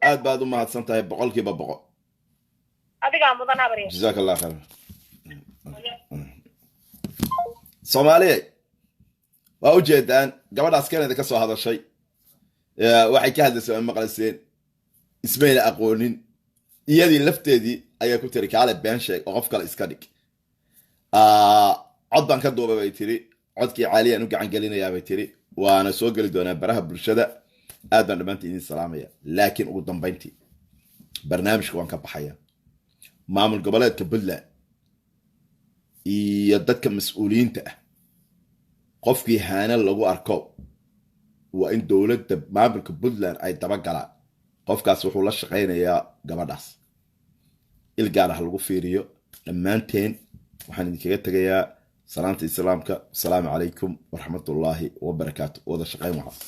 aad baad u mahadsantahay 100% adiga mudan abariyo jazakallah khair Soomaaliyeed waa u jeedaan gabadhaas Keenada ka soo hadashay waxay ka hadlaysay maqalseen ismayna aqoonin iyadii lafteedii ayaa ku tiri kaale been sheeg oo qof kale iska dhig cod baan ka duubay bay tiri codkii caaliyan u gacan gelinayaa bay tiri waana soo geli doonaa baraha bulshada aad baan dhamaantii idin salaamaya laakiin ugu dambeyntii barnaamijka waan ka baxaya maamul goboleedka Puntland iyo dadka mas'uuliyiinta ah qofkii haana lagu arko waa in dawladda maamulka Puntland ay daba galaan qofkaas wuxuu la shaqeynayaa gabadhaas ilgaar ah lagu fiiriyo dhammaanteen waxaan idinkaga tagayaa salaanta islaamka assalaamu calaykum waraxmatullaahi wabarakaatuh wada shaqeyn waxa